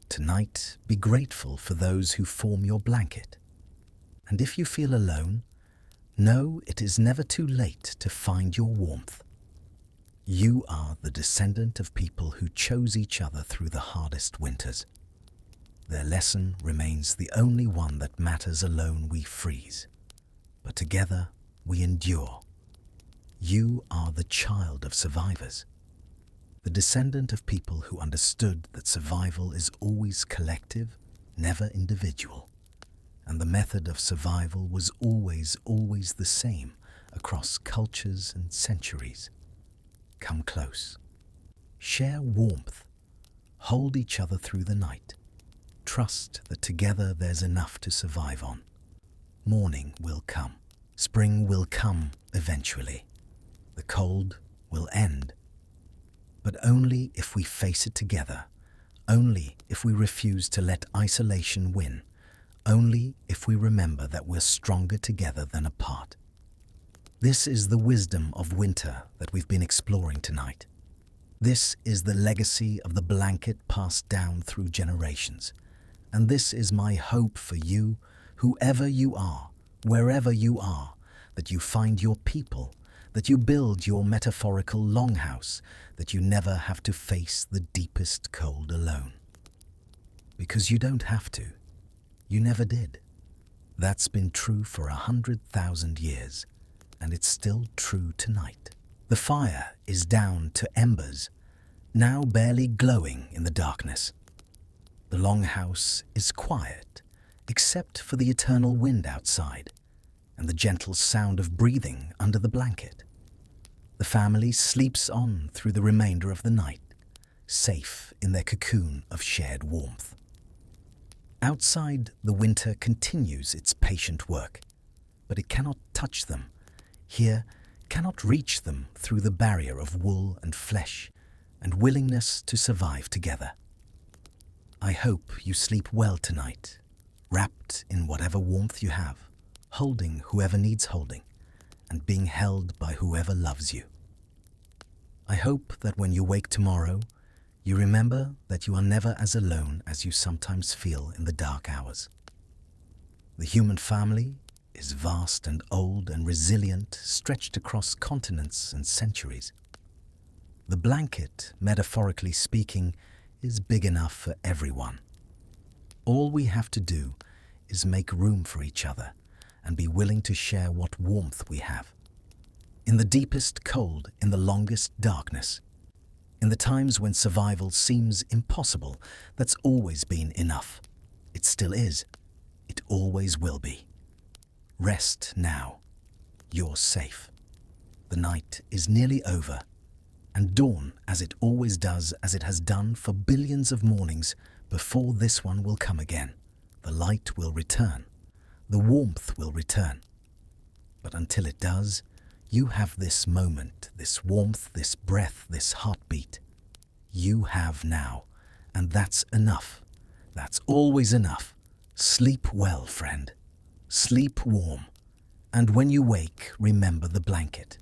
Tonight, be grateful for those who form your blanket. And if you feel alone, know it is never too late to find your warmth. You are the descendant of people who chose each other through the hardest winters. Their lesson remains the only one that matters. Alone we freeze, but together we endure. You are the child of survivors, the descendant of people who understood that survival is always collective, never individual, and the method of survival was always the same across cultures and centuries. Come close. Share warmth. Hold each other through the night. Trust that together there's enough to survive on. Morning will come. Spring will come eventually. The cold will end. But only if we face it together. Only if we refuse to let isolation win. Only if we remember that we're stronger together than apart. This is the wisdom of winter that we've been exploring tonight. This is the legacy of the blanket passed down through generations. And this is my hope for you, whoever you are, wherever you are, that you find your people, that you build your metaphorical longhouse, that you never have to face the deepest cold alone. Because you don't have to. You never did. That's been true for 100,000 years, and it's still true tonight. The fire is down to embers, now barely glowing in the darkness. The longhouse is quiet, except for the eternal wind outside and the gentle sound of breathing under the blanket. The family sleeps on through the remainder of the night, safe in their cocoon of shared warmth. Outside, the winter continues its patient work, but it cannot touch them. Here, cannot reach them through the barrier of wool and flesh and willingness to survive together. I hope you sleep well tonight, wrapped in whatever warmth you have, holding whoever needs holding, and being held by whoever loves you. I hope that when you wake tomorrow, you remember that you are never as alone as you sometimes feel in the dark hours. The human family is vast and old and resilient, stretched across continents and centuries. The blanket, metaphorically speaking, is big enough for everyone. All we have to do is make room for each other and be willing to share what warmth we have. In the deepest cold, in the longest darkness, in the times when survival seems impossible, that's always been enough. It still is. It always will be. Rest now. You're safe. The night is nearly over, and dawn, as it always does, as it has done for billions of mornings before this one, will come again. The light will return. The warmth will return. But until it does, you have this moment, this warmth, this breath, this heartbeat. You have now, and that's enough. That's always enough. Sleep well, friend. Sleep warm. And when you wake, remember the blanket.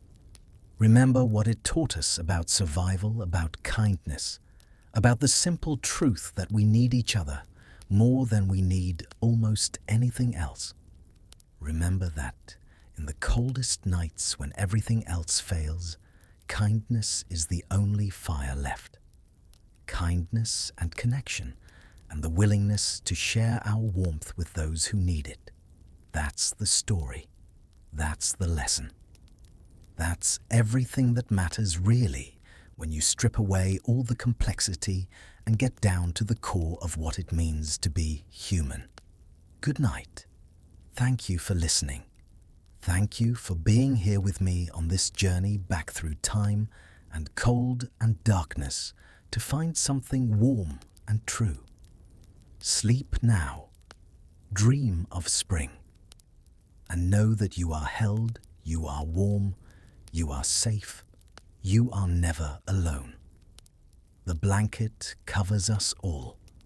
Remember what it taught us about survival, about kindness, about the simple truth that we need each other more than we need almost anything else. Remember that in the coldest nights when everything else fails, kindness is the only fire left. Kindness and connection, and the willingness to share our warmth with those who need it. That's the story. That's the lesson. That's everything that matters really when you strip away all the complexity and get down to the core of what it means to be human. Good night. Thank you for listening. Thank you for being here with me on this journey back through time and cold and darkness to find something warm and true. Sleep now. Dream of spring. and know that you are held, you are warm, you are safe, you are never alone. The blanket covers us all.